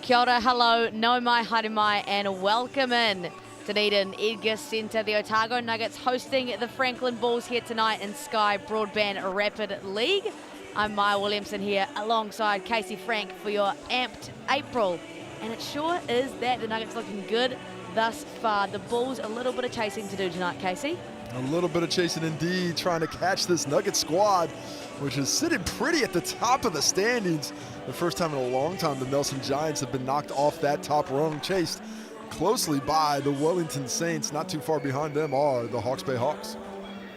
Kia ora, hello, no mai, haere mai, and welcome in Dunedin Edgar Centre. The Otago Nuggets hosting the Franklin Bulls here tonight in Sky Broadband Rapid League. I'm Maya Williamson here alongside Casey Frank for your amped April. And it sure is that the Nuggets looking good thus far. The Bulls a little bit of chasing to do tonight, Casey. A little bit of chasing indeed, trying to catch this Nugget squad, which is sitting pretty at the top of the standings. The first time in a long time the Nelson Giants have been knocked off that top rung, chased closely by the Wellington Saints. Not too far behind them are the Hawke's Bay Hawks.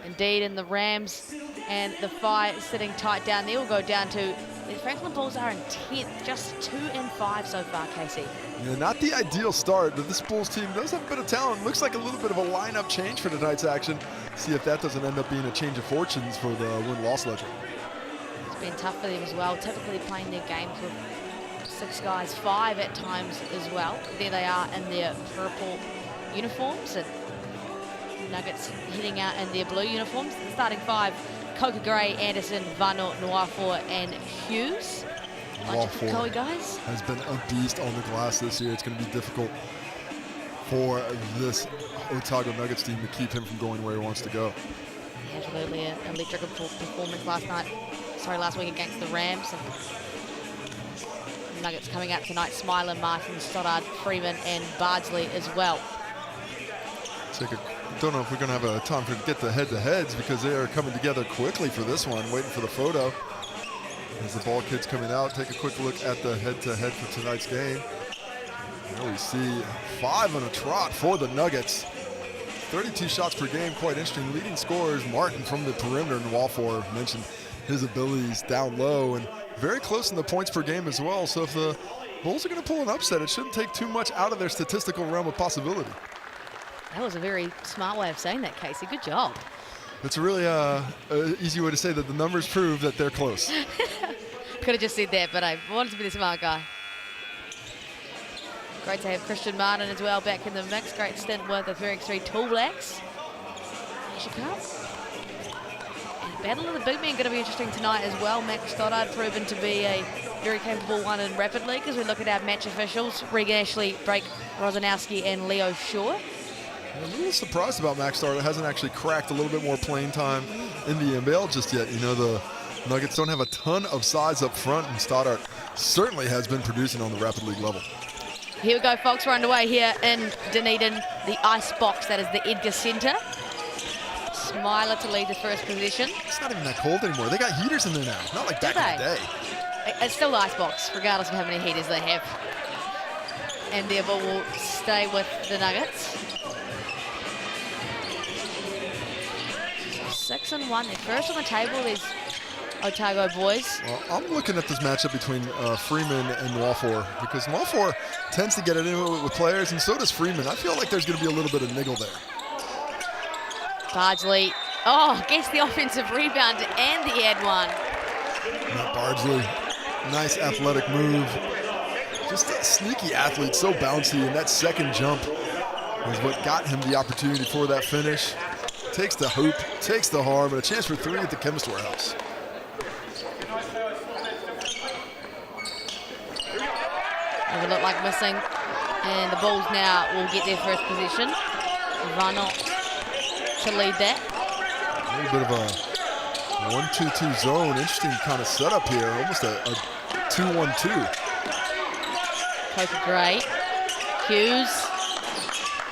Indeed, and the Rams and the Fire sitting tight down there will go down to the Franklin Bulls are in 10th, just 2-5 so far, Casey. Yeah, not the ideal start, but this Bulls team does have a bit of talent. Looks like a little bit of a lineup change for tonight's action. See if that doesn't end up being a change of fortunes for the win-loss ledger. It's been tough for them as well, typically playing their games with 6 guys, 5 at times as well. There they are in their purple uniforms, and Nuggets heading out in their blue uniforms. The starting 5, Coca Gray, Anderson, Vano, Nwafor, and Hughes. Nwafor guys has been a beast on the glass this year. It's going to be difficult for this Otago Nuggets team to keep him from going where he wants to go. Absolutely an electrical performance last week against the Rams. And Nuggets coming out tonight, Smiler, Martin, Stoddard, Freeman, and Bardsley as well. Don't know if we're going to have a time to get the head-to-heads because they are coming together quickly for this one, waiting for the photo. As the ball kid's coming out, take a quick look at the head-to-head for tonight's game. There we see 5 on a trot for the Nuggets. 32 shots per game, quite interesting. Leading scorers, Martin from the perimeter, and Nwafor mentioned his abilities down low, and very close in the points per game as well. So if the Bulls are going to pull an upset, it shouldn't take too much out of their statistical realm of possibility. That was a very smart way of saying that, Casey. Good job. It's a really easy way to say that the numbers prove that they're close. Could have just said that, but I wanted to be the smart guy. Great to have Christian Martin as well back in the mix. Great stint with the Fearing 3 Tall Blacks. And battle of the big men going to be interesting tonight as well. Max Stoddard proven to be a very capable one in Rapid League as we look at our match officials. Regan Ashley, Blake Rosanowski, and Leo Shaw. I'm a little surprised about Max Stoddard. Hasn't actually cracked a little bit more playing time in the NBL just yet. You know, the Nuggets don't have a ton of size up front, and Stoddard certainly has been producing on the Rapid League level. Here we go, folks. We're underway here in Dunedin, the ice box. That is the Edgar Centre. Smiler to lead the first position. It's not even that cold anymore. They got heaters in there now. Not like back in the day. It's still the ice box, regardless of how many heaters they have. And their ball will stay with the Nuggets. 6-1. They're first on the table, these Otago boys. Well, I'm looking at this matchup between Freeman and Nwafor because Nwafor tends to get it in with players, and so does Freeman. I feel like there's going to be a little bit of niggle there. Bardsley, gets the offensive rebound and the ad one. Matt Bardsley, nice athletic move. Just a sneaky athlete, so bouncy, and that second jump was what got him the opportunity for that finish. Takes the hoop, takes the harm, and a chance for 3 at the Chemist Warehouse. Doesn't look like missing, and the Bulls now will get their first position. Vano to lead that. A little bit of a 1-2-2 zone. Interesting kind of setup here, almost a 2-1-2. Coca Gray, Hughes.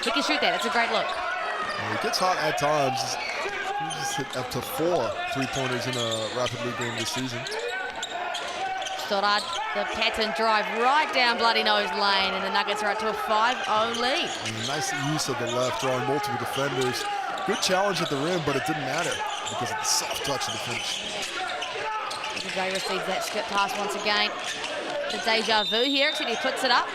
He can shoot that, it's a great look. It gets hot at times. He's just hit up to 4 3-pointers in a Rapid League game this season. Stoddard, the pattern drive right down Bloody Nose Lane, and the Nuggets are up to a 5-0 lead. And nice use of the left, drawing multiple defenders. Good challenge at the rim, but it didn't matter because of the soft touch of the finish. Gray receives that skip pass once again. The deja vu here, except he puts it up.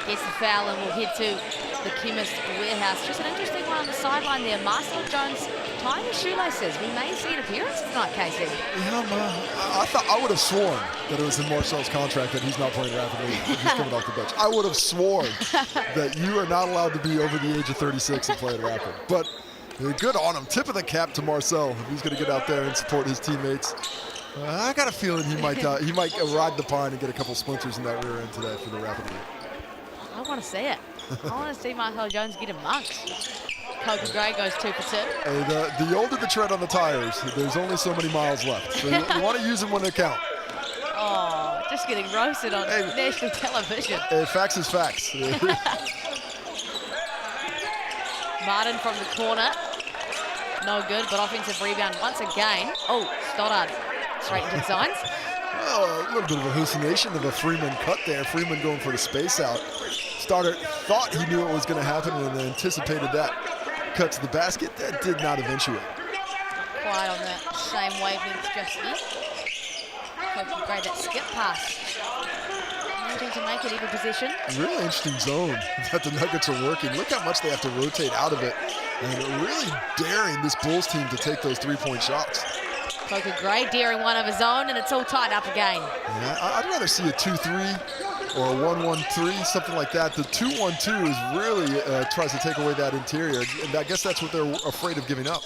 Gets the foul and we'll head to the Chemist Warehouse. Just an interesting one on the sideline there. Marcel Jones tying his shoelaces. We may see an appearance tonight, Casey. Yeah, I would have sworn that it was in Marcel's contract that he's not playing Rapid League. He's coming off the bench. I would have sworn that you are not allowed to be over the age of 36 and play at Rapid. But good on him. Tip of the cap to Marcel if he's going to get out there and support his teammates. I got a feeling he might ride the pine and get a couple splinters in that rear end today for the Rapid League. I want to see it. I want to see Marcel Jones get a mugs. Coca Gray goes 2 for 2. Hey, the older the tread on the tires, there's only so many miles left. So you want to use them when they count. Oh, just getting roasted on national television. Hey, facts is facts. Martin from the corner. No good, but offensive rebound once again. Oh, Stoddard straightened his signs. Oh, a little bit of a hallucination of a Freeman cut there. Freeman going for the space out. Stoddard thought he knew what was going to happen and anticipated that. Cut to the basket. That did not eventuate. Quite on the same wavelength just yet. Coach Gray, that skip pass. Managing to make it even position. Really interesting zone that the Nuggets are working. Look how much they have to rotate out of it. And really daring this Bulls team to take those three-point shots. Coca Gray daring one of his own, and it's all tied up again. Yeah, I'd rather see a 2-3 or a 1-1-3, something like that. The 2-1-2 is really tries to take away that interior, and I guess that's what they're afraid of giving up.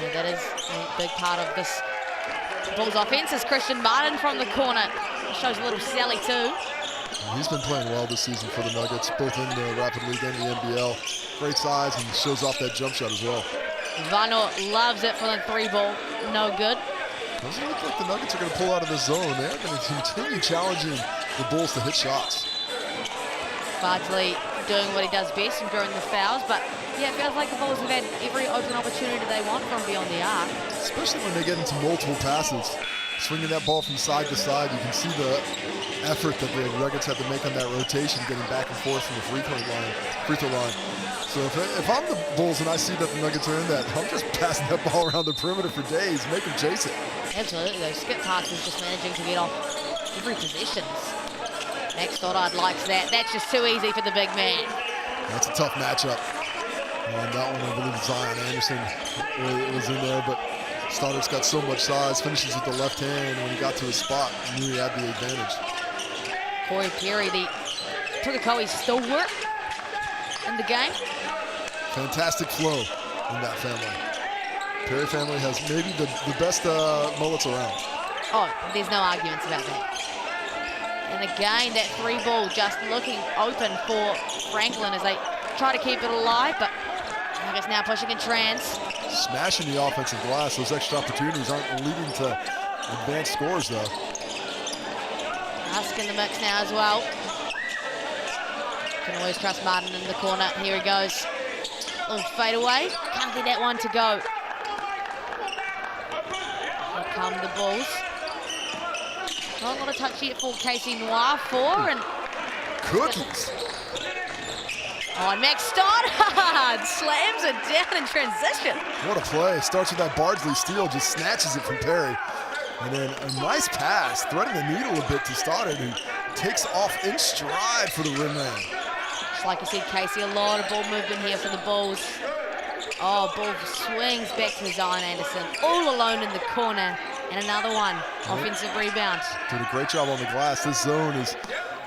Yeah, that is a big part of this Bulls offense is Christian Martin from the corner. He shows a little sally too. He's been playing well this season for the Nuggets, both in the Rapid League and the NBL. Great size and shows off that jump shot as well. Vano loves it for the 3-ball. No good. Doesn't look like the Nuggets are going to pull out of the zone. They're going to continue challenging the Bulls to hit shots. Bardsley doing what he does best and drawing the fouls, but yeah, it feels like the Bulls have had every open opportunity they want from beyond the arc. Especially when they get into multiple passes. Swinging that ball from side to side, you can see the effort that the Nuggets have to make on that rotation, getting back and forth from the free throw line. So if I'm the Bulls and I see that the Nuggets are in that, I'm just passing that ball around the perimeter for days, make them chase it. Absolutely, those skip passes just managing to get off every possessions. Max Stoddard likes that. That's just too easy for the big man. That's a tough matchup. On that one, I believe Zion Anderson was in there, but Stoddard's got so much size, finishes with the left hand. When he got to his spot, he knew he had the advantage. Corey Perry, the Pukekohe stalwart in the game. Fantastic flow in that family. Perry family has maybe the best mullets around. Oh, there's no arguments about that. And again, that 3-ball just looking open for Franklin as they try to keep it alive, but Nuggets now pushing in trans. Smashing the offensive glass. Those extra opportunities aren't leading to advanced scores, though. Husk in the mix now as well. Can always trust Martin in the corner. Here he goes. Little fade away. Can't get that one to go. Here come the Bulls. Not a lot of touch yet for Casey Noir. 4 and cookies. Oh, and Max Stoddard slams it down in transition. What a play. Starts with that Bardsley steal, just snatches it from Perry. And then a nice pass, threading the needle a bit to Stoddard, who takes off in stride for the rim man. Just like you said, Casey, a lot of ball movement here for the Bulls. Oh, ball swings back to Zion Anderson, all alone in the corner. And another one, offensive rebound. Did a great job on the glass. This zone is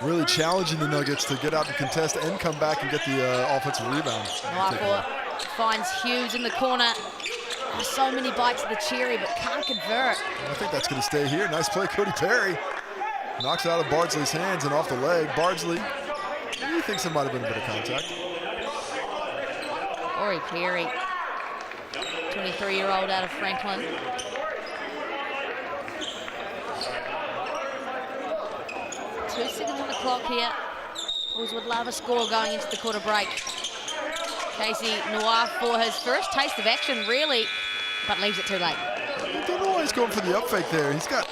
really challenging the Nuggets to get out and contest and come back and get the offensive rebound. Noir finds Hughes in the corner. Oh, so many bites of the cherry, but can't convert. I think that's going to stay here. Nice play, Cody Perry. Knocks it out of Bardsley's hands and off the leg. Bardsley, he thinks there might have been a bit of contact. Corey Perry, 23-year-old out of Franklin. Two seconds on the clock here. Bulls would love a score going into the quarter break. Casey Noir for his first taste of action, really, but leaves it too late. I don't know why he's going for the up fake there. He's got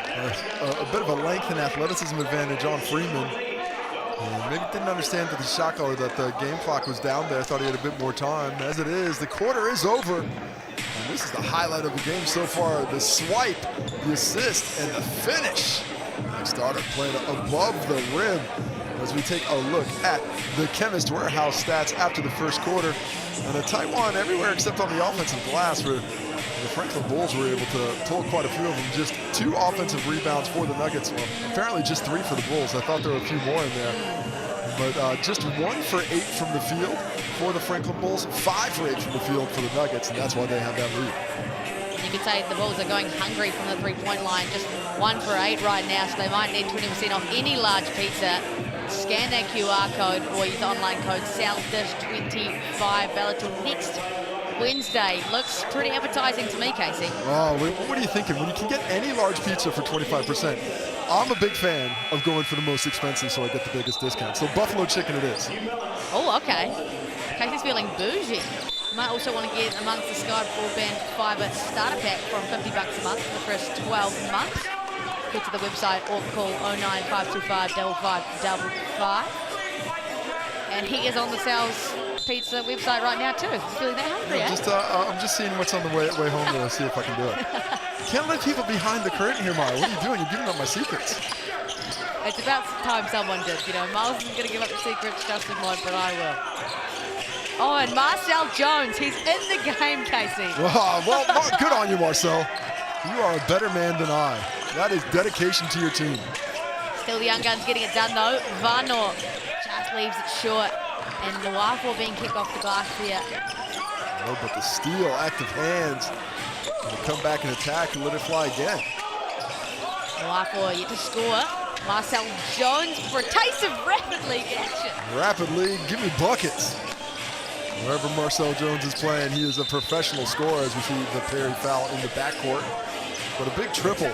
a bit of a length and athleticism advantage on Freeman. And maybe didn't understand that the shot or that the game clock was down there. Thought he had a bit more time. As it is, the quarter is over. And this is the highlight of the game so far. The swipe, the assist, and the finish. Stoddard playing above the rim as we take a look at the Chemist Warehouse stats after the first quarter. And a tight one everywhere except on the offensive glass where the Franklin Bulls were able to pull quite a few of them. Just 2 offensive rebounds for the Nuggets. Well, apparently just 3 for the Bulls. I thought there were a few more in there. But just 1 for 8 from the field for the Franklin Bulls, 5 for 8 from the field for the Nuggets, and that's why they have that lead. You you could say the Bulls are going hungry from the three-point line. Just 1 for 8 right now, so they might need 20% off any large pizza. Scan that QR code or use the online code SALDISH25 valid till next Wednesday. Looks pretty appetizing to me, Casey. Oh, what are you thinking? When you can get any large pizza for 25%, I'm a big fan of going for the most expensive so I get the biggest discount. So buffalo chicken it is. Oh, okay. Casey's feeling bougie. Might also want to get amongst the Sky Broadband FIBA starter pack from $50 a month for the first 12 months. Head to the website or call 09525 5555. And he is on the Sal's Pizza website right now too. He's feeling that hungry, I'm just seeing what's on the way home to see if I can do it. Can't let people behind the curtain here, Maya. What are you doing? You're giving up my secrets. It's about time someone did. You know, Miles isn't going to give up the secrets just in mine, but I will. Oh, and Marcel Jones, he's in the game, Casey. Well, good on you, Marcel. You are a better man than I. That is dedication to your team. Still the Young Guns getting it done, though. Vano just leaves it short. And Nawafo being kicked off the glass here. Oh, but the steal, active hands. And come back and attack and let it fly again. Nawafo yet to score. Marcel Jones for a taste of Rapid League action. Rapid League, give me buckets. Wherever Marcel Jones is playing, he is a professional scorer, as we see the Perry foul in the backcourt. But a big triple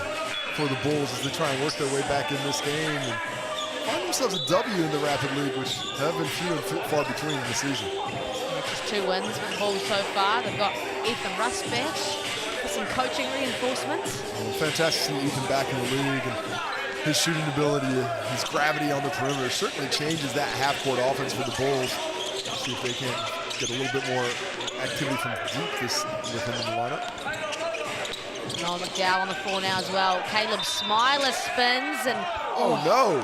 for the Bulls as they try and work their way back in this game and find themselves a W in the Rapid League, which have been few and far between this season. Just 2 wins for the Bulls so far. They've got Ethan Russ back for some coaching reinforcements. Well, fantastic to see Ethan back in the league, and his shooting ability, his gravity on the perimeter certainly changes that half-court offense for the Bulls. Let's see if they can get a little bit more activity from deep with him in the lineup. Noel McDowell on the floor now as well. Caleb Smiler spins and... Oh, no.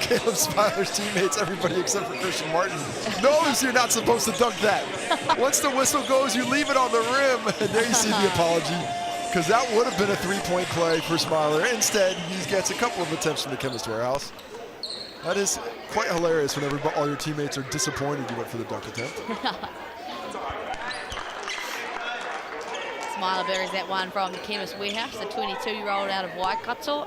Caleb Smiler's teammates, everybody except for Christian Martin, knows you're not supposed to dunk that. Once the whistle goes, you leave it on the rim. And there you see the apology, because that would have been a three-point play for Smiler. Instead, he gets a couple of attempts from the Chemist Warehouse. That is quite hilarious whenever all your teammates are disappointed you went for the dunk attempt. Smiler buries that one from the Chemist Warehouse, the 22-year-old out of Waikato.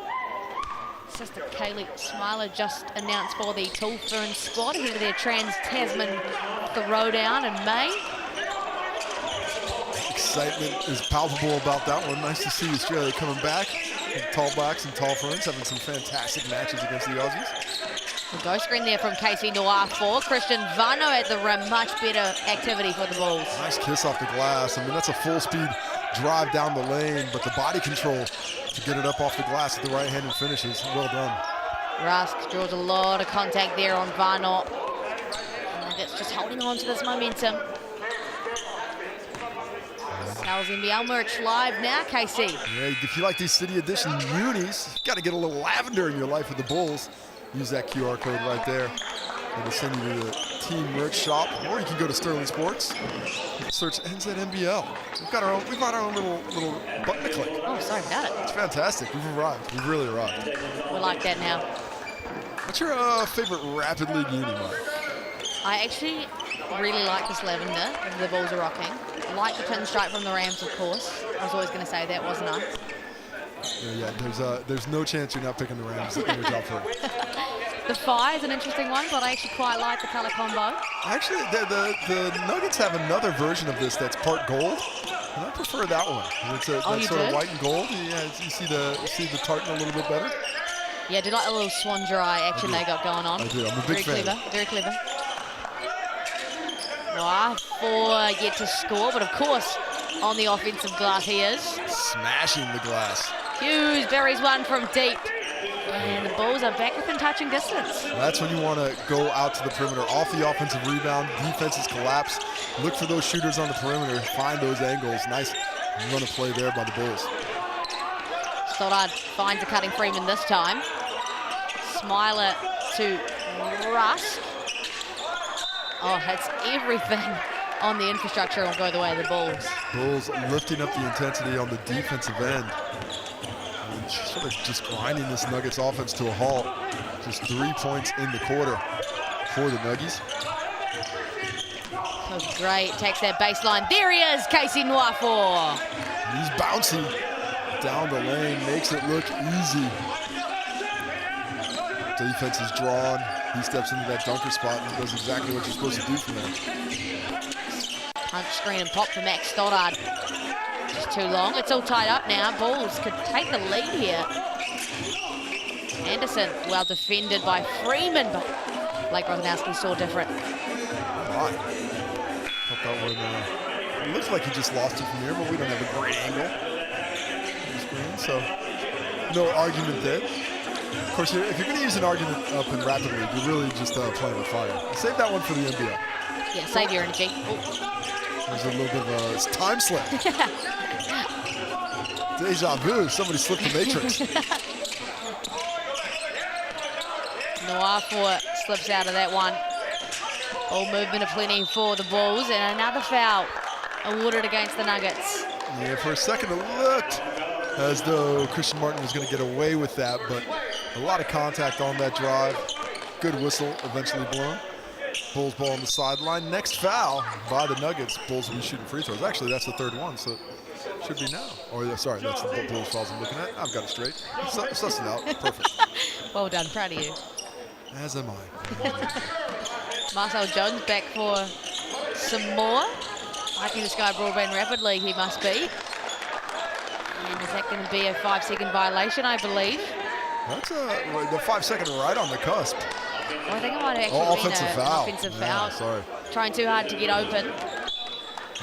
Sister Kaylee Smiler just announced for the Tulfern squad ahead of their Trans-Tasman throwdown in May. Excitement is palpable about that one. Nice to see Australia coming back. Tall Blacks and Tall Ferns having some fantastic matches against the Aussies. The go screen there from Casey Nawafo. Christian Vano at the rim, much better activity for the Bulls. Nice kiss off the glass. I mean, that's a full-speed drive down the lane, but the body control to get it up off the glass at the right-handed finishes. Well done. Rusk draws a lot of contact there on Vano. That's just holding on to this momentum. Sal's NBL merch live now, Casey. Yeah, if you like these City Edition unis, you got to get a little lavender in your life with the Bulls. Use that QR code right there. It'll send you to the team merch shop, or you can go to Sterling Sports, search NZNBL. We've got our own little button to click. Oh, sorry about it. It's fantastic. We've arrived. We've really arrived. We like that now. What's your favorite Rapid League uni, Mark? I actually really like this lavender that the Bulls are rocking. I like the pinstripe from the Rams, of course. I was always going to say that, wasn't I? Yeah, there's no chance you're not picking the Rams in your top 3. The Phi is an interesting one, but I actually quite like the color combo. Actually, the Nuggets have another version of this that's part gold, and I prefer that one. It's that sort of white and gold. Yeah, you see the tartan a little bit better. Yeah, I do like a little swan dry action they got going on. I do. I'm a big fan. Very clever. For yet to score, but of course, on the offensive glass he is. Smashing the glass. Hughes buries one from deep. And the Bulls are back within touching distance. That's when you want to go out to the perimeter. Off the offensive rebound, defenses collapse. Look for those shooters on the perimeter. Find those angles. Nice run of play there by the Bulls. Stoddard finds a cutting Freeman this time. Smiler to Rusk. Oh, it's everything on the infrastructure will go the way of the Bulls. Bulls lifting up the intensity on the defensive end. And sort of just grinding this Nuggets offense to a halt. Just 3 points in the quarter for the Nuggies. Great, takes that baseline. There he is, Casey Nwafor. He's bouncy down the lane, makes it look easy. Defense is drawn. He steps into that dunker spot and does exactly what you're supposed to do from there. Punch, screen, and pop for Max Stoddard. Just too long. It's all tied up now. Bulls could take the lead here. Anderson, well defended by Freeman, but Blake Rosanowski saw different. Right. Thought that one, it looks like he just lost it from here, but we don't have a great angle on the screen, so no argument there. Of course, if you're going to use an argument up in Rapid League, you're really just playing with fire. Save that one for the NBL. Yeah, save your energy. There's a little bit of a time slip. Deja vu, somebody slipped the Matrix. Nwafor slips out of that one. All movement aplenty for the Bulls, and another foul awarded against the Nuggets. Yeah, for a second it looked as though Christian Martin was going to get away with that, but a lot of contact on that drive. Good whistle eventually blown. Bulls ball on the sideline. Next foul by the Nuggets. Bulls will be shooting free throws. Actually, that's the third one, so it should be now. Or yeah, sorry, that's the Bulls fouls I'm looking at. I've got it straight. Suss it out. Perfect. Well done, proud of you. As am I. Marcel Jones back for some more. I think the Sky Broadband Rapid League he must be. And is that going to be a 5-second violation, I believe? That's the 5-second right on the cusp. Well, I think it might have actually been offensive an foul. offensive Yeah, foul. sorry. Trying too hard to get open.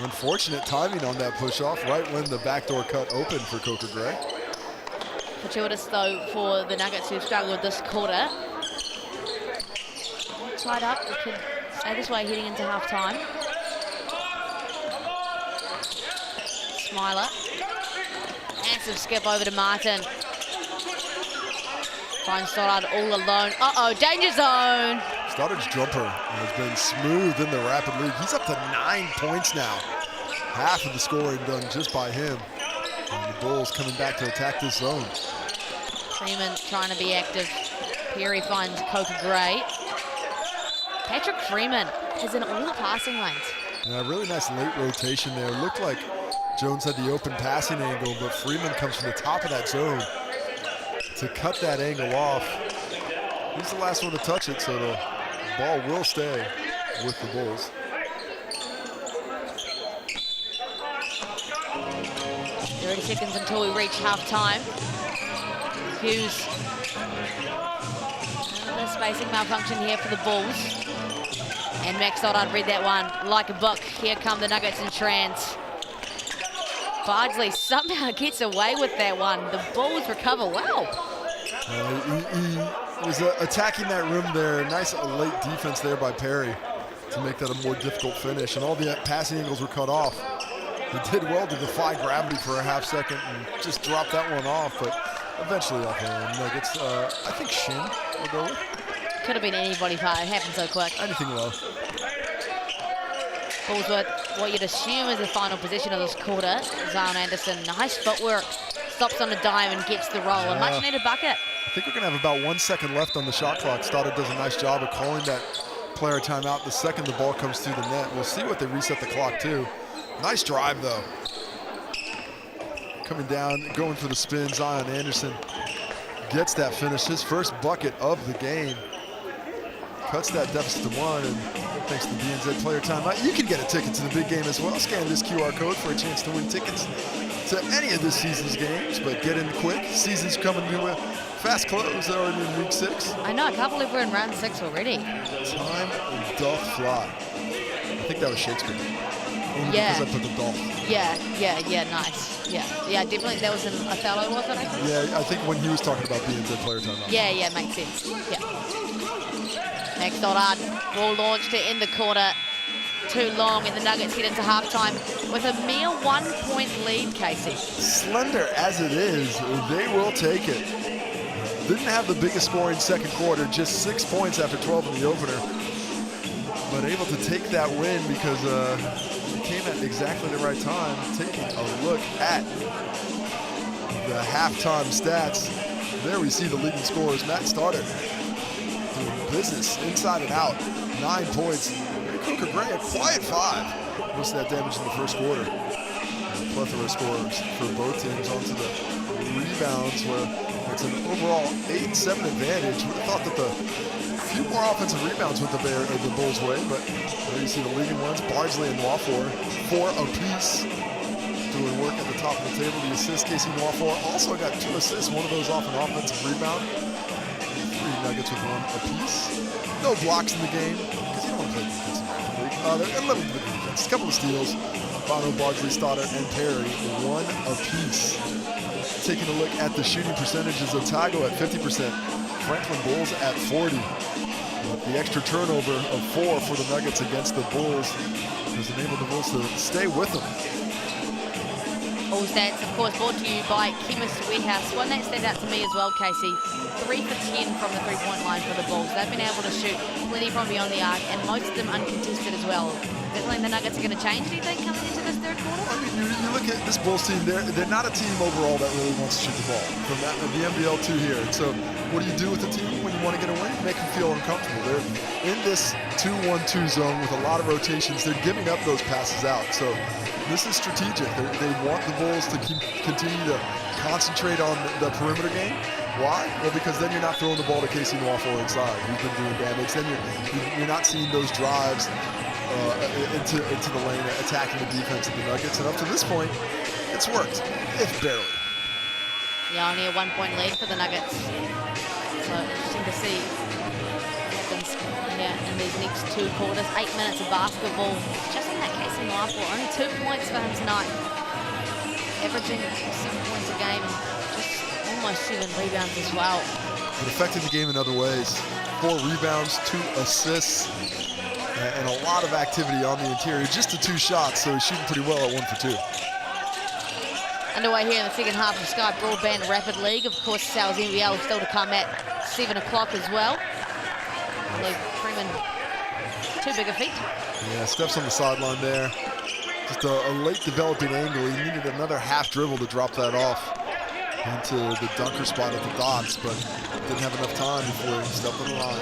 Unfortunate timing on that push-off, right when the backdoor cut opened for Coker Gray. Fortuitous, though, for the Nuggets who've struggled this quarter. Tied up, it could stay this way heading into halftime. Smiler. Massive skip over to Martin. Finds Stoddard all alone. Uh-oh, danger zone. Stoddard's jumper has been smooth in the Rapid League. He's up to 9 points now. Half of the scoring done just by him. And the Bulls coming back to attack this zone. Freeman trying to be active. Perry finds Coker Gray. Patrick Freeman is in all the passing lanes. Yeah, really nice late rotation there. Looked like Jones had the open passing angle, but Freeman comes from the top of that zone to cut that angle off. He's the last one to touch it, so the ball will stay with the Bulls. "30 seconds until we reach halftime." Hughes. Another spacing malfunction here for the Bulls. And Max Stoddard read that one like a book. Here come the Nuggets in trance. Bardsley somehow gets away with that one. The Bulls recover well. He was attacking that rim there. Nice late defense there by Perry to make that a more difficult finish. And all the passing angles were cut off. He did well to defy gravity for a half second and just drop that one off. But eventually off the Nuggets. I think Shin will go with. Could have been anybody's part. It happened so quick. Anything low. Bulls with what you'd assume is the final position of this quarter. Zion Anderson, nice footwork. Stops on a dime and gets the roll. A much needed bucket. I think we're going to have about 1 second left on the shot clock. Stoddard does a nice job of calling that player timeout the second the ball comes through the net. We'll see what they reset the clock to. Nice drive, though. Coming down, going for the spin. Zion Anderson gets that finish. His first bucket of the game. Cuts that deficit to 1, and thanks to the DNZ player timeout, you can get a ticket to the big game as well. Scan this QR code for a chance to win tickets to any of this season's games, but get in quick. Season's coming to a fast close. They're already in week 6. I know, I can't believe we're in round 6 already. Time doth fly. I think that was Shakespeare. Only Yeah. because I put the doth. Yeah, nice. Yeah, definitely. That was in Othello, wasn't it? I think? Yeah, I think when he was talking about DNZ player timeout. Yeah, makes sense. Yeah. Max Stoddard, ball launched to end the quarter. Too long, and the Nuggets head into halftime with a mere 1 point lead, Casey. Slender as it is, they will take it. Didn't have the biggest scoring second quarter, just 6 points after 12 in the opener. But able to take that win because it came at exactly the right time. Taking a look at the halftime stats. There we see the leading scorers. Matt Stoddard doing business inside and out. 9 points. Coker Gray, a quiet 5. Most of that damage in the first quarter. A plethora of scores for both teams. Onto the rebounds, where it's an overall 8-7 advantage. Would have thought that a few more offensive rebounds went the Bulls' way, but there you see the leading ones, Bardsley and Nwafor, 4 apiece. Doing work at the top of the table. The assist, Casey Nwafor also got 2 assists, one of those off an offensive rebound. 3 Nuggets with 1 apiece. No blocks in the game, because you don't want to play defense in the league. They're a little bit of defense. A couple of steals. Bono, Bardsley, Stoddard, and Perry, 1 apiece. Taking a look at the shooting percentages, Otago at 50%, Franklin Bulls at 40%. The extra turnover of 4 for the Nuggets against the Bulls has enabled the Bulls to stay with them. All stats, of course, brought to you by Chemist Warehouse. One that stands out to me as well, Casey, 3 for 10 from the three-point line for the Bulls. They've been able to shoot plenty from beyond the arc, and most of them uncontested as well. Is that something the Nuggets are going to change, do you think, coming into this third quarter? I mean, you look at this Bulls team, they're not a team overall that really wants to shoot the ball. From the NBL to here. And so what do you do with the team when you want to get a win? Make them feel uncomfortable. They're in this 2-1-2 zone with a lot of rotations. They're giving up those passes out. So this is strategic. They want the Bulls to continue to concentrate on the perimeter game. Why? Well, because then you're not throwing the ball to Casey Nwafor inside. He's been doing damage. Then you're not seeing those drives into the lane, attacking the defense of the Nuggets. And up to this point, it's worked, if barely. Yeah, only a 1-point lead for the Nuggets. So interesting to see what happens here in these next 2 quarters. 8 minutes of basketball. Just in that case in Nwafor, only 2 points for him tonight. Averaging 7 points a game and just almost 7 rebounds as well. But affecting the game in other ways. 4 rebounds, 2 assists, and a lot of activity on the interior. Just the 2 shots, so he's shooting pretty well at 1 for 2. Underway here in the second half of Sky Broadband Rapid League. Of course, Sal's NBL still to come at 7 o'clock as well. I believe Freeman, too big a feat. Yeah, steps on the sideline there. Just a late developing angle. He needed another half dribble to drop that off into the dunker spot at the dots, but didn't have enough time before he stepped on the line.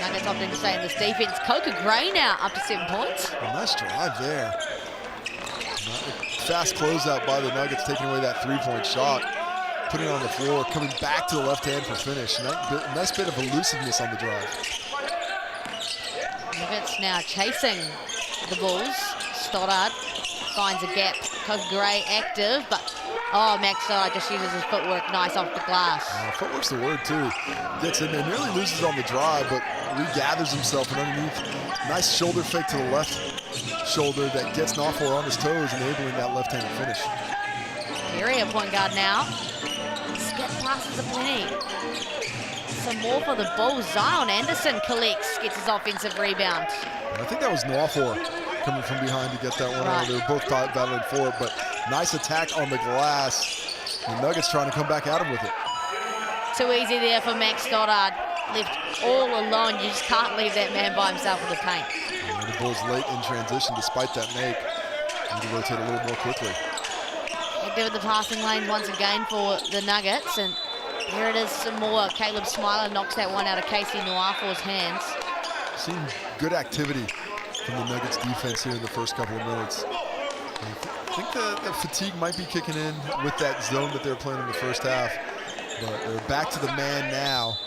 Nuggets opting to stay in this defense. Coker Gray now up to 7 points. A nice drive there. Fast closeout by the Nuggets, taking away that 3-point shot, putting it on the floor, coming back to the left hand for finish. Nice bit of elusiveness on the drive. Nuggets now chasing the Bulls. Stoddard finds a gap. Coker Gray active, but Max Stoddard just uses his footwork nice off the glass. Footwork's the word too. Gets in there, nearly loses on the drive, but regathers himself and underneath. Nice shoulder fake to the left shoulder that gets Nwafor on his toes, enabling that left-handed finish. Area point guard now. Skip passes aplenty. Some more for the Bulls. Zion Anderson collects, gets his offensive rebound. I think that was Nwafor coming from behind to get that one out. They were both battling for it, but nice attack on the glass. The Nuggets trying to come back at him with it. Too easy there for Max Stoddard. Left all alone. You just can't leave that man by himself in the paint. And the Bulls late in transition despite that make. Need to rotate a little more quickly. Active at the passing lane once again for the Nuggets. And here it is, some more. Caleb Smiler knocks that one out of Casey Nwafor's hands. Seeing good activity from the Nuggets defense here in the first couple of minutes. I think the fatigue might be kicking in with that zone that they were playing in the first half. But they're back to the man now.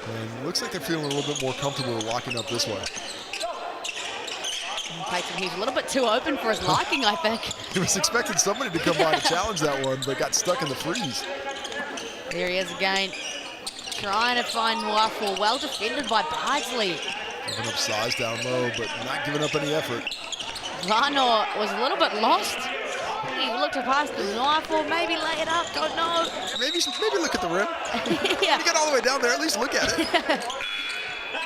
And it looks like they're feeling a little bit more comfortable locking up this way. Payton Hughes a little bit too open for his liking, I think. He was expecting somebody to come by to challenge that one, but got stuck in the freeze. There he is again. Trying to find Nwafor. Well defended by Bardsley. Giving up size down low, but not giving up any effort. Rano was a little bit lost. He looked to pass to Nwafor, maybe lay it up, don't know. Maybe look at the rim. Yeah. You got all the way down there, at least look at it.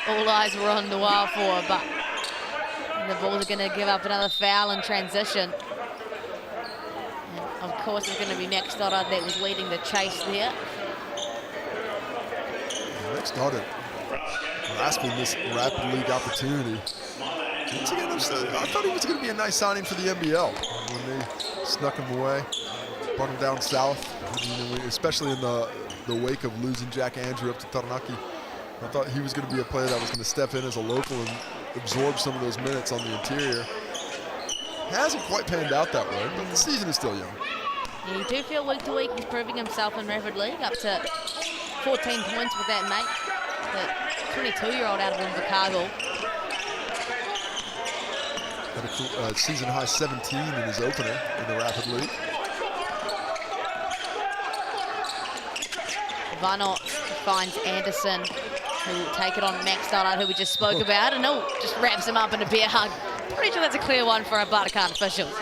All eyes were on Nwafor, but the Bulls are going to give up another foul in transition. And of course, it's going to be Max Stoddard that was leading the chase there. Max Stoddard grasping this rapid league opportunity. Once again, I thought he was going to be a nice signing for the NBL when they snuck him away, brought him down south, especially in the wake of losing Jack Andrew up to Taranaki I thought he was going to be a player that was going to step in as a local and absorb some of those minutes on the interior. Hasn't quite panned out that way, but the season is still young. Yeah, you do feel week to week he's proving himself in Rapid League, up to 14 points with that mate. The 22-year-old out of Otago. Had a season high 17 in his opener in the Rapid League. Vanot finds Anderson, who will take it on Max Stoddard, who we just spoke about, and just wraps him up in a bear hug. Pretty sure that's a clear one for our Batacan officials.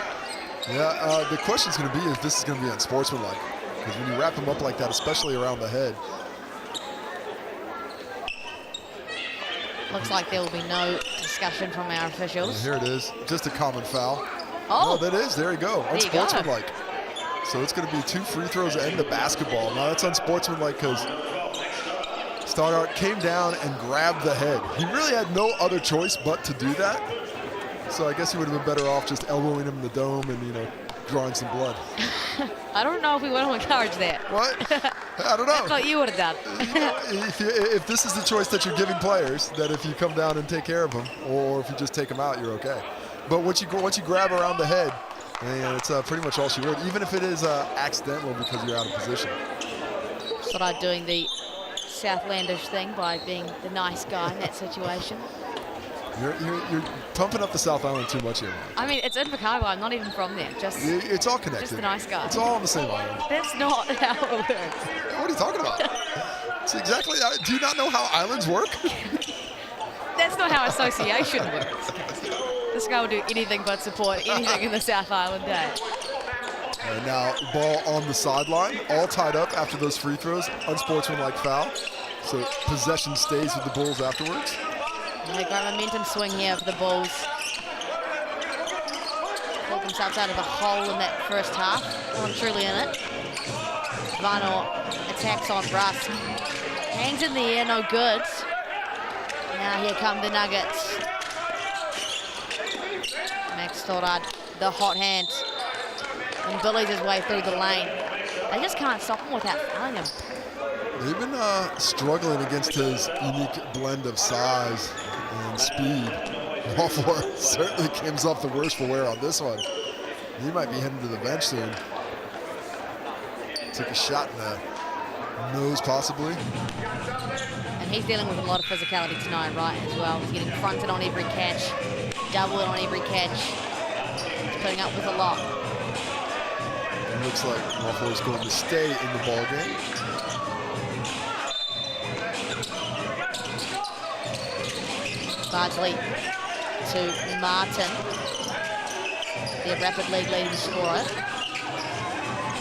Yeah, the question's going to be if this is going to be unsportsmanlike, because when you wrap him up like that, especially around the head. Looks like there will be no discussion from our officials. And here it is, just a common foul. Oh, that is, there you go, unsportsmanlike. So it's going to be 2 free throws and the basketball. Now that's unsportsmanlike because Stoddard came down and grabbed the head. He really had no other choice but to do that. So I guess he would have been better off just elbowing him in the dome and, drawing some blood. I don't know if we want to encourage that. What? I don't know. That's what you would have done. If this is the choice that you're giving players, that if you come down and take care of them, or if you just take them out, you're okay. But once you grab around the head, and it's pretty much all she wrote, even if it is accidental because you're out of position. Stoddard doing the Southlandish thing by being the nice guy in that situation. You're pumping up the South Island too much here, man. I mean, it's in Otago. I'm not even from there. It's all connected. Just the nice guy. It's all on the same island. That's not how it works. What are you talking about? It's exactly. Do you not know how islands work? That's not how association works. This guy will do anything but support anything in the South Island day. And now ball on the sideline, all tied up after those free throws. Unsportsmanlike foul. So possession stays with the Bulls afterwards. A great momentum swing here for the Bulls. Pulled themselves out of a hole in that first half. Well, I'm truly in it. Vanot attacks on Rusk. Hangs in the air, no good. Now here come the Nuggets. Max Stoddard, the hot hand. And bullies his way through the lane. They just can't stop him without fouling him. They've been struggling against his unique blend of size and speed. Balfour certainly comes off the worst for wear on this one. He might be heading to the bench soon. Took a shot in the nose, possibly. And he's dealing with a lot of physicality tonight, right, as well. He's getting fronted on every catch, doubled on every catch. He's putting up with a lot. It looks like Balfour is going to stay in the ball game. Bardsley to Martin, the Rapid League leading scorer.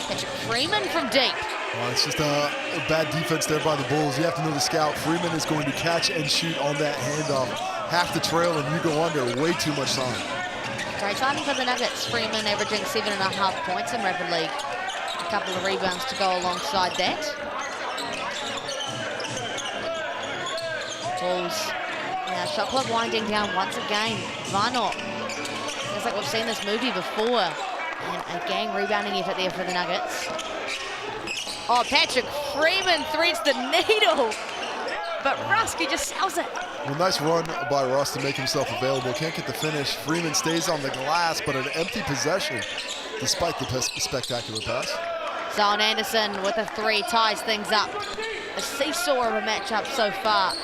Patrick Freeman from deep. Well, it's just a bad defense there by the Bulls. You have to know the scout. Freeman is going to catch and shoot on that handoff. Half the trail and you go under way too much time. Great timing for the Nuggets. Freeman averaging 7.5 points in Rapid League. A couple of rebounds to go alongside that. Bulls. Now shot clock winding down once again. Vanot. Looks like we've seen this movie before. And a gang rebounding effort there for the Nuggets. Oh, Patrick Freeman threads the needle. But Rusk, he just sells it. Well, nice run by Russ to make himself available. Can't get the finish. Freeman stays on the glass, but an empty possession despite the spectacular pass. Zion Anderson with a 3 ties things up. A seesaw of a matchup so far.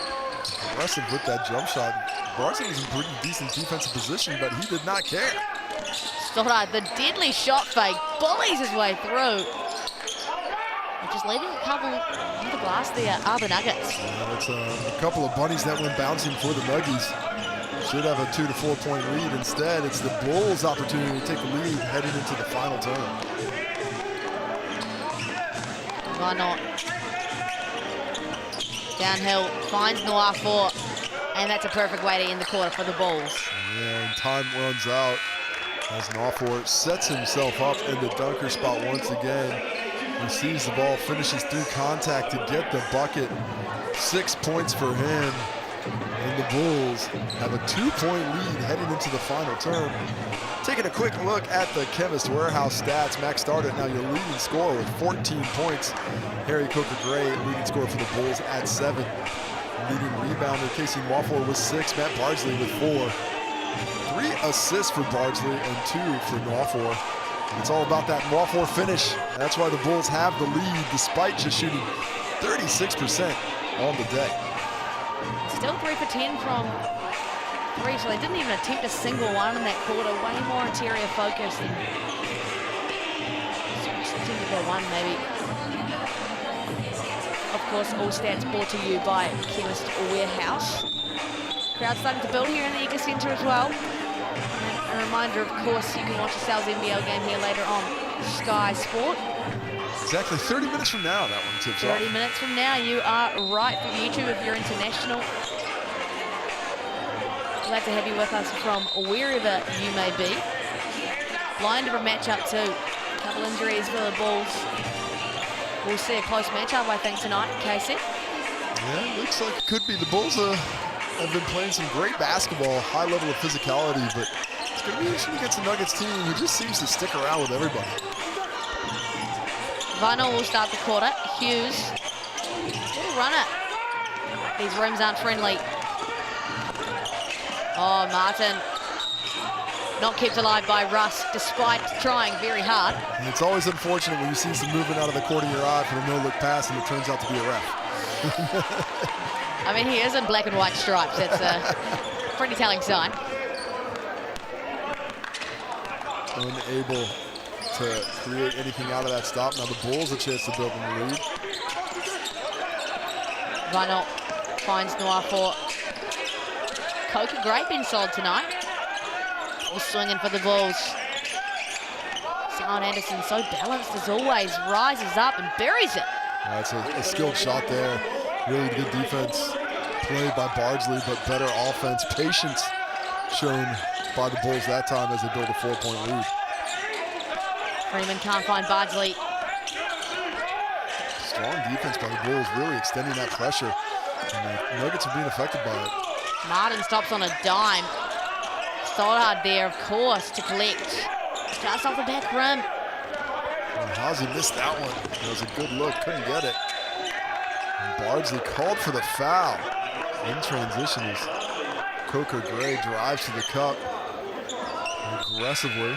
Aggressive with that jump shot. Barson was in pretty decent defensive position, but he did not care. Stoddard, the deadly shot fake, bullies his way through. And just leaving a couple on the glass there are the Nuggets. It's a couple of bunnies that went bouncing for the Nuggies. Should have a 2 to 4 point lead. Instead, it's the Bulls' opportunity to take the lead heading into the final term. Why not? Downhill, finds Noir 4, and that's a perfect way to end the quarter for the Bulls. Yeah, and time runs out as Noir sets himself up in the dunker spot once again. Receives the ball, finishes through contact to get the bucket. 6 points for him. And the Bulls have a 2-point lead heading into the final term. Taking a quick look at the Chemist Warehouse stats. Max Stoddard now your leading scorer with 14 points. Harry Coker Gray leading scorer for the Bulls at 7. Leading rebounder, Casey Nwafor with 6, Matt Bardsley with 4. 3 assists for Bardsley and 2 for Nwafor. It's all about that Nwafor finish. That's why the Bulls have the lead despite just shooting 36% on the day. Still 3 for 10 from 3, so they didn't even attempt a single one in that quarter. Way more interior focus than attempted by one maybe. Of course, all stats brought to you by Chemist Warehouse. Crowd starting to build here in the Edgar Centre as well. And a reminder, of course, you can watch the Sal's NBL game here later on Sky Sport. Exactly 30 minutes from now, that one tips off. 30 minutes from now, you are right for YouTube if you're international. Glad to have you with us from wherever you may be. Blind of a matchup too. A couple injuries for the Bulls. We'll see a close matchup, I think, tonight, Casey. Yeah, looks like it could be. The Bulls have been playing some great basketball, high level of physicality, but it's going to be interesting against the Nuggets team who just seems to stick around with everybody. Vinyl will start the quarter. Hughes, little runner. These rims aren't friendly. Oh, Martin. Not kept alive by Russ, despite trying very hard. And it's always unfortunate when you see some movement out of the corner of your eye for the no-look pass and it turns out to be a ref. I mean, he is in black and white stripes. That's a pretty telling sign. Unable to create anything out of that stop. Now the Bulls a chance to build in the lead. Vinyl finds Nwafor. Coca Gray been sold tonight. All swinging for the Bulls. Simon Anderson, so balanced as always, rises up and buries it. That's a skilled shot there. Really good defense played by Bardsley, but better offense. Patience shown by the Bulls that time as they build a 4-point lead. Freeman can't find Bardsley. Strong defense by the Bulls, really extending that pressure. And the Nuggets are being affected by it. Martin stops on a dime. Stoddard there, of course, to collect. Just off the back rim. And Hazy missed that one. It was a good look, couldn't get it. And Bardsley called for the foul. In transition as Coker Gray drives to the cup aggressively.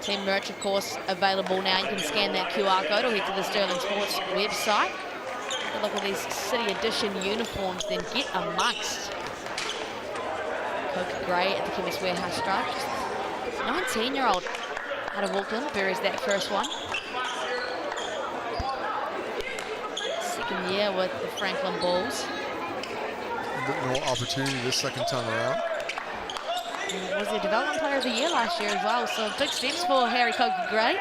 Team merch, of course, available now. You can scan that QR code or head to the Sterling Sports website. Look at these City Edition uniforms, then get amongst. Coker Gray at the Chemist Warehouse stripes. 19-year-old out of Auckland buries that first one. Second year with the Franklin Bulls. A bit more opportunity this second time around. And was the Development Player of the Year last year as well, so big steps for Harry Coker Gray.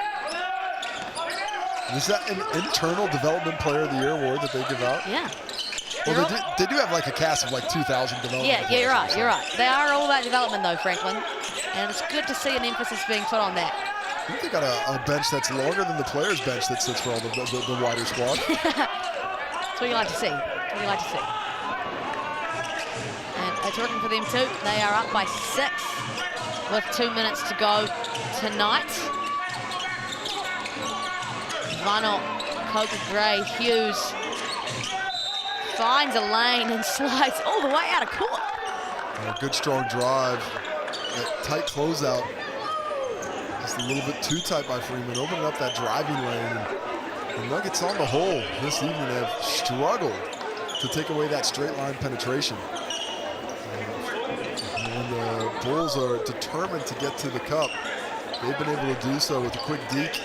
Is that an internal Development Player of the Year award that they give out? Yeah. Well, they do have like a cast of like 2,000 development. Yeah, you're right, you're right. They are all about development though, Franklin. And it's good to see an emphasis being put on that. I think they got a bench that's longer than the players' bench that sits for all the wider squad. That's what you like to see. That's what you like to see. And it's working for them too. They are up by 6 with 2 minutes to go tonight. Vinyl, Coker Gray, Hughes finds a lane and slides all the way out of court. A good strong drive. That tight closeout. Just a little bit too tight by Freeman, opening up that driving lane. And the Nuggets on the whole this evening have struggled to take away that straight line penetration. And when the Bulls are determined to get to the cup, they've been able to do so with a quick deke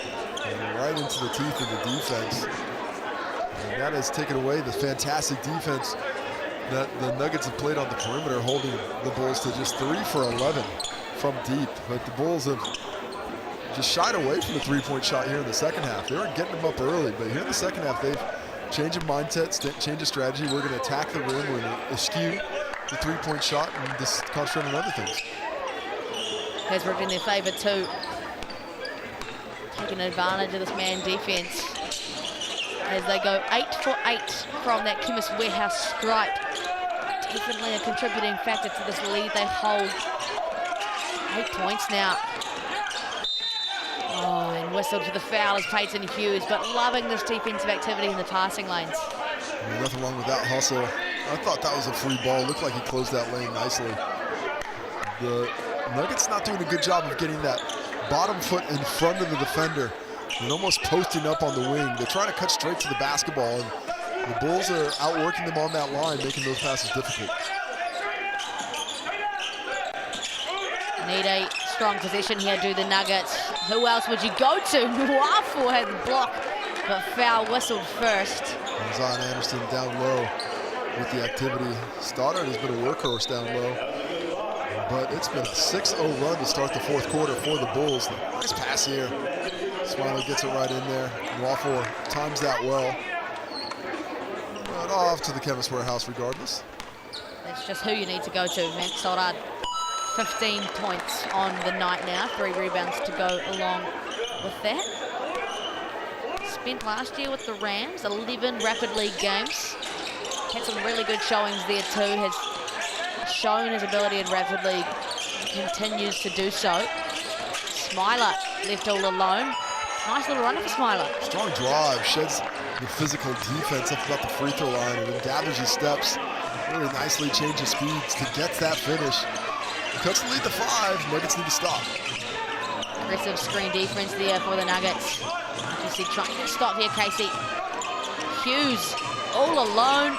and right into the teeth of the defense. And that has taken away the fantastic defense that the Nuggets have played on the perimeter, holding the Bulls to just 3 for 11 from deep. But the Bulls have just shied away from the three-point shot here in the second half. They were getting them up early, but here in the second half, they've changed their mindset, changed the strategy. We're going to attack the rim, we're going to eschew the three-point shot and just concentrate on other things. Has worked in their favor too. Taking advantage of this man defense as they go 8 for 8 from that Chemist Warehouse stripe. Definitely a contributing factor to this lead they hold. 8 points now. Oh, and whistled for the foul as Peyton Hughes, but loving this defensive activity in the passing lanes. Nothing wrong with that hustle. I thought that was a free ball. Looked like he closed that lane nicely. The Nuggets not doing a good job of getting that bottom foot in front of the defender and almost posting up on the wing. They're trying to cut straight to the basketball, and the Bulls are outworking them on that line, making those passes difficult. Need a strong position here, do the Nuggets. Who else would you go to? Nwafo had the block, but foul whistled first. Zion Anderson down low with the activity. Stoddard has been a workhorse down low, but it's been a 6-0 run to start the fourth quarter for the Bulls. Nice pass here. Smiley gets it right in there. Nwafo times that well. But off to the Chemist Warehouse regardless. That's just who you need to go to. Max Stoddard, 15 points on the night now. 3 rebounds to go along with that. Spent last year with the Rams, 11 Rapid League games. Had some really good showings there too. Has shown his ability in Rapid League. Continues to do so. Smiler left all alone. Nice little runner for Smiler. Strong drive, sheds the physical defense up about the free throw line and then gathers his steps. Really nicely changes speeds to get that finish. Cuts the lead to 5. Nuggets need to stop. Aggressive screen defense there for the Nuggets. You see, trying to stop here, Casey. Hughes all alone.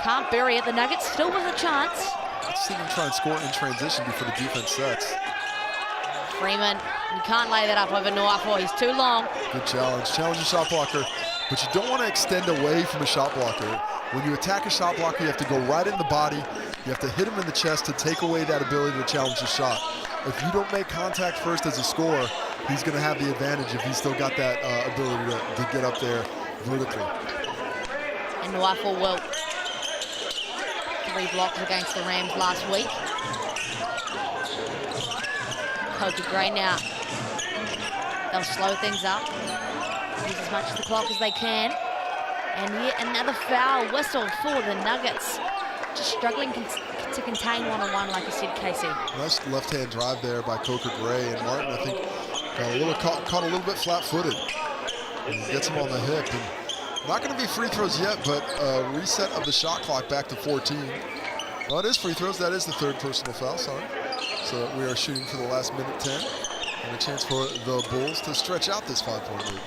Can't bury it. The Nuggets still with a chance. Let's see them try and score in transition before the defense sets. Freeman, you can't lay that up over Nwafo. He's too long. Good challenge. Challenge a shot blocker, but you don't want to extend away from a shot blocker. When you attack a shot blocker, you have to go right in the body. You have to hit him in the chest to take away that ability to challenge the shot. If you don't make contact first as a scorer, he's going to have the advantage if he's still got that ability to get up there vertically. And Nwafo will. 3 blocks against the Rams last week. Coach Gray now. They'll slow things up. Use as much of the clock as they can. And yet another foul whistle for the Nuggets. Just struggling to contain one-on-one, like you said, Casey. Nice left-hand drive there by Coker Gray, and Martin, I think, got caught a little bit flat-footed. And gets him on the hip. And not going to be free throws yet, but reset of the shot clock back to 14. Well, it is free throws. That is the 3rd personal foul, sorry. So we are shooting for the last minute 10. And a chance for the Bulls to stretch out this 5-point lead.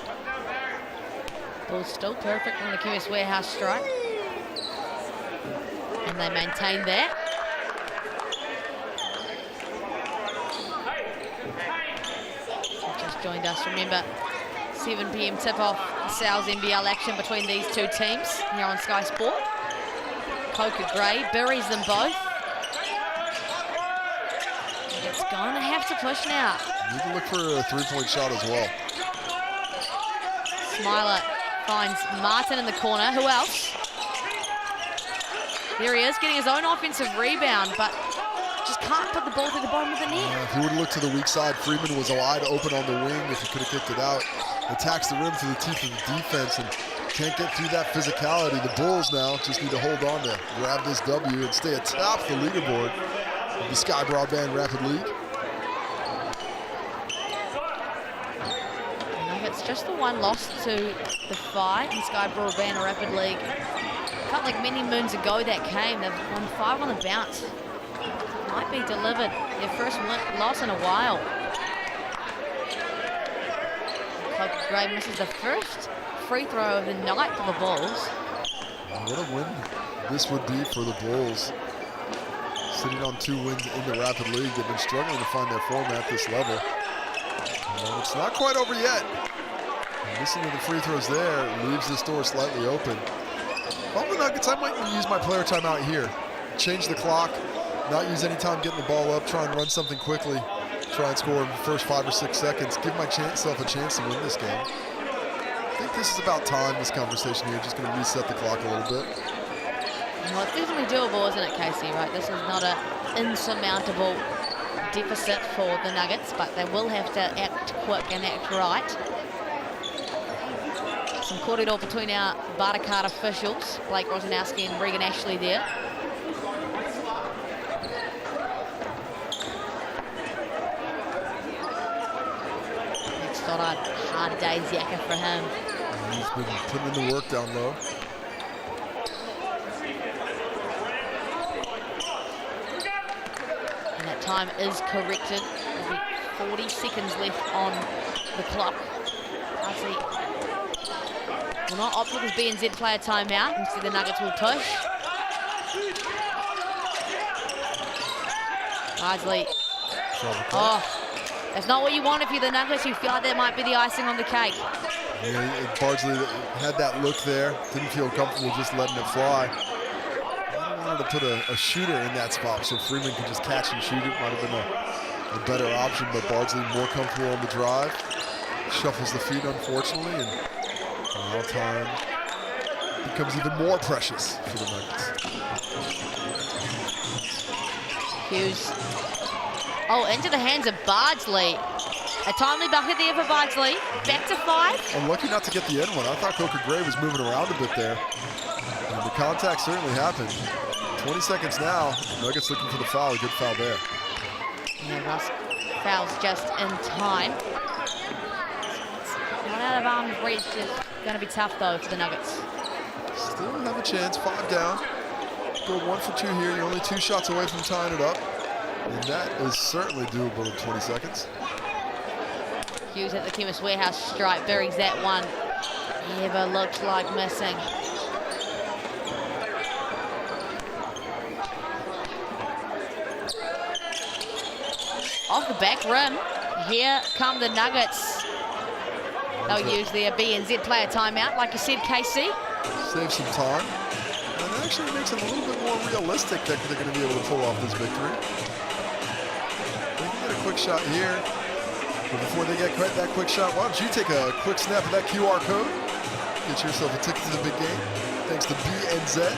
Bulls still perfect from the Chemist Warehouse strike. And they maintain that. Just joined us, remember, 7 p.m. tip-off, Sal's NBL action between these 2 teams here on Sky Sport. Coker Gray buries them both. And it's going to have to push now. You can look for a 3-point shot as well. Smiler finds Martin in the corner. Who else? There he is, getting his own offensive rebound, but just can't put the ball through the bottom of the net. If he would have looked to the weak side, Freeman was wide open on the wing if he could have kicked it out. Attacks the rim through the teeth of the defense and can't get through that physicality. The Bulls now just need to hold on to grab this W and stay atop the leaderboard of the Sky Broadband Rapid League. It's just the one loss to the Phi in Sky Broadband Rapid League. Felt like many moons ago that came. They've won 5 on the bounce. Might be delivered. Their first loss in a while. Coker Gray misses the first free throw of the night for the Bulls. What a win this would be for the Bulls. Sitting on 2 wins in the Rapid League. They've been struggling to find their form at this level. And it's not quite over yet. Missing of the free throws there leaves this door slightly open. If I'm the Nuggets, I might use my player timeout here. Change the clock, not use any time getting the ball up, try and run something quickly, try and score in the first 5 or 6 seconds, give myself a chance to win this game. I think this is about time, this conversation here. Just going to reset the clock a little bit. Well, it's definitely doable, isn't it, Casey, right? This is not an insurmountable deficit for the Nuggets, but they will have to act quick and act right. Some corridor between our Barter card officials, Blake Rosanowski and Regan Ashley there. Not a hard day's yakka for him. He's been putting in the work down low. And that time is corrected. There'll be 40 seconds left on the clock. Barnsley will not opt for this BNZ player timeout. Instead, the Nuggets will push. Barnsley. Oh, that's not what you want if you're the Nuggets. You feel like that might be the icing on the cake. Yeah, Bardsley had that look there. Didn't feel comfortable just letting it fly. I wanted to put a shooter in that spot so Freeman could just catch and shoot it. Might have been a better option, but Bardsley more comfortable on the drive. Shuffles the feet, unfortunately, and foul time becomes even more precious for the Nuggets. Hughes. Oh, into the hands of Bardsley. A timely bucket there for Bardsley. Back to 5. Unlucky not to get the end one. I thought Coker Gray was moving around a bit there. And the contact certainly happened. 20 seconds now. Nuggets looking for the foul. A good foul there. Yeah, Russ fouls just in time. Not out of arm's reach. It's going to be tough, though, for the Nuggets. Still have a chance. 5 down. Go 1 for 2 here. You're only 2 shots away from tying it up. And that is certainly doable in 20 seconds. Hughes at the Chemist Warehouse stripe, buries that one. Never looked like missing. Off the back rim, here come the Nuggets. They'll use their BNZ player timeout, like you said, KC. Save some time. And it actually makes it a little bit more realistic that they're going to be able to pull off this victory. They can get a quick shot here. But before they get that quick shot, why don't you take a quick snap of that QR code? Get yourself a ticket to the big game. Thanks to BNZ.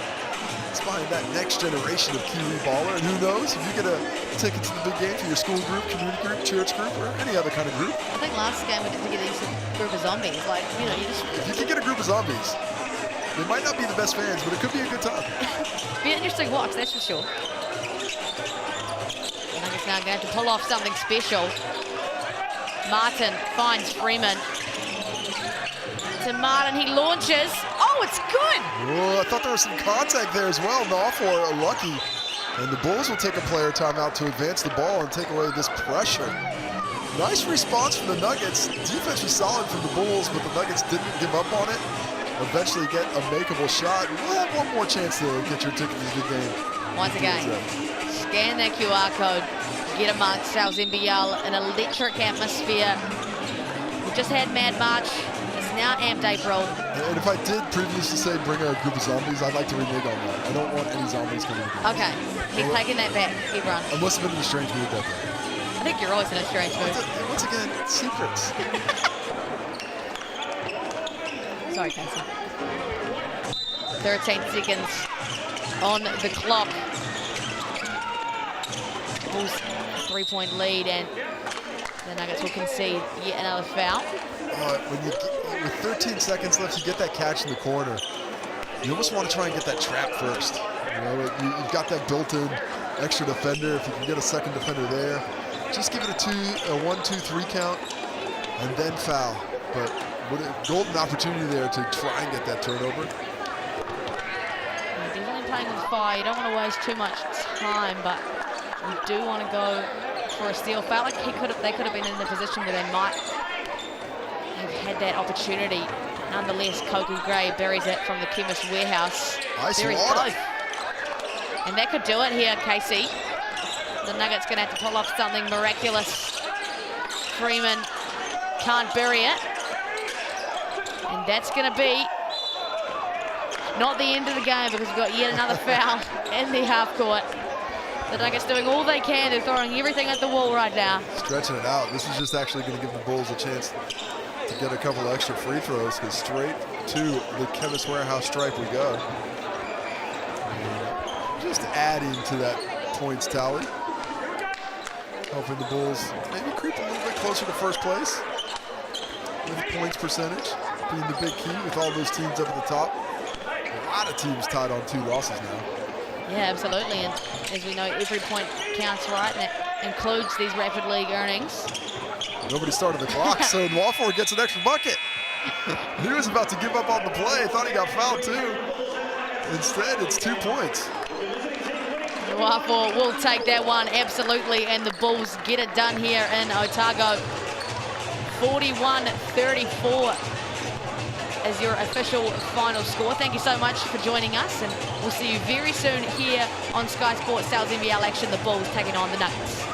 It's behind that next generation of Kiwi baller. And who knows, if you get a ticket to the big game for your school group, community group, church group, or any other kind of group. I think last game we didn't get a group of zombies. Like, you know, you just... If you can get a group of zombies, they might not be the best fans, but it could be a good time. Be an interesting watch, that's for sure. The Nuggets now going to have to pull off something special. Martin finds Freeman. To Martin, he launches. Oh, it's good! Oh, I thought there was some contact there as well. Knopf or Lucky. And the Bulls will take a player timeout to advance the ball and take away this pressure. Nice response from the Nuggets. Defense was solid from the Bulls, but the Nuggets didn't give up on it. Eventually get a makeable shot. We'll have one more chance to get your ticket to the game. Once again, scan that QR code. Get amongst ourselves NBL, an electric atmosphere. We just had Mad March. It's now amped April. And if I did previously say bring a group of zombies, I'd like to renege on that. I don't want any zombies coming in. Okay, keep taking that back, everyone. I must have been in a strange mood that day. I think you're always in a strange mood. Once again, secrets. Sorry, Casey. 13 seconds on the clock. Bulls 3-point lead, and the Nuggets will concede yet another foul. With 13 seconds left, you get that catch in the corner. You almost want to try and get that trap first. You know, you've got that built-in extra defender. If you can get a second defender there, just give it a 1, 2, 3 count, and then foul. But what a golden opportunity there to try and get that turnover. You're definitely playing with fire. You don't want to waste too much time, but you do want to go for a steal. Felt like they could have been in the position where they might have had that opportunity. Nonetheless, Coker Gray buries it from the Chemist Warehouse. Buries both. And that could do it here, KC. The Nuggets going to have to pull off something miraculous. Freeman can't bury it. And that's going to be not the end of the game, because we've got yet another foul in the half court. The Nuggets doing all they can. They're throwing everything at the wall right now. Stretching it out. This is just actually going to give the Bulls a chance to get a couple extra free throws, because straight to the Chemist Warehouse stripe we go. And just adding to that points tally. Hoping the Bulls maybe creep a little bit closer to first place with points percentage being the big key with all those teams up at the top. A lot of teams tied on 2 losses now. Yeah, absolutely. And as we know, every point counts, right? And that includes these Rapid League earnings. Nobody started the clock, so Waffle gets an extra bucket. He was about to give up on the play. Thought he got fouled too. Instead, it's 2 points. Waffle will take that one, absolutely, and the Bulls get it done here in Otago. 41-34 as your official final score. Thank you so much for joining us, and we'll see you very soon here on Sky Sports Sales NBL action. The Bulls taking on the Nuggets.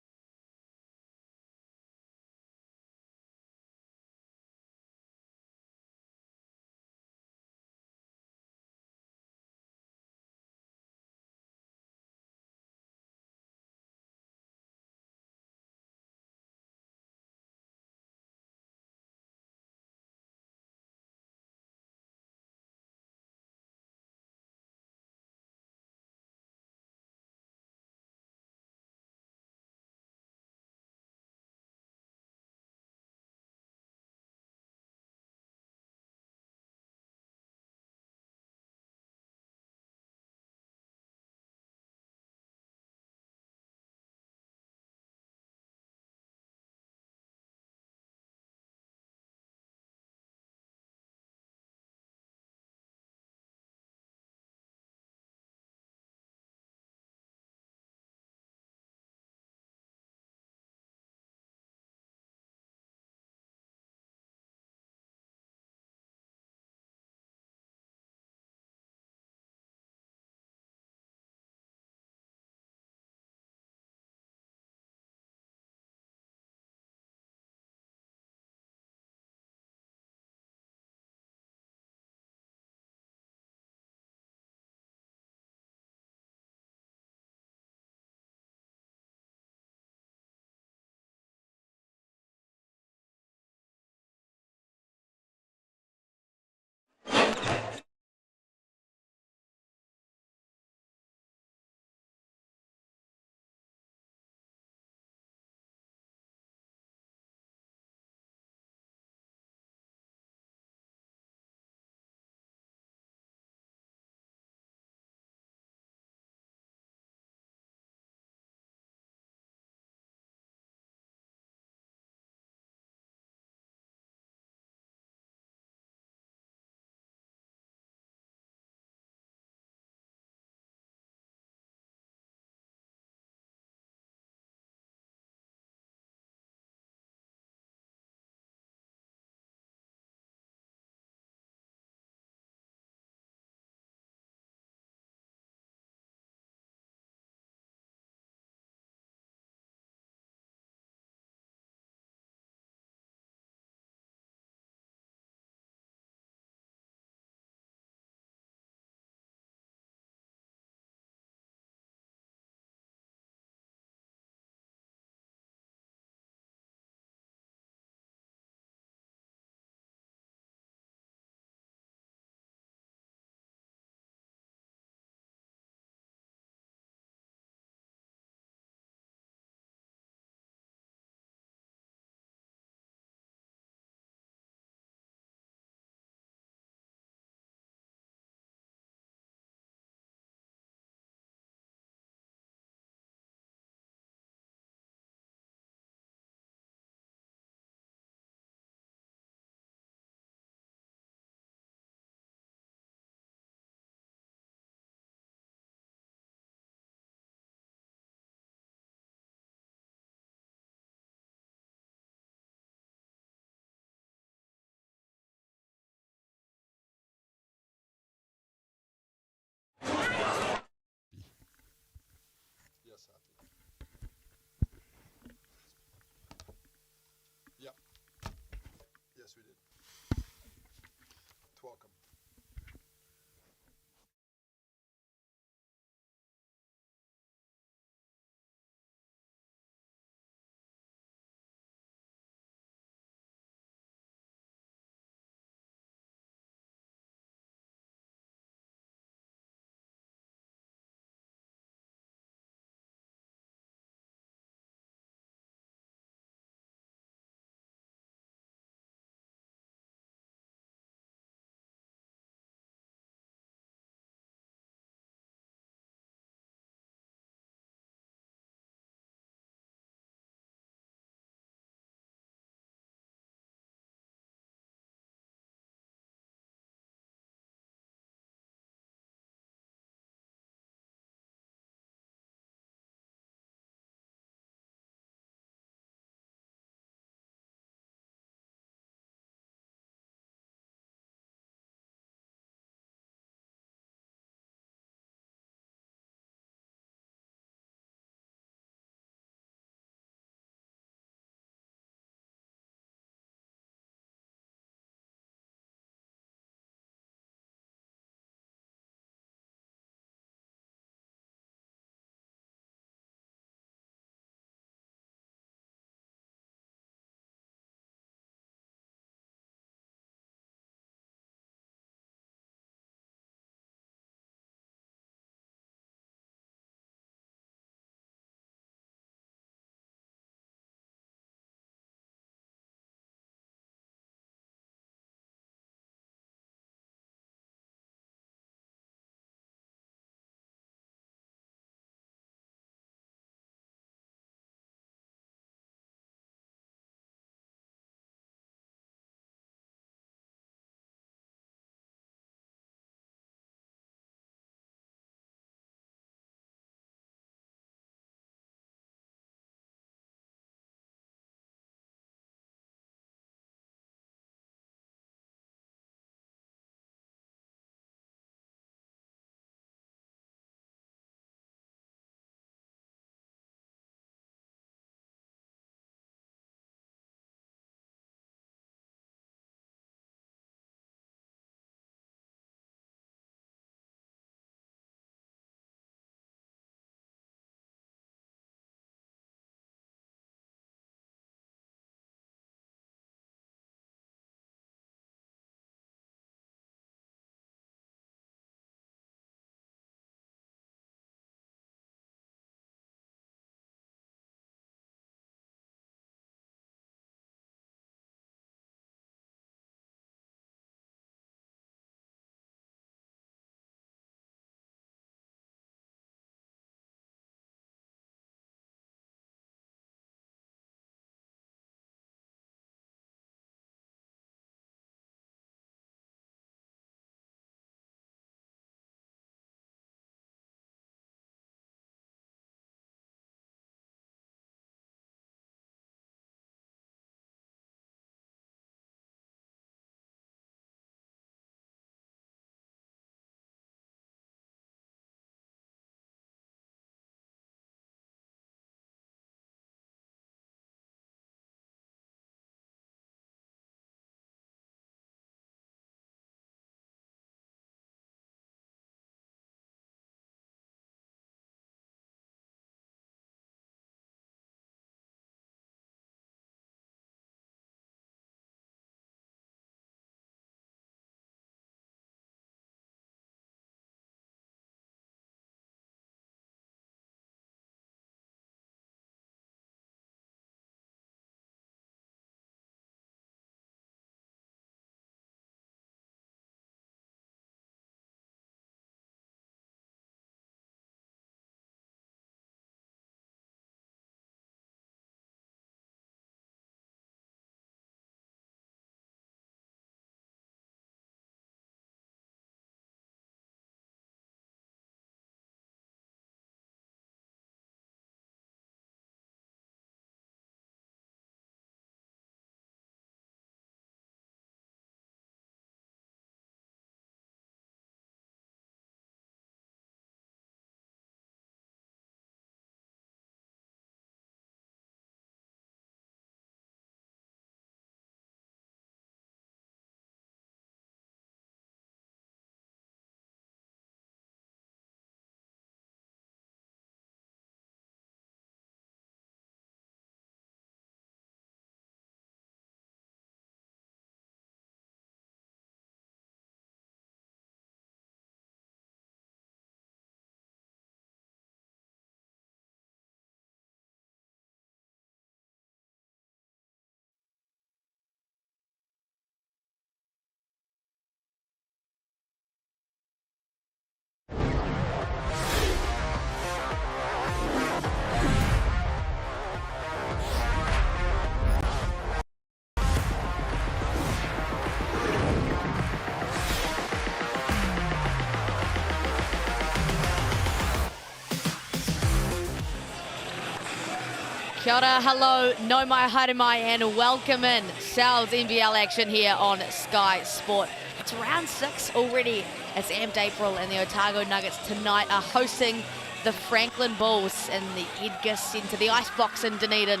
Kia ora, hello, no mai, haere mai, and welcome in Sal's NBL action here on Sky Sport. It's round 6 already. It's amped April, and the Otago Nuggets tonight are hosting the Franklin Bulls in the Edgar Centre, the Icebox in Dunedin.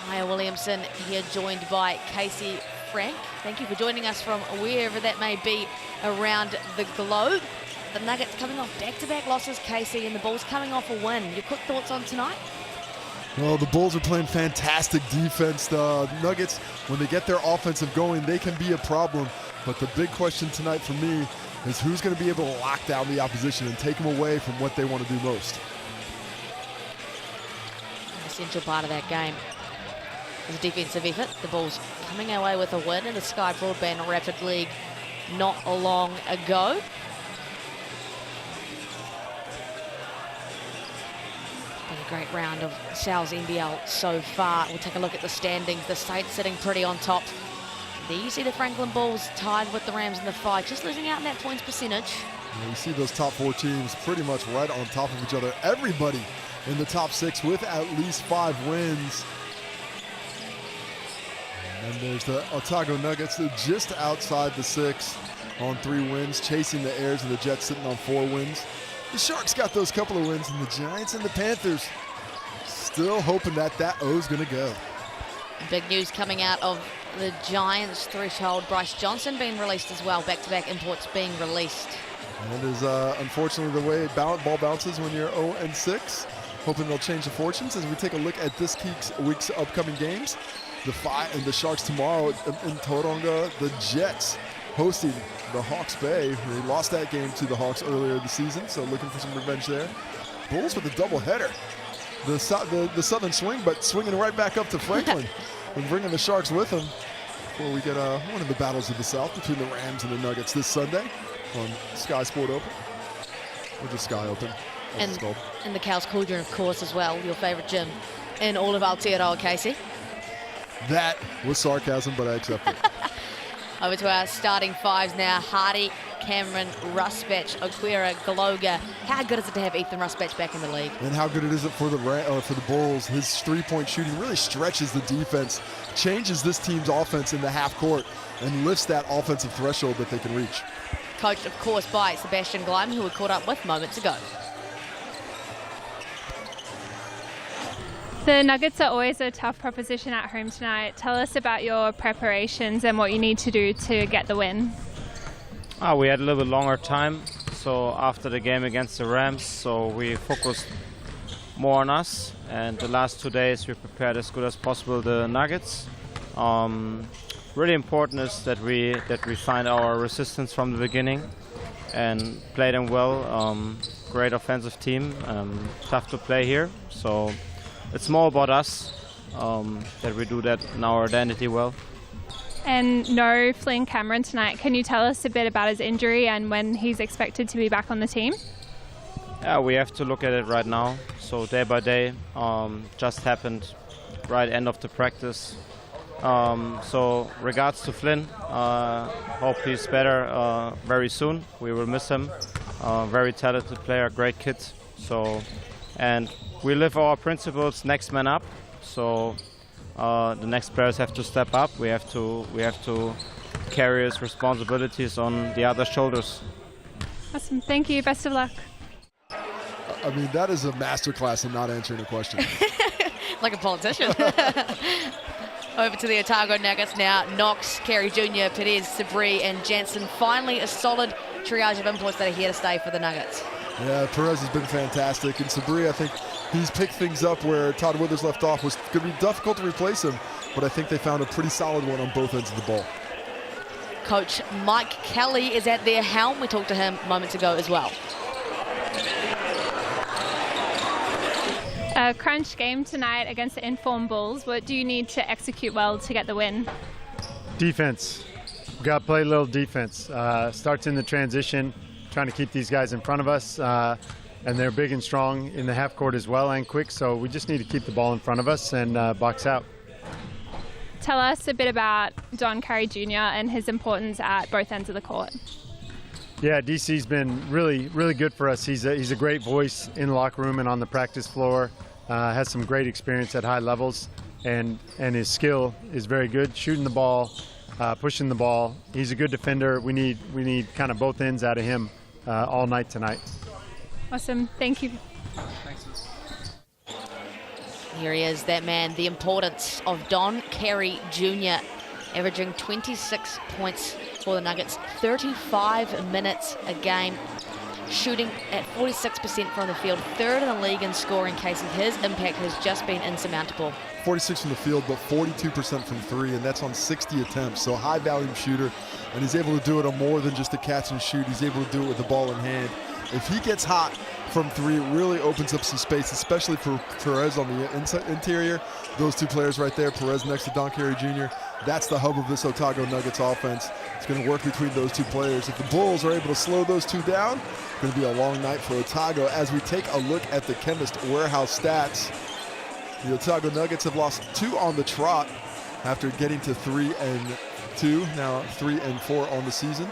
Maya Williamson here, joined by Casey Frank. Thank you for joining us from wherever that may be around the globe. The Nuggets coming off back-to-back losses, Casey, and the Bulls coming off a win. Your quick thoughts on tonight? Well, the Bulls are playing fantastic defense. The Nuggets, when they get their offensive going, they can be a problem. But the big question tonight for me is who's going to be able to lock down the opposition and take them away from what they want to do most. An essential part of that game is a defensive effort. The Bulls coming away with a win in the Sky Broadband Rapid League not long ago. Been a great round of Sal's NBL so far. We'll take a look at the standings. The State sitting pretty on top. There you see the Franklin Bulls tied with the Rams in the fight, just losing out in that points percentage. Yeah, you see those top 4 teams pretty much right on top of each other. Everybody in the top 6 with at least 5 wins. And there's the Otago Nuggets. They're just outside the 6 on 3 wins, chasing the Airs and the Jets sitting on 4 wins. The Sharks got those couple of wins, and the Giants and the Panthers still hoping that O's going to go. Big news coming out of the Giants threshold. Bryce Johnson being released as well. Back-to-back imports being released. That is unfortunately the way ball bounces when you're 0-6. Hoping they'll change the fortunes as we take a look at this week's upcoming games. The Sharks tomorrow in Tauranga. The Jets hosting the Hawke's Bay. They lost that game to the Hawks earlier this season, so looking for some revenge there. Bulls with a doubleheader. The southern swing, but swinging right back up to Franklin and bringing the Sharks with them before we get one of the battles of the South between the Rams and the Nuggets this Sunday on Sky Sport Open, or just Sky Open. And the Cows Cauldron, of course, as well, your favourite gym in all of Aotearoa, Casey. That was sarcasm, but I accept it. Over to our starting 5s now. Hardy, Cameron, Rusbatch, Okwera, Galoga. How good is it to have Ethan Rusbatch back in the league? And how good it is for the Bulls. His 3-point shooting really stretches the defense, changes this team's offense in the half court, and lifts that offensive threshold that they can reach. Coached, of course, by Sebastian Gleim, who we caught up with moments ago. The Nuggets are always a tough proposition at home tonight. Tell us about your preparations and what you need to do to get the win. We had a little bit longer time, so after the game against the Rams, so we focused more on us, and the last 2 days we prepared as good as possible the Nuggets. Really important is that we find our resistance from the beginning and play them well. Great offensive team, tough to play here, so it's more about us, that we do that in our identity well. And no Flynn Cameron tonight. Can you tell us a bit about his injury and when he's expected to be back on the team? Yeah, we have to look at it right now. So day by day, just happened right end of the practice. So regards to Flynn, hope he's better very soon. We will miss him. Very talented player, great kid. So, and we live our principles, next man up. So the next players have to step up. We have to carry his responsibilities on the other shoulders. Awesome, thank you, best of luck. I mean, that is a masterclass in not answering a question. Like a politician. Over to the Otago Nuggets now. Knox, Carey Jr., Perez, Sabri, and Jansen. Finally, a solid triage of imports that are here to stay for the Nuggets. Yeah, Perez has been fantastic, and Sabri, I think he's picked things up where Todd Withers left off. Was going to be difficult to replace him, but I think they found a pretty solid one on both ends of the ball. Coach Mike Kelly is at their helm. We talked to him moments ago as well. A crunch game tonight against the Inform Bulls. What do you need to execute well to get the win? Defense. We've got to play a little defense. Starts in the transition, trying to keep these guys in front of us. And they're big and strong in the half court as well and quick, so we just need to keep the ball in front of us and box out. Tell us a bit about Don Carey Jr. and his importance at both ends of the court. Yeah, DC's been really good for us. He's a great voice in the locker room and on the practice floor. has some great experience at high levels, and his skill is very good, shooting the ball, pushing the ball. He's a good defender. We need kind of both ends out of him all night tonight. Awesome. Thank you. Here he is, that man, the importance of Don Carey Jr., averaging 26 points for the Nuggets, 35 minutes a game, shooting at 46% from the field, third in the league in scoring, Casey. His impact has just been insurmountable. 46 from the field, but 42% from three, and that's on 60 attempts. So high volume shooter, and he's able to do it on more than just a catch and shoot. He's able to do it with the ball in hand. If he gets hot from three, it really opens up some space, especially for Perez on the interior. Those two players right there, Perez next to Don Carey Jr., that's the hub of this Otago Nuggets offense. It's going to work between those two players. If the Bulls are able to slow those two down, it's going to be a long night for Otago. As we take a look at the Chemist Warehouse stats, the Otago Nuggets have lost 2 on the trot after getting to 3-2, now 3-4 on the season.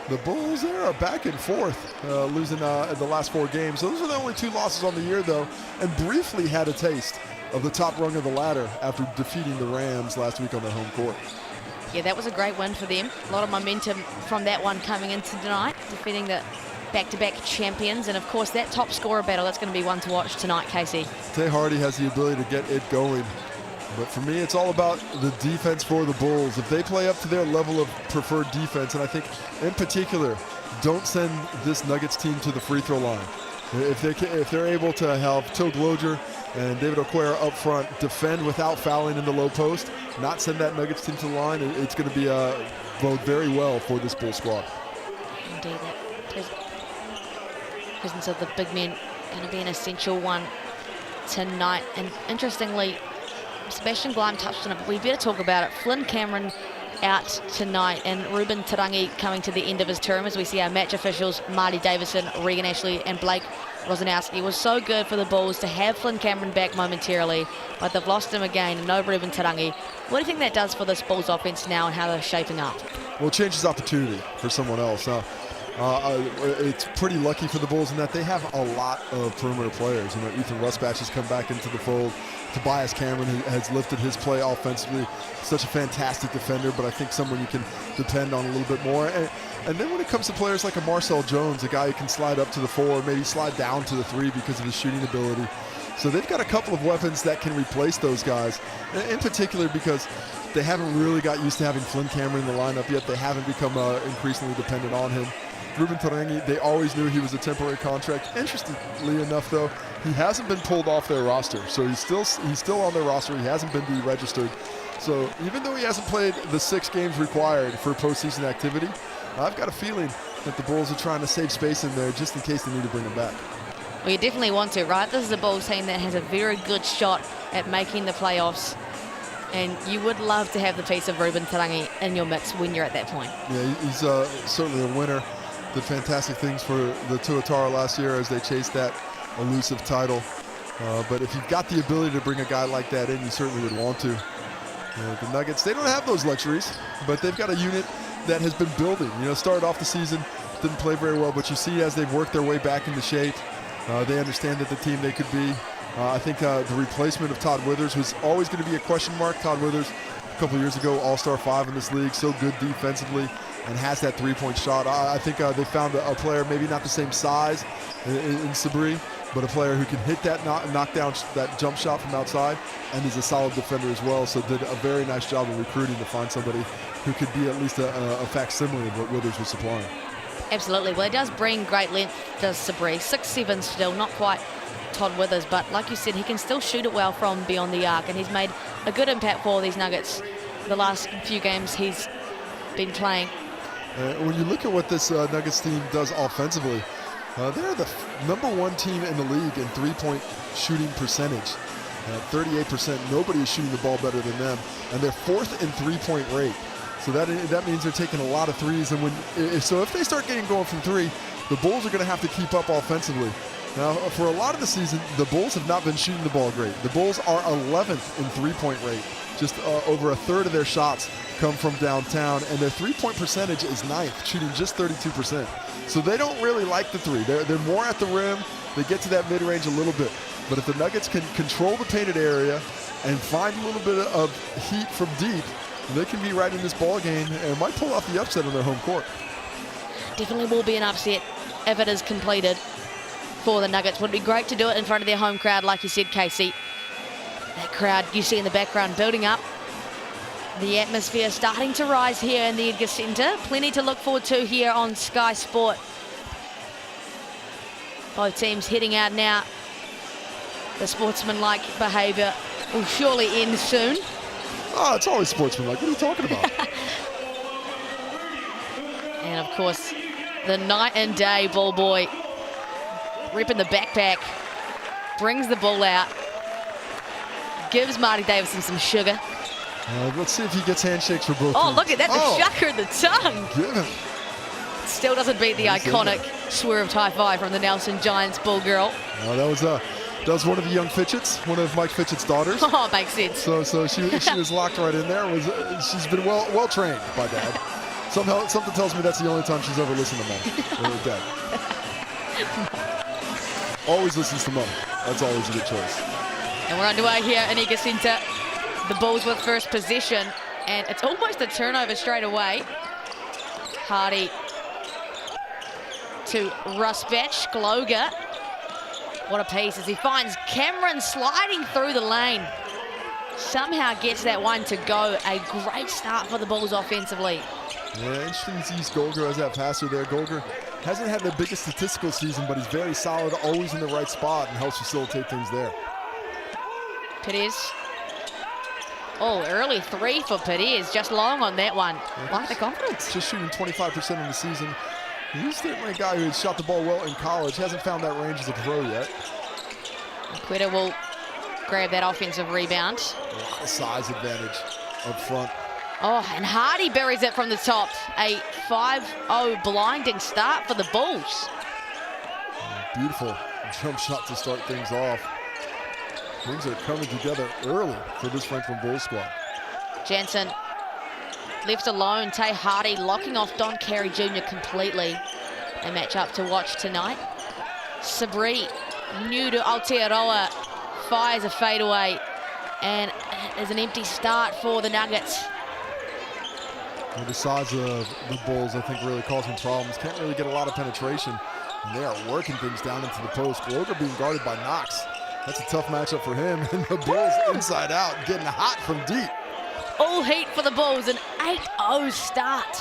The Bulls there are back and forth, losing in the last 4 games. Those are the only 2 losses on the year, though, and briefly had a taste of the top rung of the ladder after defeating the Rams last week on their home court. Yeah, that was a great win for them. A lot of momentum from that one coming into tonight, defeating the back-to-back champions. And, of course, that top scorer battle, that's going to be one to watch tonight, Casey. Tay Hardy has the ability to get it going. But for me, it's all about the defense for the Bulls. If they play up to their level of preferred defense, and I think in particular, don't send this Nuggets team to the free throw line. If they're able to have Till Gloger and David Okoye up front, defend without fouling in the low post, not send that Nuggets team to the line, it's going to be bode very well for this Bull squad. Indeed, that presence of the big men going to be an essential one tonight. And interestingly, Sebastian Gleim touched on it, but we better talk about it. Flynn Cameron out tonight, and Ruben Tarangi coming to the end of his term, as we see our match officials, Marty Davison, Regan Ashley, and Blake Rosanowski. It was so good for the Bulls to have Flynn Cameron back momentarily, but they've lost him again, and no Ruben Tarangi. What do you think that does for this Bulls offense now and how they're shaping up? Well, it changes opportunity for someone else. It's pretty lucky for the Bulls in that they have a lot of perimeter players. You know, Ethan Rusbatch has come back into the fold. Tobias Cameron has lifted his play offensively. Such a fantastic defender, but I think someone you can depend on a little bit more. And then when it comes to players like a Marcel Jones, a guy who can slide up to the 4, maybe slide down to the 3 because of his shooting ability. So they've got a couple of weapons that can replace those guys, in particular because they haven't really got used to having Flynn Cameron in the lineup yet. They haven't become increasingly dependent on him. Ruben Tarangi, they always knew he was a temporary contract. Interestingly enough, though, he hasn't been pulled off their roster. So he's still on their roster. He hasn't been deregistered. So even though he hasn't played the 6 games required for postseason activity, I've got a feeling that the Bulls are trying to save space in there just in case they need to bring him back. Well, you definitely want to, right? This is a Bulls team that has a very good shot at making the playoffs. And you would love to have the piece of Ruben Tarangi in your mix when you're at that point. Yeah, he's certainly a winner. Did fantastic things for the Tuatara last year as they chased that elusive title. But if you've got the ability to bring a guy like that in, you certainly would want to. The Nuggets, they don't have those luxuries, but they've got a unit that has been building. You know, started off the season, didn't play very well, but you see as they've worked their way back into shape, they understand that the team they could be. I think the replacement of Todd Withers was always going to be a question mark. Todd Withers, a couple of years ago, All-Star 5 in this league, so good defensively, and has that three-point shot. I think they found a player, maybe not the same size in Sabri, but a player who can hit that knockdown, that jump shot from outside, and is a solid defender as well. So did a very nice job of recruiting to find somebody who could be at least a facsimile of what Withers was supplying. Absolutely. Well, it does bring great length, does Sabri. 6'7" still, not quite Todd Withers, but like you said, he can still shoot it well from beyond the arc, and he's made a good impact for these Nuggets the last few games he's been playing. When you look at what this Nuggets team does offensively, they're the #1 team in the league in three-point shooting percentage. 38%. Nobody is shooting the ball better than them, and they're 4th in three-point rate. So that means they're taking a lot of threes, and if they start getting going from 3, the Bulls are going to have to keep up offensively. Now, for a lot of the season, the Bulls have not been shooting the ball great. The Bulls are 11th in three-point rate, Just over a third of their shots come from downtown, and their three-point percentage is 9th, shooting just 32%. So they don't really like the three. They're more at the rim. They get to that mid-range a little bit. But if the Nuggets can control the painted area and find a little bit of heat from deep, they can be right in this ball game and might pull off the upset on their home court. Definitely will be an upset if it is completed for the Nuggets. Would be great to do it in front of their home crowd, like you said, Casey. That crowd you see in the background building up. The atmosphere starting to rise here in the Edgar Centre. Plenty to look forward to here on Sky Sport. Both teams heading out now. The sportsmanlike behaviour will surely end soon. Oh, it's always sportsmanlike. What are you talking about? And of course, the night and day ball boy ripping the backpack, brings the ball out, gives Marty Davison some sugar. Let's see if he gets handshakes for both. Oh, look at that, the sugar in the tongue. Give him. Still doesn't beat the iconic swerved high five from the Nelson Giants ball girl. Oh, that was one of the young Fitchett's, one of Mike Fitchett's daughters. Oh, makes sense. So she was locked right in there. She's been well trained by Dad. Something tells me that's the only time she's ever listened to Mom. Or Dad. Always listens to Mom. That's always a good choice. And we're underway here in Edgar Centre. The Bulls with first possession, and it's almost a turnover straight away. Hardy to Rusbach, Gloger. What a piece as he finds Cameron sliding through the lane. Somehow gets that one to go. A great start for the Bulls offensively. Yeah, interesting to see Golger as that passer there. Golger hasn't had the biggest statistical season, but he's very solid, always in the right spot, and helps facilitate things there. Perez. Oh, early three for Perez, just long on that one. Like the confidence. Just shooting 25% in the season. He's certainly a guy who shot the ball well in college. Hasn't found that range as a pro yet. Quitter will grab that offensive rebound. A size advantage up front. Oh, and Hardy buries it from the top. A 5-0 blinding start for the Bulls. Beautiful jump shot to start things off. Things are coming together early for this Franklin Bulls squad. Jansen left alone. Tay Hardy locking off Don Carey Jr. completely. A matchup to watch tonight. Sabri, new to Aotearoa, fires a fadeaway. And there's an empty start for the Nuggets. Well, the size of the Bulls, I think, really causing problems. Can't really get a lot of penetration. And they are working things down into the post. Gloger being guarded by Knox. That's a tough matchup for him. And the Bulls inside out, getting hot from deep. All heat for the Bulls, an 8-0 start.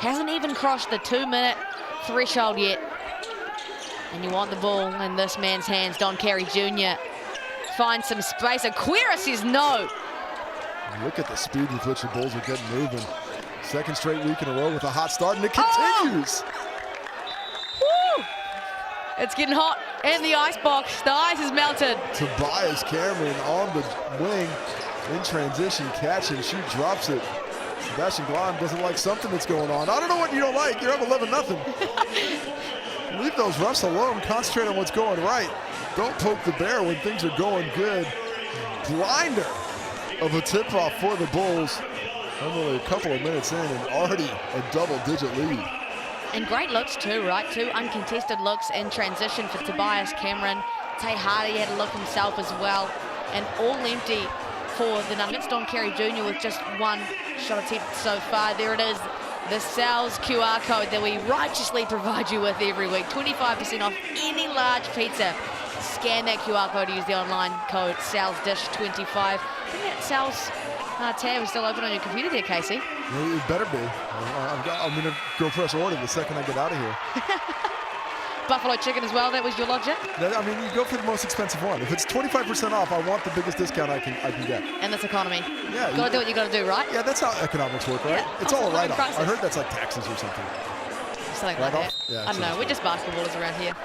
Hasn't even crossed the 2-minute threshold yet. And you want the ball in this man's hands. Don Carey Jr. finds some space. Aquira says no. Look at the speed with which the Bulls are getting moving. Second straight week in a row with a hot start, and it continues. Woo! It's getting hot in the ice box. The ice is melted. Tobias Cameron on the wing in transition, catch and shoot, drops it. Sebastian Glahn doesn't like something that's going on. I don't know what you don't like. You're up 11-0. Leave those refs alone. Concentrate on what's going right. Don't poke the bear when things are going good. Blinder of a tip-off for the Bulls. Only a couple of minutes in and already a double-digit lead. And great looks too, right? Two uncontested looks in transition for Tobias Cameron. Tay Hardy had a look himself as well. And all empty for the Nuggets. Don Carey Jr. with just one shot attempt so far. There it is, the Sal's QR code that we righteously provide you with every week. 25% off any large pizza. Scan that QR code, use the online code SalsDish25. I think that Sal's tab is still open on your computer there, Casey. Well, it better be. I'm going to go press order the second I get out of here. Buffalo chicken as well, that was your logic? I mean, you go for the most expensive one. If it's 25% off, I want the biggest discount I can get. And this economy. Yeah. You gotta do what you gotta do, right? Yeah, that's how economics work, right? Yeah. It's all a write-off. Crisis. I heard that's like taxes or something. Something like that. Yeah, I don't know, we're just basketballers around here.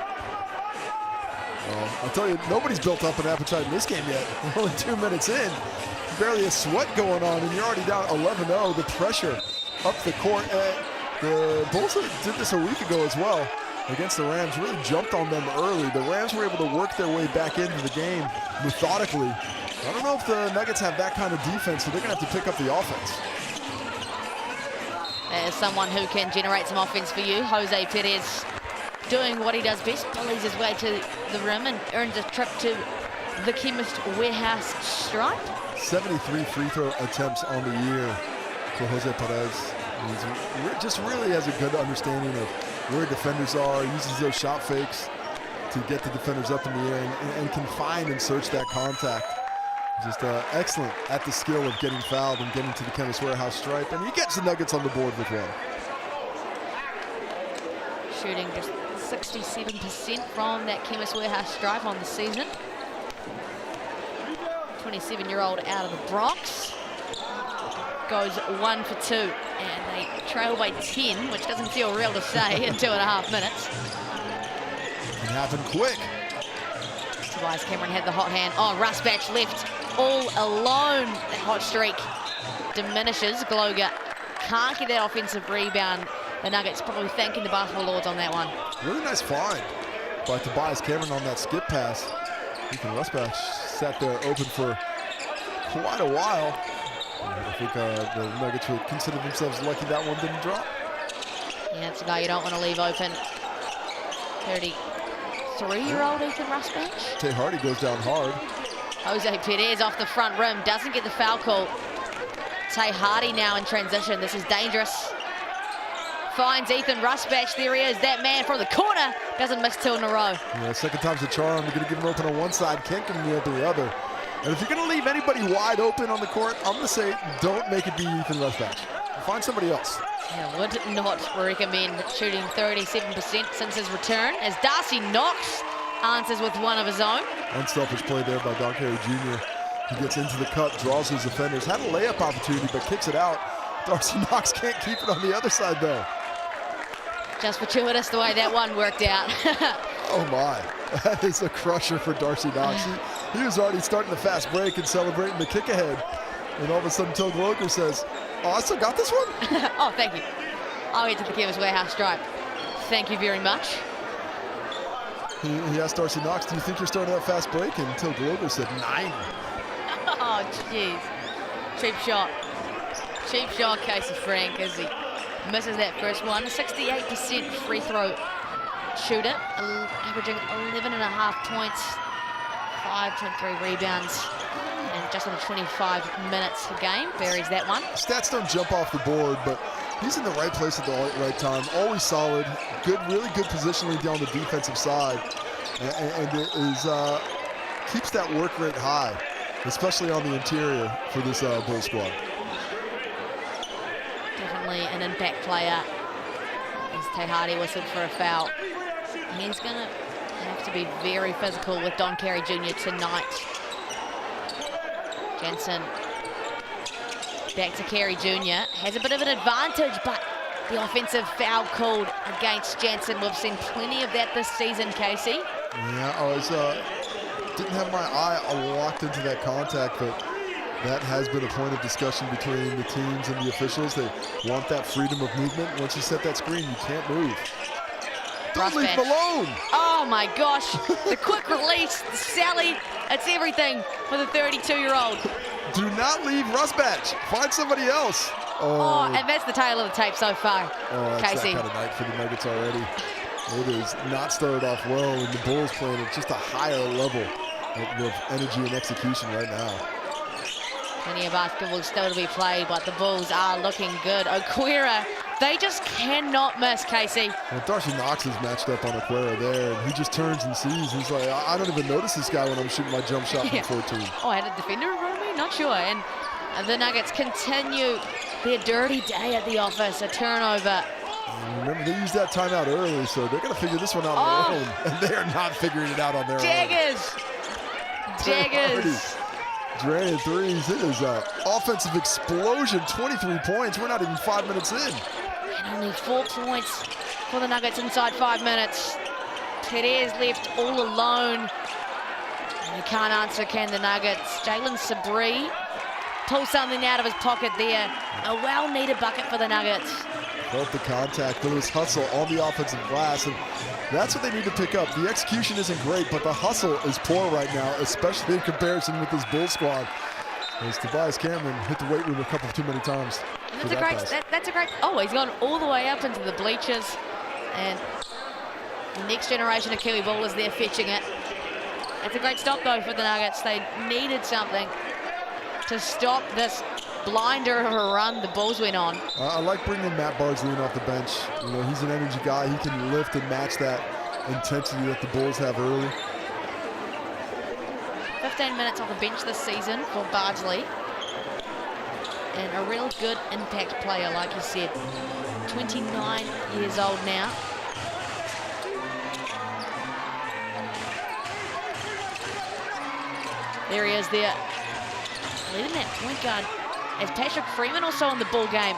Well, I'll tell you, nobody's built up an appetite in this game yet. We're only 2 minutes in. Barely a sweat going on, and you're already down 11-0. The pressure up the court. The Bulls did this a week ago as well against the Rams. Really jumped on them early. The Rams were able to work their way back into the game methodically I don't know if the Nuggets have that kind of defense, so they're going to have to pick up the offense. As someone who can generate some offense for you, Jose Perez doing what he does best, bullies his way to the rim and earns a trip to the Chemist Warehouse stripe. 73 free throw attempts on the year for Jose Perez. He just really has a good understanding of where defenders are, uses those shot fakes to get the defenders up in the air and can find and search that contact. Just excellent at the skill of getting fouled and getting to the Chemist Warehouse stripe, and he gets the Nuggets on the board with one. Shooting just 67% from that Chemist Warehouse stripe on the season. 27-year-old out of the Bronx goes 1 for 2, and they trail by 10, which doesn't feel real to say in 2.5 minutes. Can happen quick. Tobias Cameron had the hot hand. Oh, Rusbatch left all alone. That hot streak diminishes. Gloger can't get that offensive rebound. The Nuggets probably thanking the basketball lords on that one. Really nice find by Tobias Cameron on that skip pass. Ethan Rusbatch sat there open for quite a while. I think the Nuggets would consider themselves lucky that one didn't drop. Yeah, it's a guy you don't want to leave open. 33-year-old Ethan Rusbatch. Tay Hardy goes down hard. Jose Perez off the front rim, doesn't get the foul call. Tay Hardy now in transition. This is dangerous. Finds Ethan Rusbatch. There he is, that man from the corner. Doesn't miss 2 in a row. Yeah, second time's the charm. You're going to give him open on one side, can't give him the open the other. And if you're going to leave anybody wide open on the court, I'm going to say don't make it be Ethan Rusbatch. Find somebody else. Yeah, would not recommend shooting 37% since his return, as Darcy Knox answers with one of his own. Unselfish play there by Don Carey Jr. He gets into the cup, draws his defenders, had a layup opportunity, but kicks it out. Darcy Knox can't keep it on the other side, though. Just fortuitous the way that one worked out. Oh, my. That is a crusher for Darcy Knox. He was already starting the fast break and celebrating the kick ahead. And all of a sudden, Till Gloker says, oh, I still got this one? Oh, thank you. I'll head to the Chemist Warehouse stripe. Thank you very much. He asked Darcy Knox, do you think you're starting that fast break? And Till Gloker said, 9. Oh, jeez. Cheap shot. Cheap shot, Casey Frank, as he misses that first one. 68% free throw shooter, averaging 11.5 points, 5.3 rebounds, and just under 25 minutes a game. Buries that one. Stats don't jump off the board, but he's in the right place at the right time. Always solid. Good, really good positioning down the defensive side, and it is keeps that work rate high, especially on the interior for this Bull squad. Definitely an impact player. As Tay Hardy whistled for a foul. He's going to have to be very physical with Don Carey Jr. tonight. Jensen back to Carey Jr. Has a bit of an advantage, but the offensive foul called against Jensen. We've seen plenty of that this season, Casey. Yeah, I was didn't have my eye locked into that contact, but that has been a point of discussion between the teams and the officials. They want that freedom of movement. Once you set that screen, you can't move. Don't leave him alone. Oh my gosh, the quick release, the Sally, it's everything for the 32-year-old. Do not leave Rusbatch. Find somebody else. Oh, and that's the tail of the tape so far, oh, that's Casey. That kind of night for the Nuggets already. It is not started off well, and the Bulls playing at just a higher level of energy and execution right now. Plenty of basketball still to be played, but the Bulls are looking good. Okwera, they just cannot miss, Casey. Well, Darcy Knox is matched up on Okwera there, and he just turns and sees. He's like, I don't even notice this guy when I'm shooting my jump shot from 14. Oh, I had a defender in front of me? Not sure. And the Nuggets continue their dirty day at the office, a turnover. And remember, they used that timeout early, so they're going to figure this one out on their own, and they are not figuring it out on their own. Jaggers. Draining threes. It is an offensive explosion. 23 points. We're not even 5 minutes in. And only 4 points for the Nuggets inside 5 minutes. Perez left all alone. And you can't answer, can the Nuggets? Jalen Sabri pulls something out of his pocket there. A well-needed bucket for the Nuggets. Felt the contact, but it was hustle on the offensive glass, and that's what they need to pick up. The execution isn't great, but the hustle is poor right now, especially in comparison with this Bull squad. As Tobias Cameron hit the weight room a couple too many times. That's a great, oh, he's gone all the way up into the bleachers, and the next generation of Kiwi ballers there fetching it. It's a great stop though for the Nuggets. They needed something to stop this blinder of a run the Bulls went on. I like bringing Matt Bardsley in off the bench. You know, he's an energy guy. He can lift and match that intensity that the Bulls have early. 15 minutes off the bench this season for Bardsley. And a real good impact player, like you said. 29 years old now. There he is there, leading that point guard. As Patrick Freeman also in the ball game.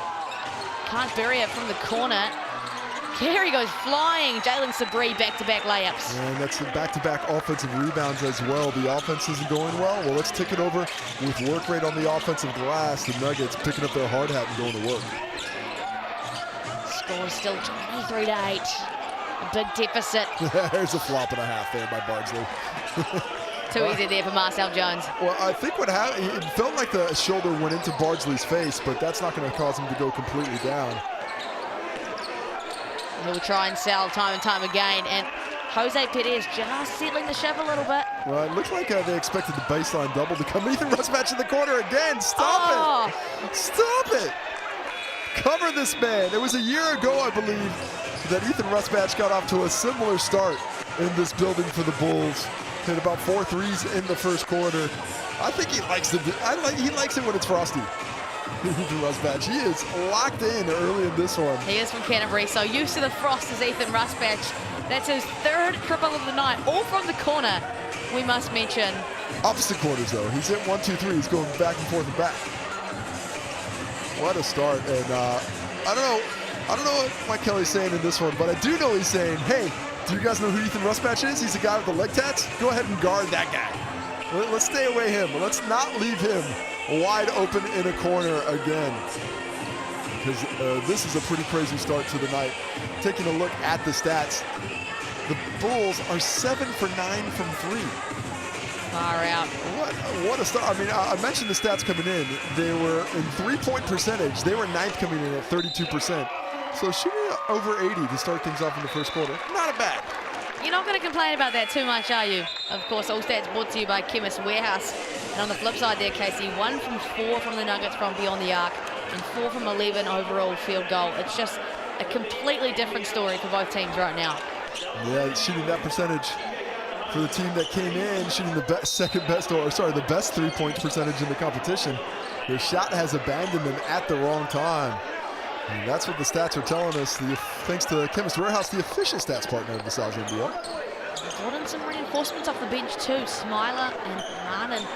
Can't bury it from the corner. Here he goes flying. Jalen Sabri back-to-back layups. And that's the back-to-back offensive rebounds as well. The offense isn't going well. Well, let's tick it over with work rate on the offensive glass. The Nuggets picking up their hard hat and going to work. Score still 23-8. A big deficit. There's a flop and a half there by Bardsley. Too easy there for Marcel Jones. Well, I think what happened, it felt like the shoulder went into Bardsley's face, but that's not going to cause him to go completely down. He'll try and sell time and time again, and Jose Perez just settling the ship a little bit. Well, it looked like they expected the baseline double to come. Ethan Rusbatch in the corner again. Stop it. Stop it. Cover this man. It was a year ago, I believe, that Ethan Rusbatch got off to a similar start in this building for the Bulls. Hit about 4 threes in the first quarter. I think he likes he likes it when it's frosty. Ethan Rusbatch, he is locked in early in this one. He is from Canterbury, so used to the frost as Ethan Rusbatch. That's his 3rd triple of the night, all from the corner, we must mention. Opposite quarters though. He's hit 1, 2, 3. He's going back and forth and back. What a start. And I don't know what Mike Kelly's saying in this one, but I do know he's saying, hey, do you guys know who Ethan Rusbatch is? He's the guy with the leg tats. Go ahead and guard that guy. Let's stay away him. Let's not leave him wide open in a corner again. Because this is a pretty crazy start to the night. Taking a look at the stats, the Bulls are 7 for 9 from 3. Far out. What a start. I mean, I mentioned the stats coming in. They were in 3-point percentage. They were 9th coming in at 32%. So shooting over 80 to start things off in the first quarter, not bad. You're not going to complain about that too much, are you? Of course, all stats brought to you by Chemist Warehouse. And on the flip side there, Casey, 1 from 4 from the Nuggets from beyond the arc and 4 from 11 overall field goal. It's just a completely different story for both teams right now. Yeah, shooting that percentage for the team that came in, shooting the the best 3-point percentage in the competition. Their shot has abandoned them at the wrong time. And that's what the stats are telling us. Thanks to Chemist Warehouse, the official stats partner of the South NBL. Brought in some reinforcements off the bench too. Smiler and Martin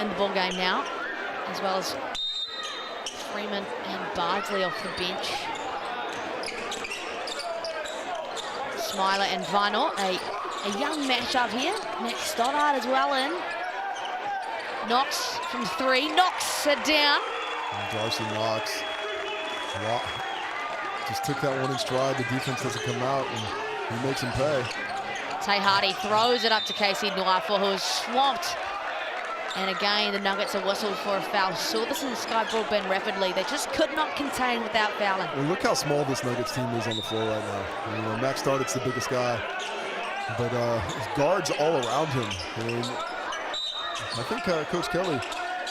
in the ball game now, as well as Freeman and Bardsley off the bench. Smiler and Vinyl, a young matchup here. Max Stoddard as well in. Knox from 3, knocks it down. And Darcy Knox. Just took that one in stride. The defense doesn't come out, and he makes him pay. Tay Hardy throws it up to Casey Nwafo, who is swamped. And again, the Nuggets are whistled for a foul. Saw this in the Sky Broadband rapidly. They just could not contain without fouling. Well, look how small this Nuggets team is on the floor right now. You know, Max Stardick's the biggest guy, but guards all around him. And I think Coach Kelly,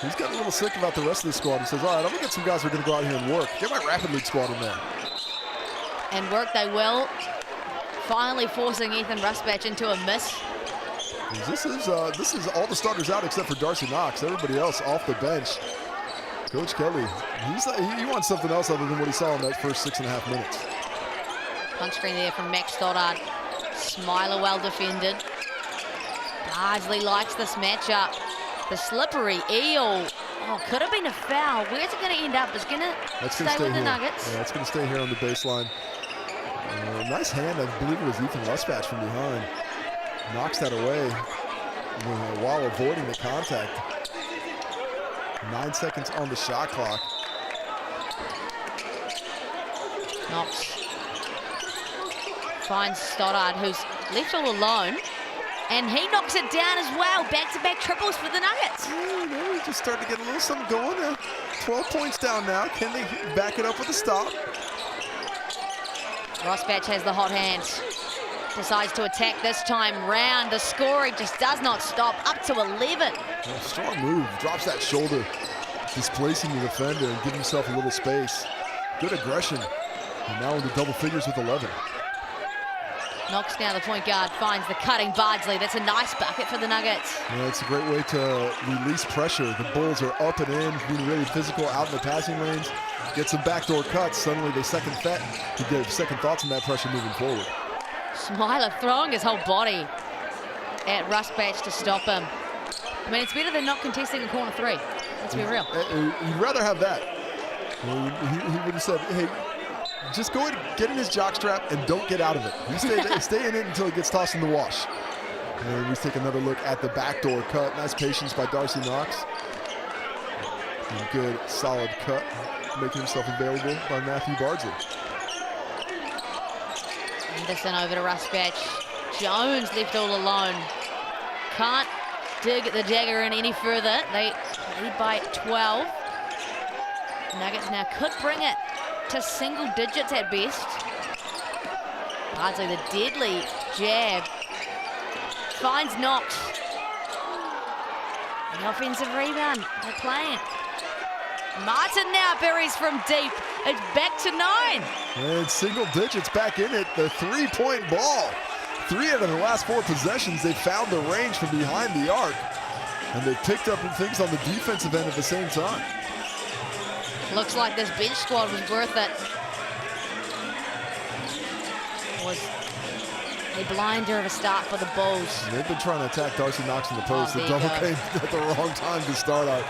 he's gotten a little sick about the rest of the squad. He says, all right, I'm going to get some guys who are going to go out here and work. Get my Rapid League squad in there. And work they will. Finally forcing Ethan Rusbatch into a miss. This is all the starters out except for Darcy Knox. Everybody else off the bench. Coach Kelly, he wants something else other than what he saw in that first 6.5 minutes. Punch screen there from Max Stoddard. Smiler well defended. Bardsley likes this matchup. The slippery eel. Oh, could have been a foul. Where's it going to end up? It's going to stay with the Nuggets. Yeah, it's going to stay here on the baseline. Nice hand, I believe it was Ethan Rusbatch from behind. Knocks that away while avoiding the contact. 9 seconds on the shot clock. Knox finds Stoddard, who's left all alone, and he knocks it down as well. Back-to-back triples for the Nuggets. They're just starting to get a little something going. 12 points down now. Can they back it up with a stop? Rosbach has the hot hand. Decides to attack this time round. The scoring just does not stop. Up to 11. Strong move. Drops that shoulder, displacing the defender and giving himself a little space. Good aggression. And now into double figures with 11. Knox now the point guard, finds the cutting Bardsley. That's a nice bucket for the Nuggets. Yeah, it's a great way to release pressure. The Bulls are up and in, being really physical out in the passing lanes. Get some backdoor cuts. Suddenly they second thoughts on that pressure moving forward. Smiler throwing his whole body at Rustbatch to stop him. I mean, it's better than not contesting a corner three. Let's be real. You'd rather have that. He would have said, hey, just go ahead and get in his jockstrap and don't get out of it. You stay in it until it gets tossed in the wash. And we take another look at the backdoor cut. Nice patience by Darcy Knox. And good, solid cut, making himself available by Matthew Bardsley. Anderson over to Rustbatch. Jones left all alone. Can't dig the dagger in any further. They lead by 12. Nuggets now could bring it to single digits at best. Bardsley, the deadly jab. Finds Knox. The offensive rebound. They're playing. Martin now buries from deep. It's back to 9. And single digits back in it. The three-point ball. 3 out of the last 4 possessions, they found the range from behind the arc. And they picked up things on the defensive end at the same time. Looks like this bench squad was worth it. Was a blinder of a start for the Bulls. They've been trying to attack Darcy Knox in the post. Oh, The double came at the wrong time to start out.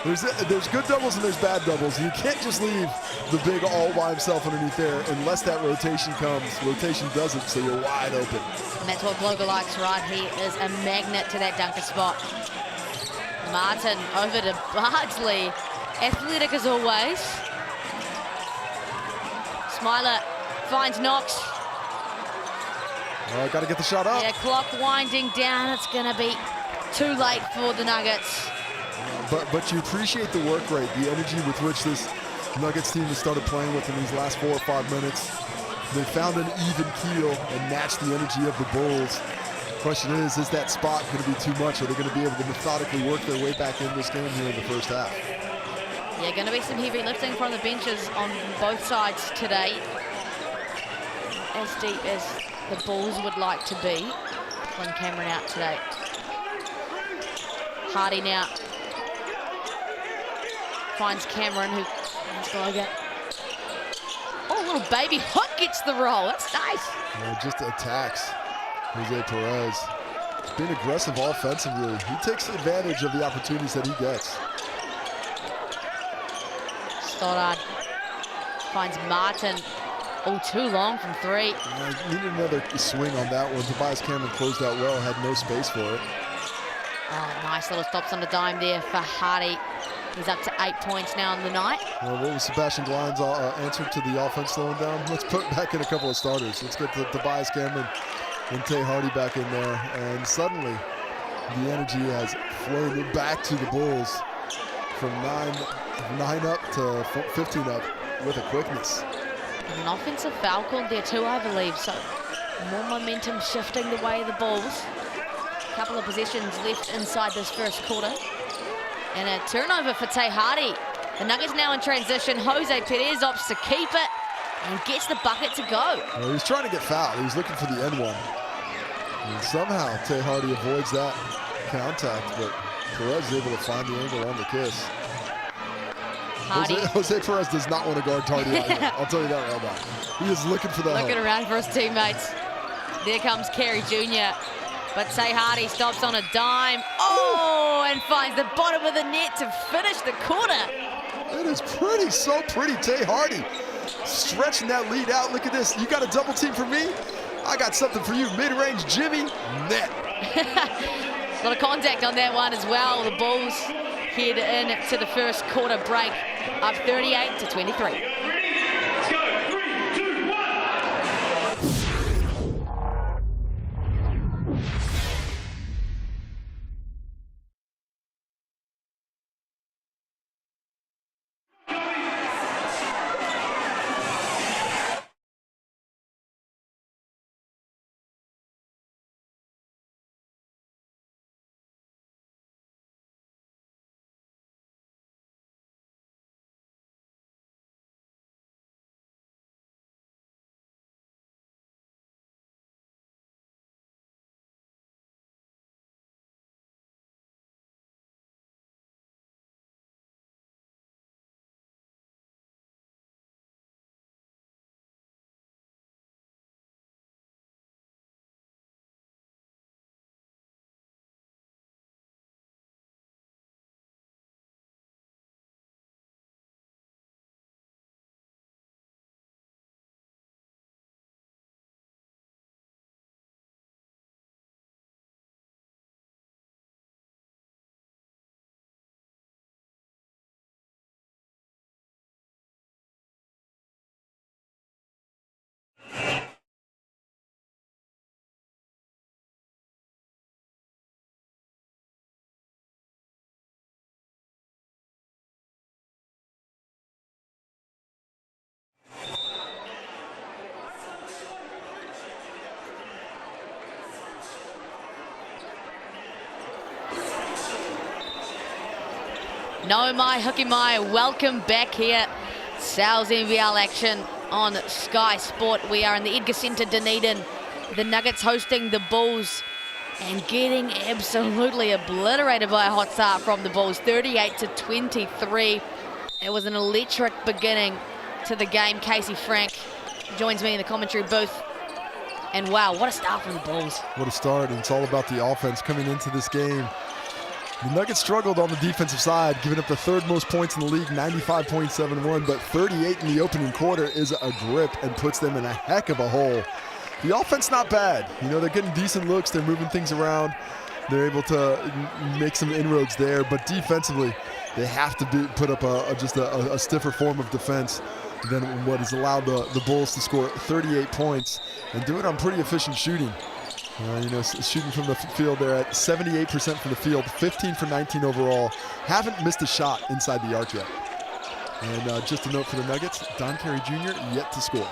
There's good doubles and there's bad doubles. You can't just leave the big all by himself underneath there unless that rotation comes. Rotation doesn't, so you're wide open. And that's what Glover likes, right? He is a magnet to that dunker spot. Martin over to Bardsley. Athletic as always. Smiler finds Knox. Got to get the shot up. Yeah, clock winding down. It's going to be too late for the Nuggets. But you appreciate the work rate, the energy with which this Nuggets team has started playing with in these last 4 or 5 minutes. They found an even keel and matched the energy of the Bulls. Question is that spot going to be too much? Are they going to be able to methodically work their way back in this game here in the first half? Yeah, going to be some heavy lifting from the benches on both sides today. As deep as the Bulls would like to be. Flynn Cameron out today. Hardy now finds Cameron, who finds oh, little baby hook gets the roll. That's nice. Just attacks Jose Perez. Being aggressive offensively. He takes advantage of the opportunities that he gets. Stoddard finds Martin. Oh, too long from 3. Needed another swing on that one. Tobias Cameron closed out well, had no space for it. Oh, nice little stops on the dime there for Hardy. He's up to 8 points now in the night. Well, what was Sebastian Glein's answer to the offense slowing down? Let's put back in a couple of starters. Let's get Tobias Cameron and Tay Hardy back in there. And suddenly, the energy has flowed back to the Bulls from 9 up to 15 up with a quickness. And an offensive foul called there too, I believe. So more momentum shifting the way of the Bulls. A couple of possessions left inside this first quarter. And a turnover for Tay Hardy. The Nuggets now in transition. Jose Perez opts to keep it and gets the bucket to go. Well, he was trying to get fouled. He was looking for the end one. And somehow Tay Hardy avoids that contact, but Perez is able to find the angle on the kiss. Jose Perez does not want to guard Tardy out here. I'll tell you that right now. He is looking for that Looking around for his teammates. There comes Carey Jr. But Tay Hardy stops on a dime. Oh, and finds the bottom of the net to finish the quarter. It is pretty, so pretty. Tay Hardy stretching that lead out. Look at this. You got a double team for me? I got something for you. Mid-range Jimmy, net. A lot of contact on that one as well. The Bulls head into the first quarter break, up 38 to 23. Let's go. 3, 2, No mai, hooky mai, welcome back here. Sales NBL action on Sky Sport. We are in the Edgar Centre, Dunedin. The Nuggets hosting the Bulls and getting absolutely obliterated by a hot start from the Bulls, 38-23. It was an electric beginning to the game. Casey Frank joins me in the commentary booth. And wow, what a start from the Bulls. What a start, and it's all about the offense coming into this game. The Nuggets struggled on the defensive side, giving up the third most points in the league, 95.71, but 38 in the opening quarter is a grip and puts them in a heck of a hole. The offense not bad. You know, they're getting decent looks, they're moving things around, they're able to make some inroads there, but defensively, they have to put up just a stiffer form of defense than what has allowed the Bulls to score 38 points and do it on pretty efficient shooting. You know, shooting from the field, they're at 78% from the field, 15 for 19 overall. Haven't missed a shot inside the arc yet. And just a note for the Nuggets, Don Carey Jr. yet to score.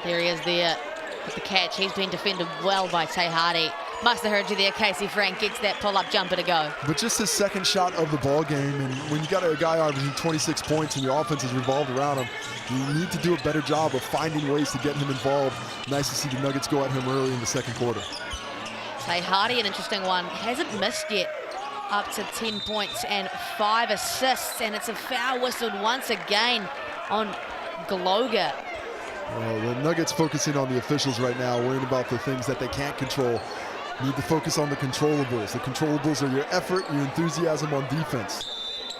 There he is there with the catch. He's been defended well by Tay Hardy. Must have heard you there, Casey Frank. Gets that pull-up jumper to go. But just his second shot of the ball game, and when you got a guy averaging 26 points and your offense is revolved around him, you need to do a better job of finding ways to get him involved. Nice to see the Nuggets go at him early in the second quarter. Tay Hardy, an interesting one. Hasn't missed yet. Up to 10 points and 5 assists, and it's a foul whistled once again on Gloga. Well, the Nuggets focusing on the officials right now, worrying about the things that they can't control. Need to focus on the controllables. The controllables are your effort, your enthusiasm on defense.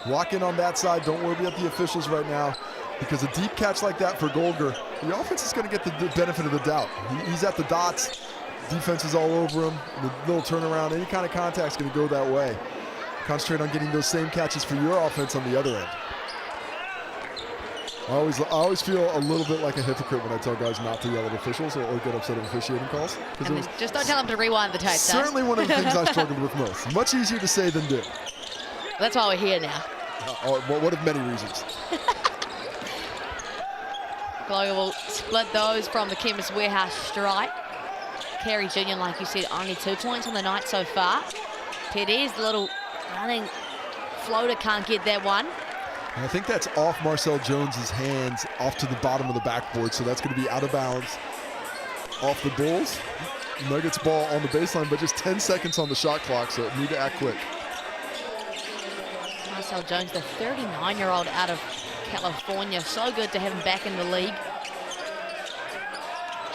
Lock in on that side. Don't worry about the officials right now, because a deep catch like that for Golger, the offense is going to get the benefit of the doubt. He's at the dots. Defense is all over him. The little turnaround, any kind of contact is going to go that way. Concentrate on getting those same catches for your offense on the other end. I always feel a little bit like a hypocrite when I tell guys not to yell at officials or get upset at officiating calls. Just don't tell them to rewind the tape. Certainly one of the things I struggled with most. Much easier to say than do. That's why we're here now. One of many reasons. Glover will split those from the Chemist Warehouse strike. Carey Jr., like you said, only 2 points on the night so far. Perez, the little running floater, can't get that one. I think that's off Marcel Jones's hands, off to the bottom of the backboard, so that's going to be out of bounds. Off the Bulls. Nuggets ball on the baseline, but just 10 seconds on the shot clock, so need to act quick. Marcel Jones, the 39-year-old out of California. So good to have him back in the league.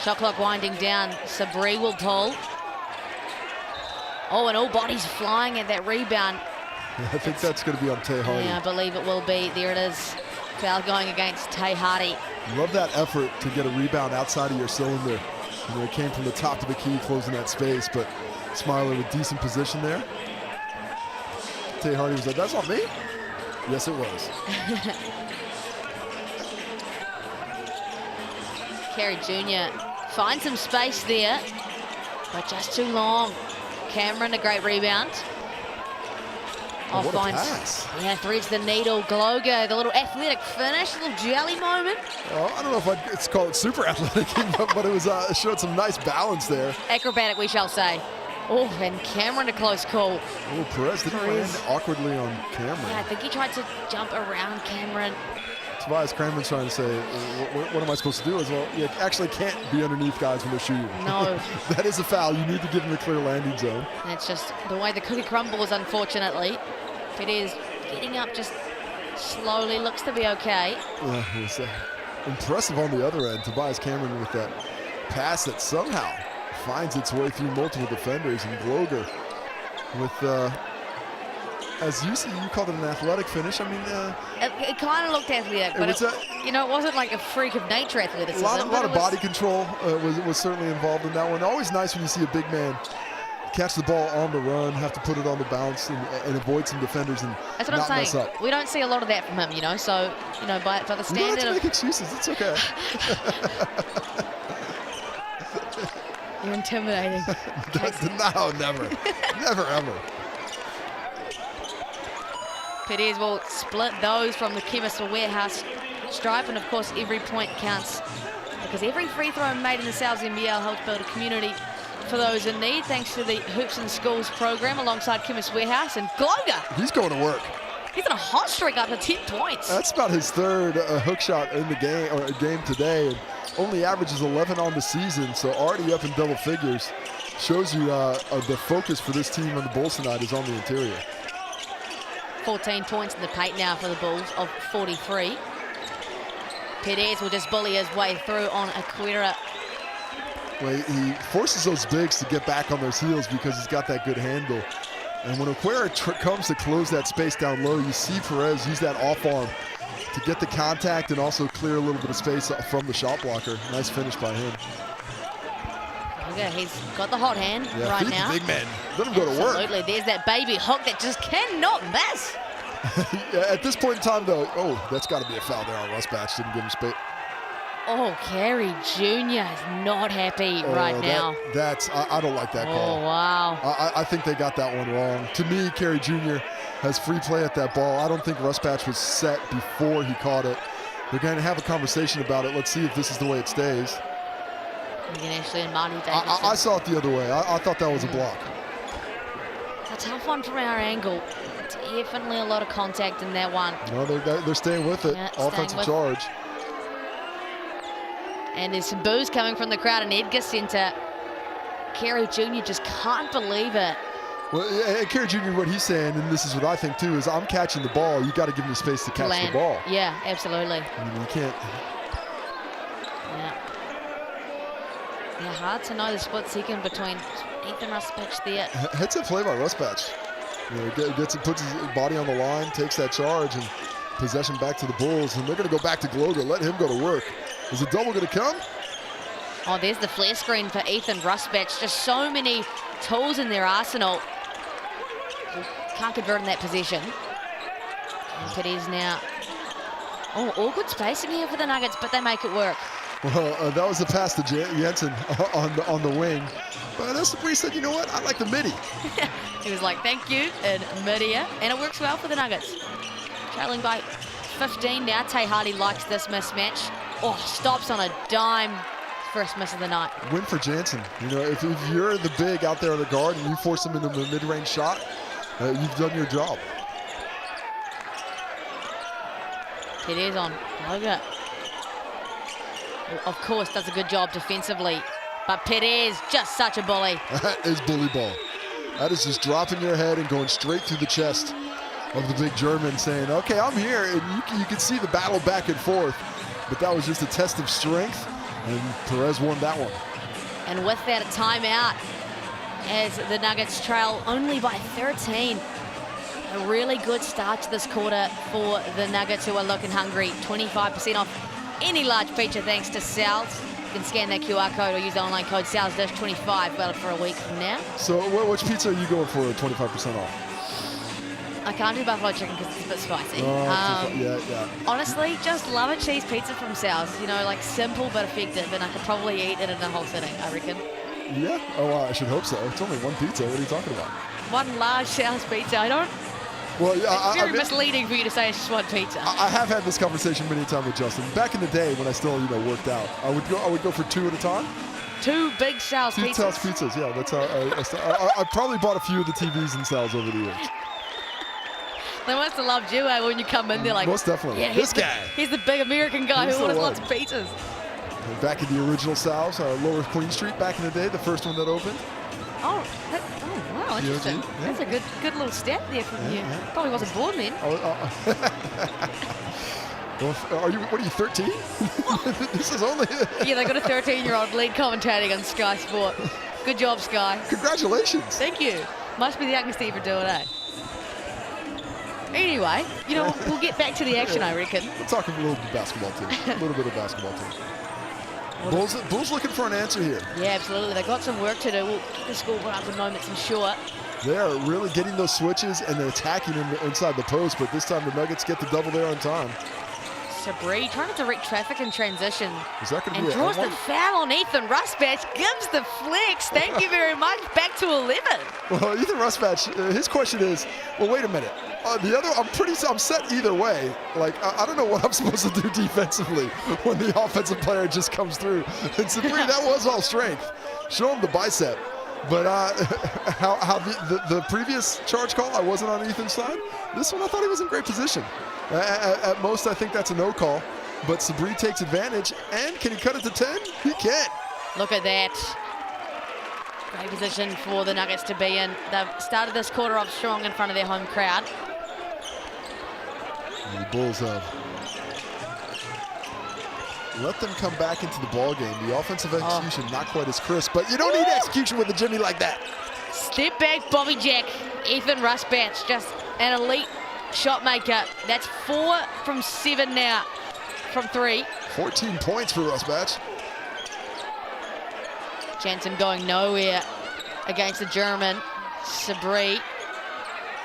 Shot clock winding down. Sabri will pull. Oh, and all bodies flying at that rebound. I think that's going to be on Tay Hardy. Yeah, I believe it will be. There it is. Foul going against Tay Hardy. Love that effort to get a rebound outside of your cylinder. You know, it came from the top of the key, closing that space, but Smiler with decent position there. Tay Hardy was like, that's not me? Yes, it was. Carey Jr. finds some space there, but just too long. Cameron, a great rebound. Oh, what a pass. Yeah, threads the needle. Gloga, the little athletic finish, little jelly moment. Well, I don't know if it's called super athletic, but it was showed some nice balance there. Acrobatic, we shall say. Oh, and Cameron, a close call. Oh, Perez didn't land awkwardly on Cameron. Yeah, I think he tried to jump around Cameron. Tobias Cameron's trying to say, what am I supposed to do? As well, you actually can't be underneath guys when they're shooting. No. That is a foul. You need to give them a clear landing zone. That's just the way the cookie crumbles, unfortunately. It is getting up just slowly, looks to be okay. It was impressive on the other end. Tobias Cameron with that pass that somehow finds its way through multiple defenders, and Gloger with, as you see, you called it an athletic finish. I mean, it kind of looked athletic, but it wasn't like a freak of nature athleticism. A lot of body control was certainly involved in that one. Always nice when you see a big man catch the ball on the run, have to put it on the bounce and avoid some defenders and that's what not I'm mess saying. up. We don't see a lot of that from him, you know. So, you know, by the standard, you don't have to make excuses. It's okay. You're intimidating. No, never, never ever. Perez will split those from the Chemist Warehouse stripe, and of course every point counts because every free throw made in the Sales NBL helps build a community for those in need, thanks to the Hoops and Schools program alongside Chemist Warehouse and Gloga. He's going to work. He's on a hot streak up to 10 points. That's about his third hook shot in the game today, and only averages 11 on the season, so already up in double figures. Shows you the focus for this team on the Bulls tonight is on the interior. 14 points in the paint now for the Bulls of 43. Perez will just bully his way through on Aquera. Well, he forces those bigs to get back on their heels because he's got that good handle. And when Aquera comes to close that space down low, you see Perez use that off arm to get the contact and also clear a little bit of space from the shot blocker. Nice finish by him. Okay, he's got the hot hand right now. Big man. Let him go to work. Absolutely. There's that baby hook that just cannot miss. Yeah, at this point in time, though, that's got to be a foul there on Rusbatch. Didn't give him space. Oh, Carey Jr. is not happy right now. I don't like that call. Oh, wow. I think they got that one wrong. To me, Carey Jr. has free play at that ball. I don't think Rusbatch was set before he caught it. They're going to have a conversation about it. Let's see if this is the way it stays. Ashley and Marty Davidson. I saw it the other way. I thought that was a block. It's a tough one from our angle. Definitely a lot of contact in that one. No, they're staying with it. Yeah, offensive charge. And there's some boos coming from the crowd in Edgar Centre. Carey Jr. just can't believe it. Well, Carey Jr., what he's saying, and this is what I think too, is I'm catching the ball. You got to give me space to catch the ball. Yeah, absolutely. I mean, you can't. Yeah, hard to know the split second between Ethan Rusbatch there. Heads up play by Rusbatch. Puts his body on the line, takes that charge, and possession back to the Bulls. And they're going to go back to Gloger. Let him go to work. Is the double going to come? Oh, there's the flare screen for Ethan Rusbatch. Just so many tools in their arsenal. Can't convert in that possession. And Perez now. Oh, all good spacing here for the Nuggets, but they make it work. Well, that was the pass to Jensen on the wing. But that's where he said, you know what? I like the midi. He was like, thank you, in mid-air. And it works well for the Nuggets. Trailing by 15 now. Tay Hardy likes this mismatch. Oh, stops on a dime. First miss of the night. Win for Jansen. You know, if you're the big out there on the guard and you force him into the mid-range shot, you've done your job. Perez on Loga. Of course, does a good job defensively. But Perez, just such a bully. That is bully ball. That is just dropping your head and going straight through the chest of the big German, saying, okay, I'm here. And you can see the battle back and forth. But that was just a test of strength, and Perez won that one. And with that, a timeout as the Nuggets trail only by 13. A really good start to this quarter for the Nuggets, who are looking hungry. 25% off any large feature thanks to Sal's. You can scan that QR code or use the online code SALSDISH25, valid for a week from now. So which pizza are you going for 25% off? I can't do buffalo chicken because it's a bit spicy. Yeah. Honestly, just love a cheese pizza from Sal's. You know, like simple but effective, and I could probably eat it in a whole sitting, I reckon. Yeah? Oh, I should hope so. It's only one pizza. What are you talking about? One large Sal's pizza. I don't... Well, it's very misleading for you to say it's just one pizza. I have had this conversation many times with Justin. Back in the day when I still, worked out, I would go for two at a time. Two big Sal's pizzas. 2 Sal's pizzas, yeah. That's how I probably bought a few of the TVs in Sal's over the years. They must have loved you when you come in there, like, most definitely. Yeah, this guy. He's the big American guy who orders lots of pizzas. Back in the original Sal's, Lower Queen Street, back in the day, the first one that opened. Oh wow, interesting. Yeah. That's a good little stat there from you. Yeah. Probably wasn't born then. Well, what are you, 13? This is only... Yeah, they got a 13-year-old lead commentating on Sky Sport. Good job, Sky. Congratulations. Thank you. Must be the youngest ever do it, eh? Anyway, we'll get back to the action, I reckon. We'll talk a little bit of basketball, too. A little bit of basketball, too. Bulls looking for an answer here. Yeah, absolutely. They've got some work to do. We'll get the scoreboard up in moments, I'm sure. They are really getting those switches, and they're attacking them inside the post, but this time the Nuggets get the double there on time. Sabri trying to direct traffic in transition. Is that going to be draws the foul on Ethan Rusbatch, gives the flex. Thank you very much. Back to 11. Well, Ethan Rusbatch, his question is, well, wait a minute. I'm set either way. Like, I don't know what I'm supposed to do defensively when the offensive player just comes through. And Sabri, that was all strength. Show him the bicep. But how the previous charge call, I wasn't on Ethan's side. This one, I thought he was in great position. At most, I think that's a no call. But Sabri takes advantage, and can he cut it to 10? He can. Look at that. Great position for the Nuggets to be in. They've started this quarter off strong in front of their home crowd. And the Bulls have let them come back into the ball game. The offensive execution not quite as crisp, but you don't need execution with a Jimmy like that. Step back, Bobby Jack. Ethan Rusbatch, just an elite shot maker. That's 4 from 7 now from 3. 14 points for Rusbatch. Jansen going nowhere against the German. Sabri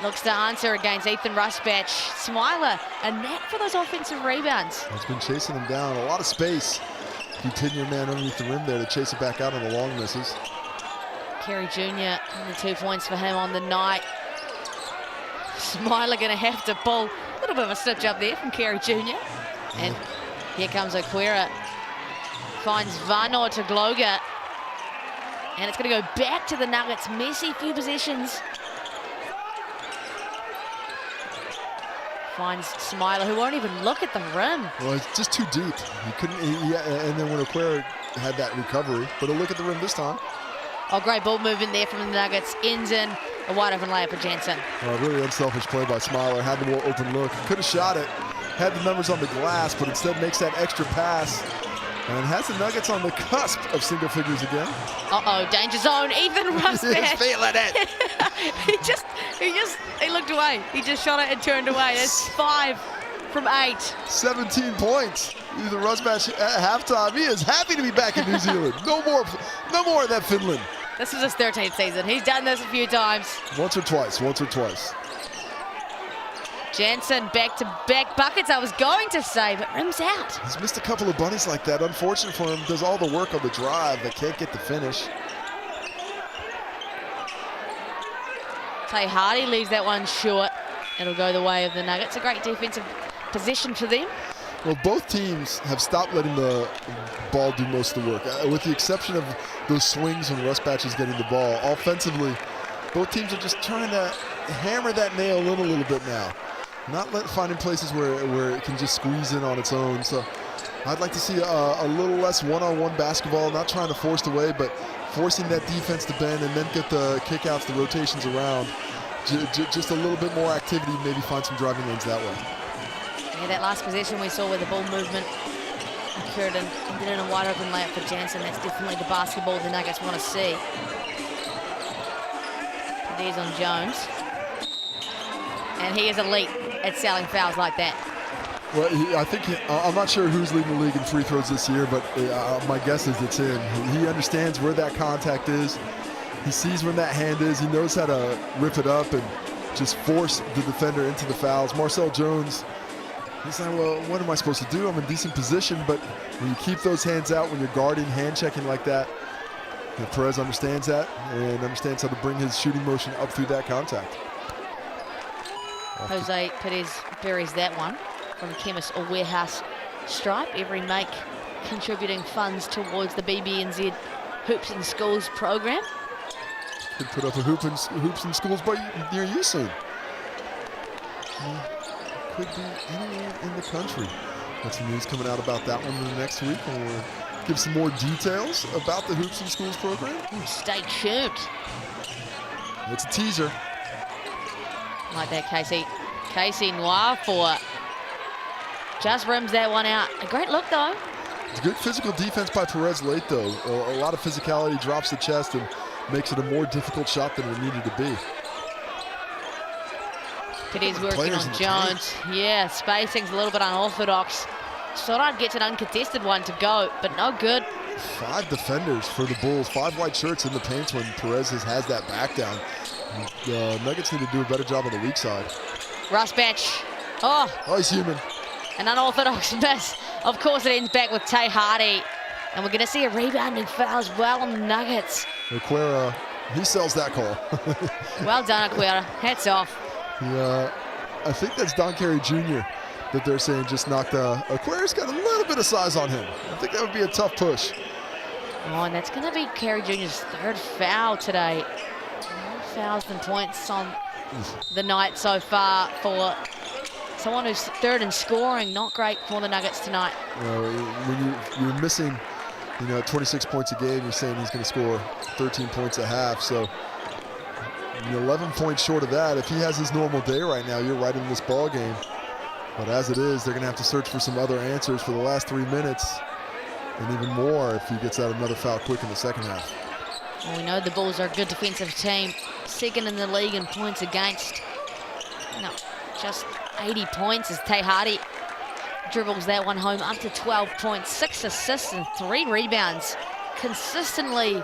looks to answer against Ethan Rusbatch. Smiler, a knack for those offensive rebounds. He's been chasing him down. A lot of space. You pin your man underneath the rim there to chase it back out on the long misses. Carey Jr., only 2 points for him on the night. Smiler going to have to pull. A little bit of a stitch up there from Carey Jr. And here comes Oquera. Finds Vano to Gloga. And it's going to go back to the Nuggets. Messy few possessions. Finds Smiler, who won't even look at the rim. Well, it's just too deep. He couldn't, and then when Oquera had that recovery, but a look at the rim this time. Oh, great ball movement there from the Nuggets. Ends in a wide open layup for Jansen. Really unselfish play by Smiler. Had the more open look. Could have shot it. Had the numbers on the glass, but instead makes that extra pass. And has the Nuggets on the cusp of single figures again. Uh-oh, danger zone. Ethan Rusbatch. He's feeling it. he looked away. He just shot it and turned away. That's 5 from 8. 17 points. Ethan Rusbatch at halftime. He is happy to be back in New Zealand. No more of that Finland. This is his 13th season. He's done this a few times. Once or twice. Jansen back-to-back buckets, I was going to say, but rim's out. He's missed a couple of bunnies like that. Unfortunate for him. Does all the work on the drive, but can't get the finish. Tay Hardy leaves that one short. It'll go the way of the Nuggets. A great defensive position for them. Well, both teams have stopped letting the ball do most of the work, with the exception of those swings when Rusbatch is getting the ball. Offensively, both teams are just trying to hammer that nail in a little bit now. Not finding places where it can just squeeze in on its own. So I'd like to see a little less one-on-one basketball, not trying to force it away, but forcing that defense to bend and then get the kickouts, the rotations around. Just a little bit more activity, maybe find some driving lanes that way. Yeah, that last possession we saw where the ball movement occurred and ended in a wide open layup for Jansen. That's definitely the basketball the Nuggets want to see. There's on Jones. And he is elite at selling fouls like that. Well, I'm not sure who's leading the league in free throws this year, but my guess is it's him. He understands where that contact is. He sees when that hand is. He knows how to rip it up and just force the defender into the fouls. Marcel Jones, he's like, well, what am I supposed to do? I'm in decent position, but when you keep those hands out, when you're guarding, hand checking like that, Perez understands that and understands how to bring his shooting motion up through that contact. Jose Perez buries that one from chemist or warehouse stripe. Every make contributing funds towards the BBNZ Hoops and Schools program. Could put up a hoops and schools near you soon. Could be anywhere in the country. Got some news coming out about that one in the next week, and we'll give some more details about the Hoops and Schools program. Stay tuned. It's a teaser. Like that, Casey Noir for just rims that one out. A great look, though. It's good physical defense by Perez late, though. A lot of physicality, drops the chest, and makes it a more difficult shot than it needed to be. Perez working on Jones. Yeah, spacing's a little bit unorthodox. Thought I'd get an uncontested one to go, but no good. 5 defenders for the Bulls. 5 white shirts in the paint when Perez has that back down. The Nuggets need to do a better job on the weak side. Rusbatch. Oh, he's human. An unorthodox miss. Of course, it ends back with Tay Hardy. And we're going to see a rebounding foul as well on the Nuggets. Oquera, he sells that call. Well done, Oquera. Hats off. I think that's Don Carey Jr. that they're saying just knocked. Oquera's got a little bit of size on him. I think that would be a tough push. Oh, and that's going to be Carey Jr.'s third foul today. More fouls than points on the night so far for someone who's third in scoring. Not great for the Nuggets tonight. When you're missing, 26 points a game, you're saying he's going to score 13 points a half. So 11 points short of that. If he has his normal day right now, you're right in this ball game. But as it is, they're going to have to search for some other answers for the last 3 minutes, and even more if he gets out another foul quick in the second half. Well, we know the Bulls are a good defensive team, second in the league in points against. Just 80 points as Tay Hardy dribbles that one home up to 12 points, 6 assists and 3 rebounds. Consistently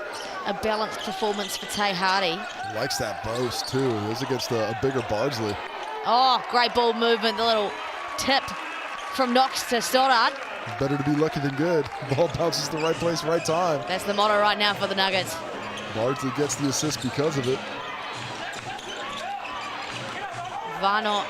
a balanced performance for Tay Hardy. He likes that boast too. It was against a bigger Bardsley. Oh, great ball movement, the little tip from Knox to Stoddard. Better to be lucky than good. Ball bounces the right place, right time. That's the motto right now for the Nuggets. Bardsley gets the assist because of it. Varno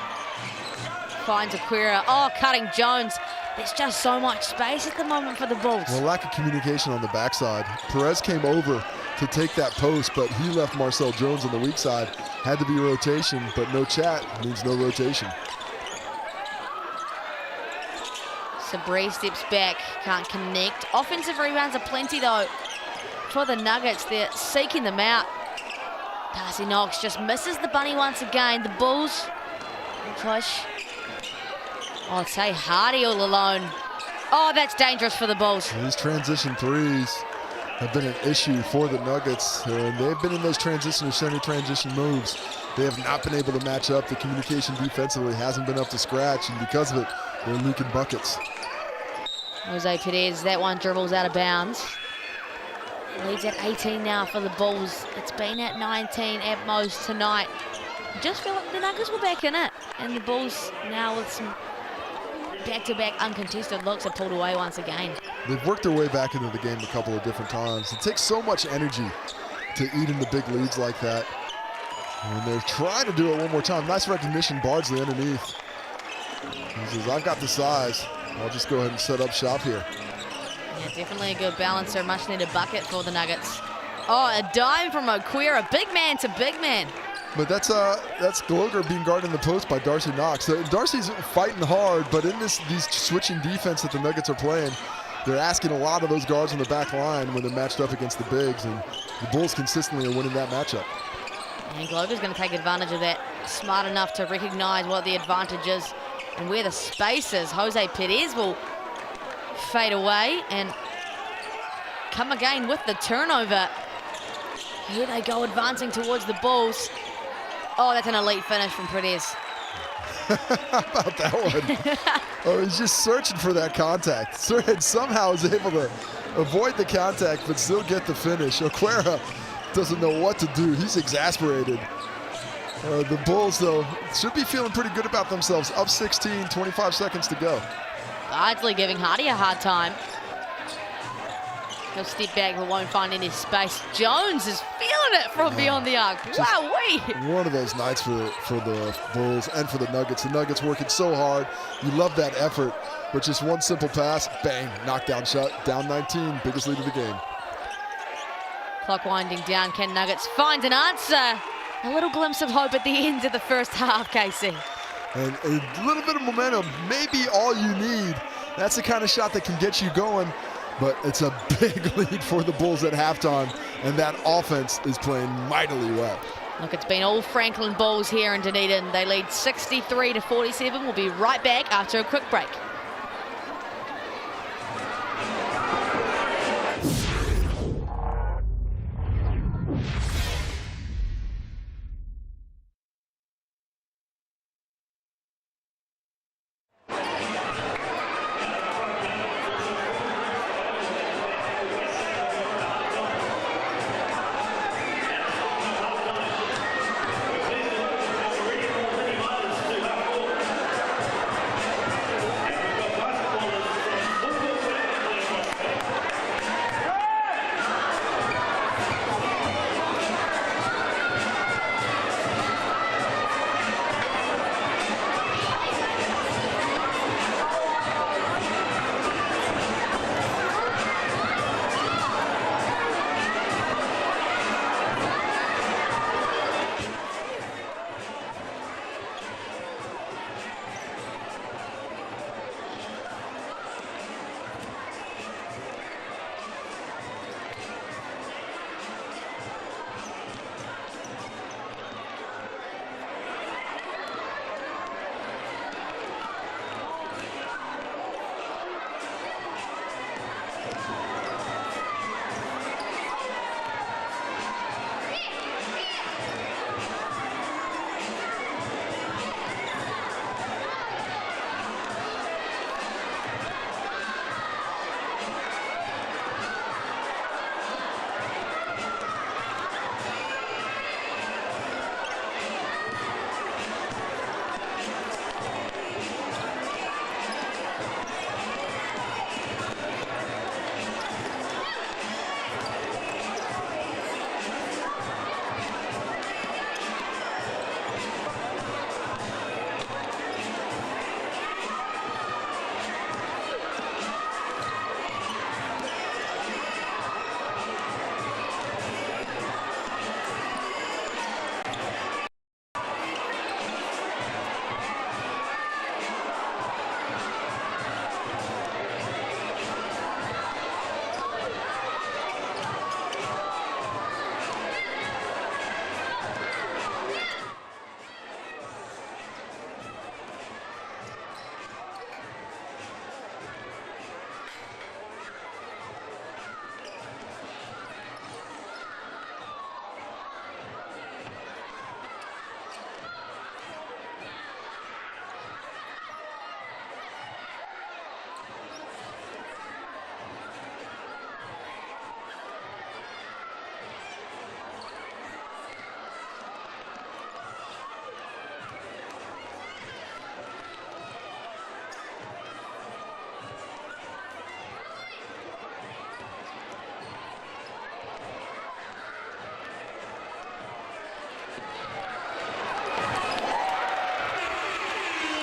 finds Aquira. Oh, cutting Jones. There's just so much space at the moment for the Bulls. Well, lack of communication on the backside. Perez came over to take that post, but he left Marcel Jones on the weak side. Had to be rotation, but no chat means no rotation. Sabree steps back, can't connect. Offensive rebounds are plenty though for the Nuggets. They're seeking them out. Darcy Knox just misses the bunny once again. The Bulls push. Oh, Tay Hardy all alone. Oh, that's dangerous for the Bulls. These transition threes have been an issue for the Nuggets, and they've been in those transition or semi-transition moves. They have not been able to match up. The communication defensively hasn't been up to scratch, and because of it, they're leaking buckets. Jose Perez, that one dribbles out of bounds. Leads at 18 now for the Bulls. It's been at 19 at most tonight. Just feel like the Nuggets were back in it, and the Bulls now with some back-to-back uncontested looks are pulled away once again. They've worked their way back into the game a couple of different times. It takes so much energy to eat into big leads like that. And they're trying to do it one more time. Nice recognition, Bardsley underneath. He says, I've got the size. I'll just go ahead and set up shop here. Yeah, definitely a good balancer. Much needed bucket for the Nuggets. Oh, a dime from Aquira. Big man to big man. But that's Gloger being guarded in the post by Darcy Knox. So Darcy's fighting hard, but in these switching defense that the Nuggets are playing, they're asking a lot of those guards on the back line when they're matched up against the bigs, and the Bulls consistently are winning that matchup. And Gloger's going to take advantage of that. Smart enough to recognize what the advantage is and where the space is. Jose Perez will fade away and come again with the turnover. Here they go, advancing towards the Bulls. Oh, that's an elite finish from Perez. How about that one? Oh, he's just searching for that contact. Surhead somehow is able to avoid the contact but still get the finish. Aquera doesn't know what to do. He's exasperated. The Bulls, though, should be feeling pretty good about themselves. Up 16, 25 seconds to go. Bardsley giving Hardy a hard time. He'll step back but won't find any space. Jones is feeling it from beyond the arc. Wow-wee! One of those nights for the Bulls and for the Nuggets. The Nuggets working so hard. You love that effort, but just one simple pass, bang, knockdown shot, down 19, biggest lead of the game. Clock winding down. Can Nuggets find an answer? A little glimpse of hope at the end of the first half, Casey. And a little bit of momentum, maybe all you need. That's the kind of shot that can get you going. But it's a big lead for the Bulls at halftime, and that offense is playing mightily well. Look, it's been all Franklin Bulls here in Dunedin. They lead 63-47. We'll be right back after a quick break.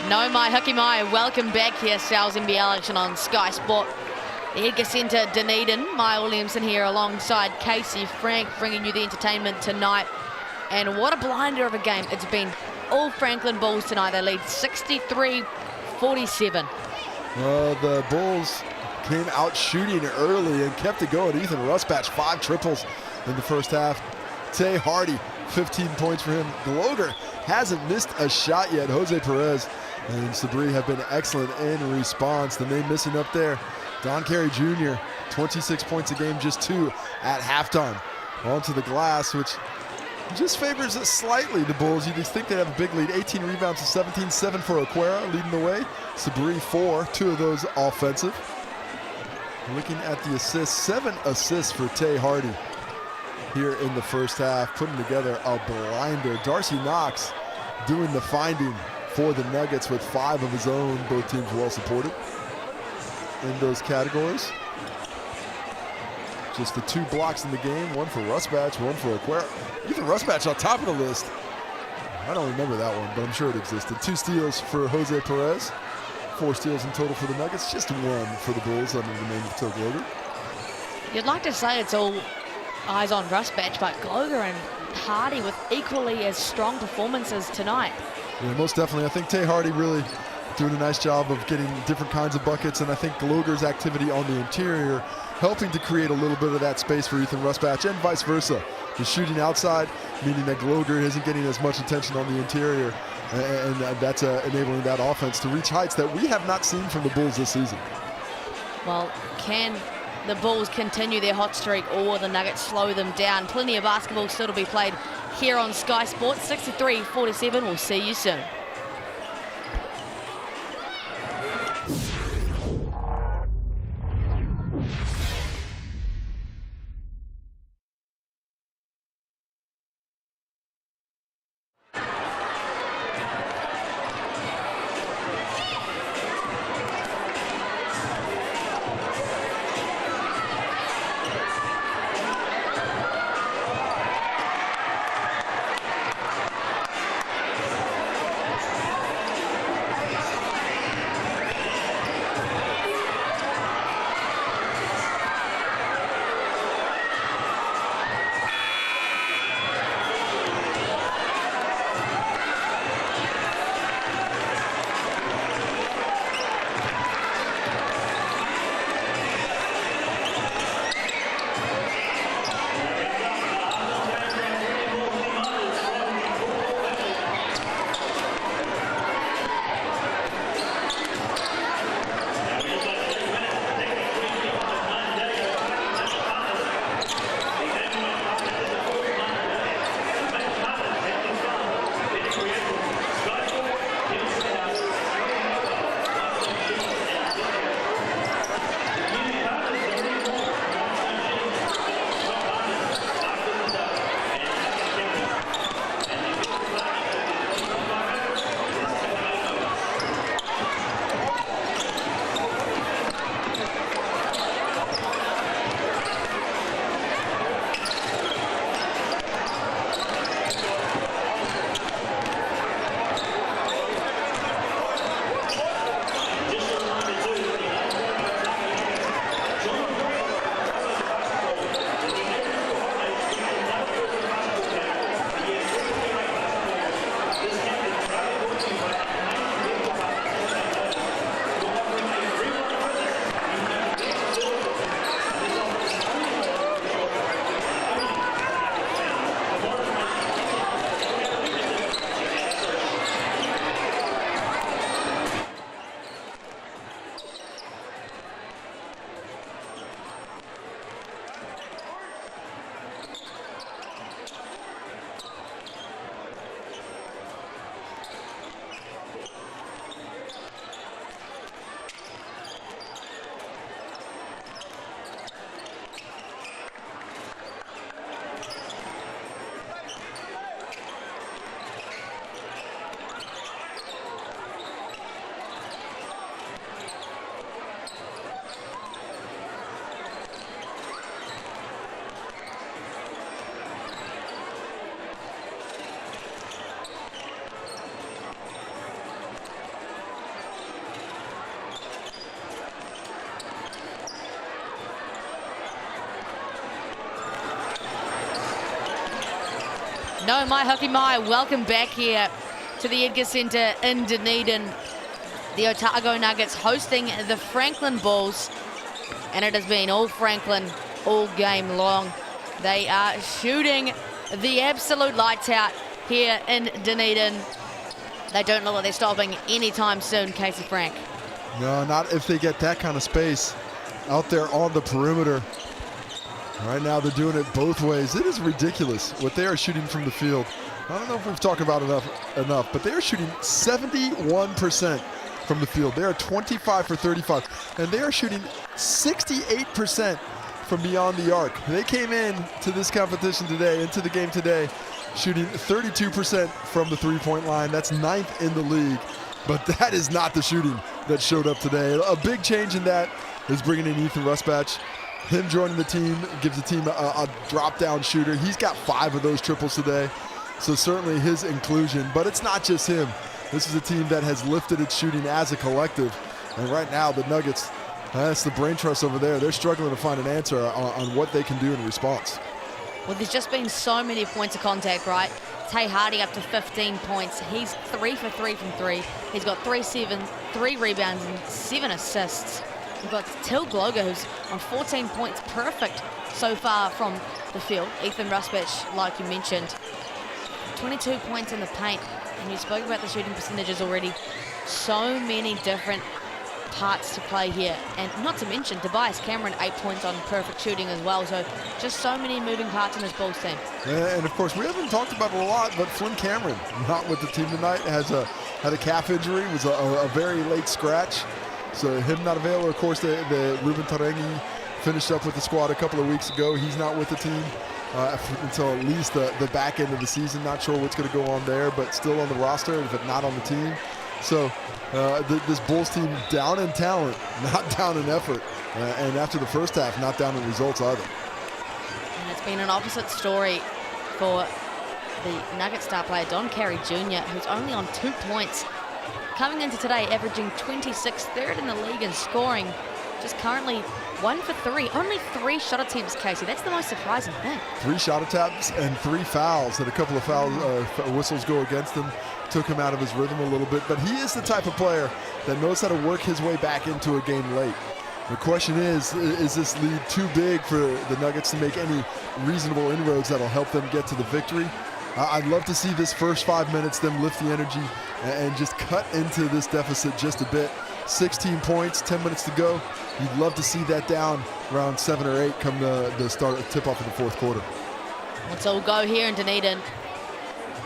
No mai, hiki mai. Welcome back here, NZNBL action on Sky Sport. The Edgar Centre, Dunedin. Maya Williamson here alongside Casey Frank, bringing you the entertainment tonight. And what a blinder of a game it's been. All Franklin Bulls tonight. They lead 63-47. The Bulls came out shooting early and kept it going. Ethan Rusbatch, 5 triples in the first half. Tay Hardy, 15 points for him. Gloger hasn't missed a shot yet. Jose Perez and Sabri have been excellent in response. The name missing up there, Don Carey Jr., 26 points a game, just 2 at halftime. Onto the glass, which just favors us slightly, the Bulls. You just think they'd have a big lead. 18 rebounds to 17, 7 for Aquera, leading the way. Sabri, 4, 2 of those offensive. Looking at the assists, 7 assists for Tay Hardy here in the first half, putting together a blinder. Darcy Knox doing the finding for the Nuggets with 5 of his own. Both teams well supported in those categories. Just the 2 blocks in the game, 1 for Rusbatch, 1 for Aquera. Even Rusbatch on top of the list. I don't remember that one, but I'm sure it existed. 2 steals for Jose Perez. 4 steals in total for the Nuggets, just 1 for the Bulls under the name of Till Gloger. You'd like to say it's all eyes on Rusbatch, but Gloger and Hardy with equally as strong performances tonight. Yeah, most definitely. I think Tay Hardy really doing a nice job of getting different kinds of buckets, and I think Gloger's activity on the interior helping to create a little bit of that space for Ethan Rusbatch, and vice versa. He's shooting outside, meaning that Gloger isn't getting as much attention on the interior, and that's enabling that offense to reach heights that we have not seen from the Bulls this season. Well, can the Bulls continue their hot streak or will the Nuggets slow them down? Plenty of basketball still to be played here on Sky Sports. 63-47. We'll see you soon. No, my hockey, my. Welcome back here to the Edgar Centre in Dunedin. The Otago Nuggets hosting the Franklin Bulls. And it has been all Franklin all game long. They are shooting the absolute lights out here in Dunedin. They don't look like they're stopping anytime soon, Casey Frank. No, not if they get that kind of space out there on the perimeter. Right now they're doing it both ways. It is ridiculous what they are shooting from the field. I don't know if we've talked about enough, but they are shooting 71% from the field. They are 25 for 35, and they are shooting 68% from beyond the arc. They came in to this competition today, into the game today, shooting 32% from the three-point line. That's 9th in the league, but that is not the shooting that showed up today. A big change in that is bringing in Ethan Rusbach. Him joining the team gives the team a drop-down shooter. He's got 5 of those triples today, so certainly his inclusion. But it's not just him. This is a team that has lifted its shooting as a collective. And right now, the Nuggets, that's the brain trust over there. They're struggling to find an answer on what they can do in response. Well, there's just been so many points of contact, right? Tay Hardy up to 15 points. He's 3 for 3 from 3. He's got 3 rebounds and 7 assists. We've got Till Gloger, who's on 14 points, perfect so far from the field. Ethan Rusbach, like you mentioned, 22 points in the paint. And you spoke about the shooting percentages already. So many different parts to play here. And not to mention, Tobias Cameron, 8 points on perfect shooting as well. So just so many moving parts in this Bulls team. And of course, we haven't talked about it a lot, but Flynn Cameron, not with the team tonight, had a calf injury, was a very late scratch. So him not available. Of course, the Ruben Tarangi finished up with the squad a couple of weeks ago. He's not with the team until at least the back end of the season. Not sure what's going to go on there, but still on the roster, but not on the team. So this Bulls team down in talent, not down in effort. And after the first half, not down in results either. And it's been an opposite story for the Nugget star player, Don Carey Jr., who's only on 2 points. Coming into today, averaging 26, 3rd in the league in scoring. Just currently 1 for 3. Only 3 shot attempts, Casey. That's the most surprising thing. 3 shot attempts and 3 fouls. Had a couple of foul whistles go against him. Took him out of his rhythm a little bit. But he is the type of player that knows how to work his way back into a game late. The question is this lead too big for the Nuggets to make any reasonable inroads that'll help them get to the victory? I'd love to see this first 5 minutes, them lift the energy and just cut into this deficit just a bit. 16 points, 10 minutes to go. You'd love to see that down around 7 or 8 come the start tip-off of the fourth quarter. Let's all go here in Dunedin.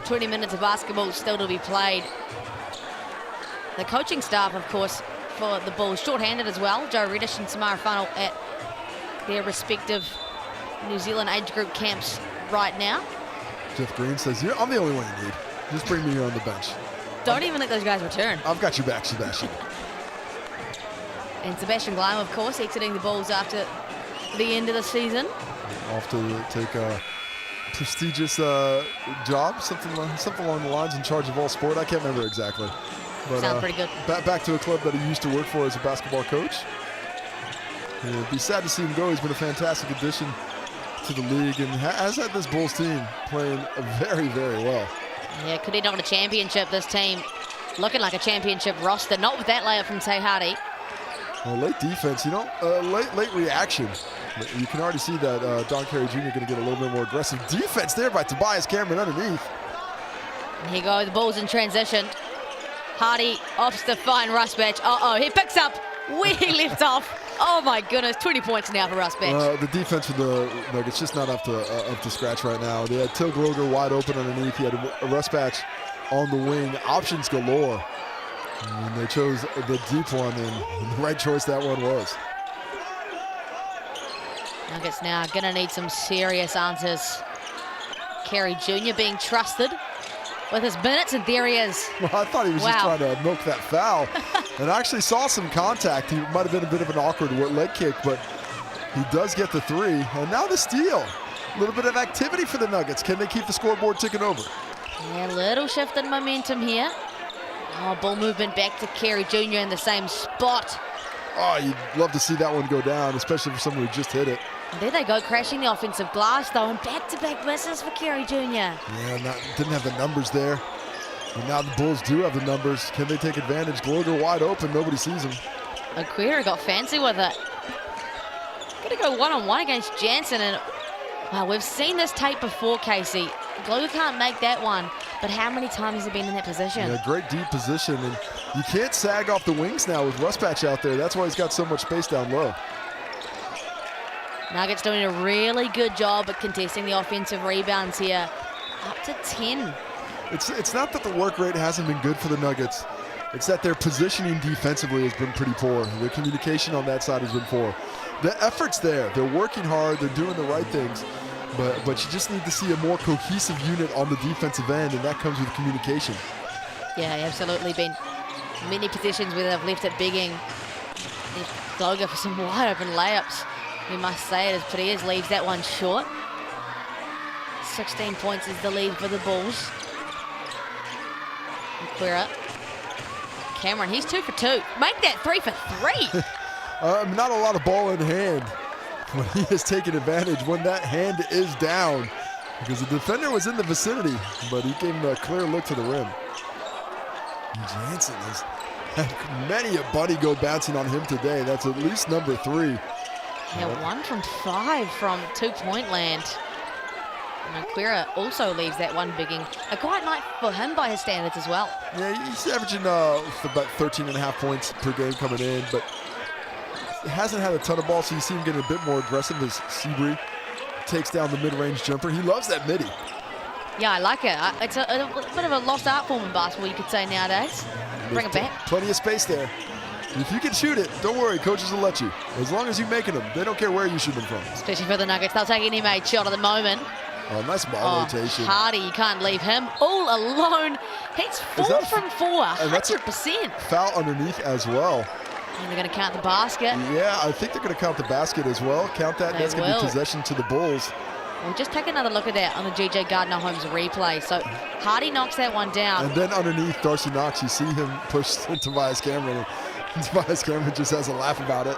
20 minutes of basketball still to be played. The coaching staff, of course, for the Bulls, short-handed as well. Joe Reddish and Samara Funnell at their respective New Zealand age group camps right now. Jeff Green says, I'm the only one you need. Just bring me here on the bench. Don't even let those guys return. I've got your back, Sebastian. And Sebastian Gleim, of course, exiting the Bulls after the end of the season. Off to take a prestigious job, something along the lines, in charge of all sport. I can't remember exactly. But, sounds pretty good. Back to a club that he used to work for as a basketball coach. It'd be sad to see him go. He's been a fantastic addition to the league and has had this Bulls team playing very, very well. Yeah, could he not win a championship, this team? Looking like a championship roster, not with that layup from Tay Hardy. Well, late defense, late reaction. You can already see that Don Carey Jr. going to get a little bit more aggressive. Defense there by Tobias Cameron underneath. And here go the Bulls in transition. Hardy opts to find Rusbach. Uh-oh, he picks up where he left off. Oh my goodness, 20 points now for Rusbach. The defense for the Nuggets just not up to scratch right now. They had Till Gloger wide open underneath. He had a Rusbach on the wing. Options galore. And they chose the deep one, and the right choice that one was. Nuggets now going to need some serious answers. Carey Jr. being trusted with his minutes, and there he is. Well, I thought he was just trying to milk that foul. And I actually saw some contact. He might have been a bit of an awkward leg kick, but he does get the 3. And now the steal. A little bit of activity for the Nuggets. Can they keep the scoreboard ticking over? Yeah, a little shift in momentum here. Oh, ball movement back to Carey Jr. in the same spot. Oh, you'd love to see that one go down, especially for someone who just hit it. There they go, crashing the offensive glass though, and back-to-back misses for Kerry Jr. Yeah, didn't have the numbers there. And now the Bulls do have the numbers. Can they take advantage? Gloger wide open, nobody sees him. Oquira got fancy with it. Gonna go one-on-one against Jansen, and wow, we've seen this tape before, Casey. Gloger can't make that one, but how many times has he been in that position? Yeah, great deep position, and you can't sag off the wings now with Rustbatch out there. That's why he's got so much space down low. Nuggets doing a really good job at contesting the offensive rebounds here. Up to 10. It's not that the work rate hasn't been good for the Nuggets. It's that their positioning defensively has been pretty poor. Their communication on that side has been poor. The effort's there. They're working hard. They're doing the right things. But you just need to see a more cohesive unit on the defensive end, and that comes with communication. Yeah, absolutely. Been many positions where they've left it bigging. Gloger for some wide open layups. We must say it as Perez leaves that one short. 16 points is the lead for the Bulls. Oquira. Cameron, he's 2 for 2. Make that 3 for 3. Not a lot of ball in hand. But he has taken advantage when that hand is down, because the defender was in the vicinity, but he gave him a clear look to the rim. Jansen has had many a buddy go bouncing on him today. That's at least number 3. Yeah, 1 from 5 from 2-point land. And Oquira also leaves that one bigging. A quiet night for him by his standards as well. Yeah, he's averaging about 13.5 points per game coming in, but he hasn't had a ton of ball, so you see him getting a bit more aggressive as Seabury takes down the mid-range jumper. He loves that midi. Yeah, I like it. It's a bit of a lost art form in basketball, you could say, nowadays. Bring it back. Plenty of space there. If you can shoot it, don't worry, coaches will let you. As long as you're making them, they don't care where you shoot them from. Especially for the Nuggets. They'll take any made shot at the moment. Oh, nice ball rotation. Hardy, you can't leave him all alone. He's 4 from 4, 100%. Foul underneath as well. And they're going to count the basket. Yeah, I think they're going to count the basket as well. Count that, that's going to be possession to the Bulls. We'll just take another look at that on the G.J. Gardner-Holmes replay. So Hardy knocks that one down. And then underneath Darcy Knox, you see him push Tobias Cameron. And Tobias Cameron just has a laugh about it.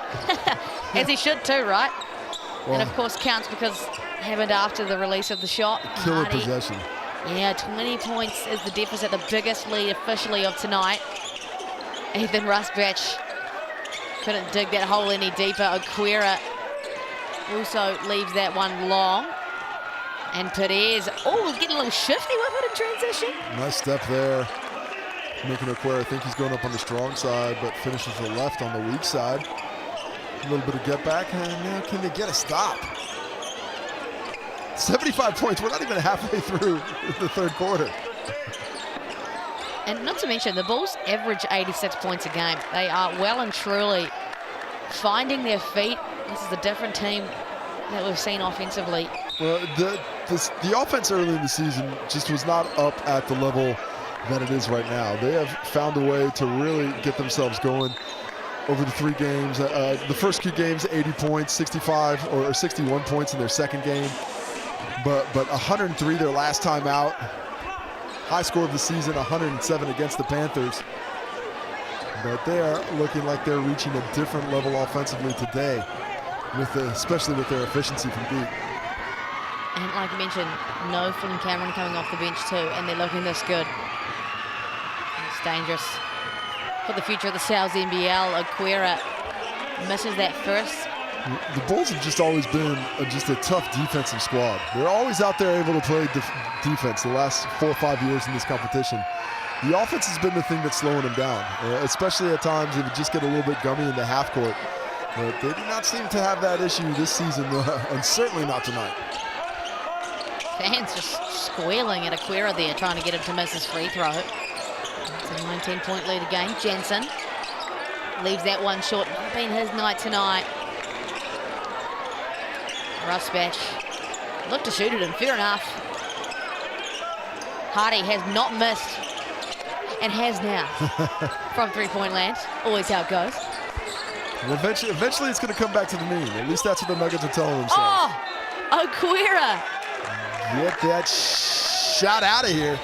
As he should too, right? Well, and of course counts because happened after the release of the shot. Killer Hardy, possession. Yeah, 20 points is the deficit, the biggest lead officially of tonight. Ethan Rustbatch couldn't dig that hole any deeper. Oquira also leaves that one long. And Perez, getting a little shifty with it in transition. Nice step there. Making Oquira think he's going up on the strong side, but finishes the left on the weak side. A little bit of get back, and now can they get a stop? 75 points, we're not even halfway through the third quarter. And not to mention, the Bulls average 86 points a game. They are well and truly finding their feet. This is a different team that we've seen offensively. Well, the offense early in the season just was not up at the level that it is right now. They have found a way to really get themselves going over the 3 games. The first 2 games, 80 points, 65 or 61 points in their second game. But 103 their last time out. High score of the season, 107 against the Panthers. But they are looking like they're reaching a different level offensively today, especially with their efficiency from deep. And like I mentioned, no Flynn Cameron coming off the bench too, and they're looking this good. It's dangerous for the future of the South NBL. Oquira misses that first. The Bulls have just always been just a tough defensive squad. They're always out there able to play defense the last 4 or 5 years in this competition. The offense has been the thing that's slowing them down, especially at times if it just get a little bit gummy in the half court. But they do not seem to have that issue this season, and certainly not tonight. Fans just squealing at Oquira there, trying to get him to miss his free throw. It's a 19-point lead again. Jansen leaves that one short. Not been his night tonight. Rustbatch looked to shoot it, and fair enough. Hardy has not missed, and has now from 3-point land. Always how it goes. And eventually it's going to come back to the mean. At least that's what the Nuggets are telling themselves. Oh, Oquira. Get that shot out of here.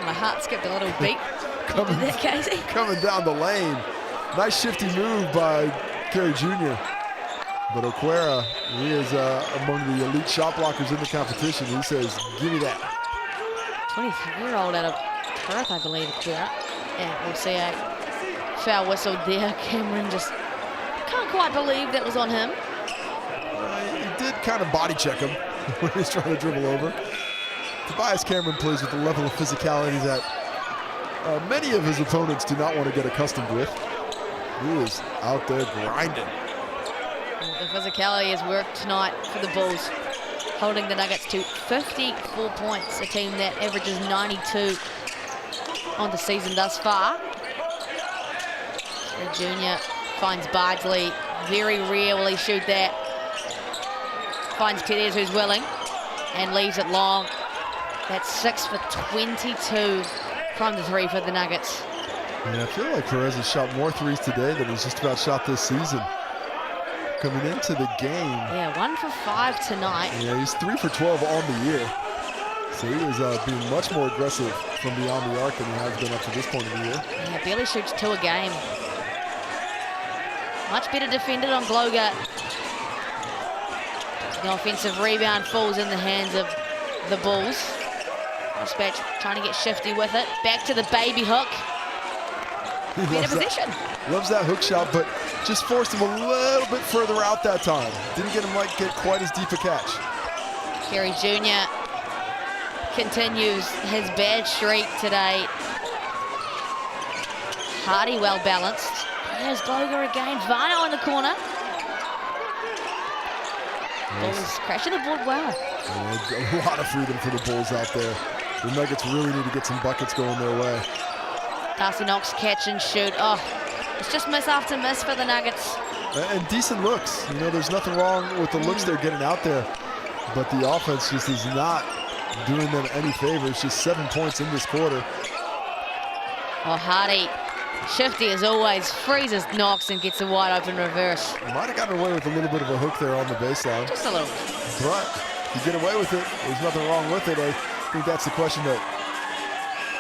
My heart skipped a little beat. Did that, Casey? Coming down the lane. Nice shifty move by Kerry Jr. But Oquera, he is among the elite shot blockers in the competition. He says, give me that. 23-year-old out of Perth, I believe, Oquera. And we'll see a foul whistle there. Cameron just can't quite believe that was on him. He did kind of body check him when he was trying to dribble over. Tobias Cameron plays with a level of physicality that many of his opponents do not want to get accustomed with. He is out there grinding. The physicality has worked tonight for the Bulls, holding the Nuggets to 54 points, a team that averages 92 on the season thus far. Kerry Jr. finds Bardsley. Very rare will he shoot that. Finds Perez, who's willing, and leaves it long. That's 6 for 22 from the three for the Nuggets. Yeah, I feel like Perez has shot more threes today than he's just about shot this season. Coming into the game. Yeah, 1 for 5 tonight. Yeah, he's 3 for 12 on the year. So he is being much more aggressive from beyond the arc than he has been up to this point in the year. Yeah, barely shoots 2 a game. Much better defended on Gloger. The offensive rebound falls in the hands of the Bulls. Dispatch trying to get shifty with it. Back to the baby hook. Better position. Loves that hook shot, but just forced him a little bit further out that time. Didn't get him get quite as deep a catch. Kerry Jr. continues his bad streak today. Hardy well balanced. There's Gloger again. Vano in the corner. Bulls crashing the board well. Yeah, a lot of freedom for the Bulls out there. The Nuggets really need to get some buckets going their way. Darcy Knox catch and shoot. Oh, it's just miss after miss for the Nuggets. And decent looks. You know, there's nothing wrong with the looks they're getting out there. But the offense just is not doing them any favors. Just 7 points in this quarter. Oh, Hardy, shifty as always, freezes Knox and gets a wide open reverse. Might have gotten away with a little bit of a hook there on the baseline. Just a little. But you get away with it. There's nothing wrong with it. I think that's the question that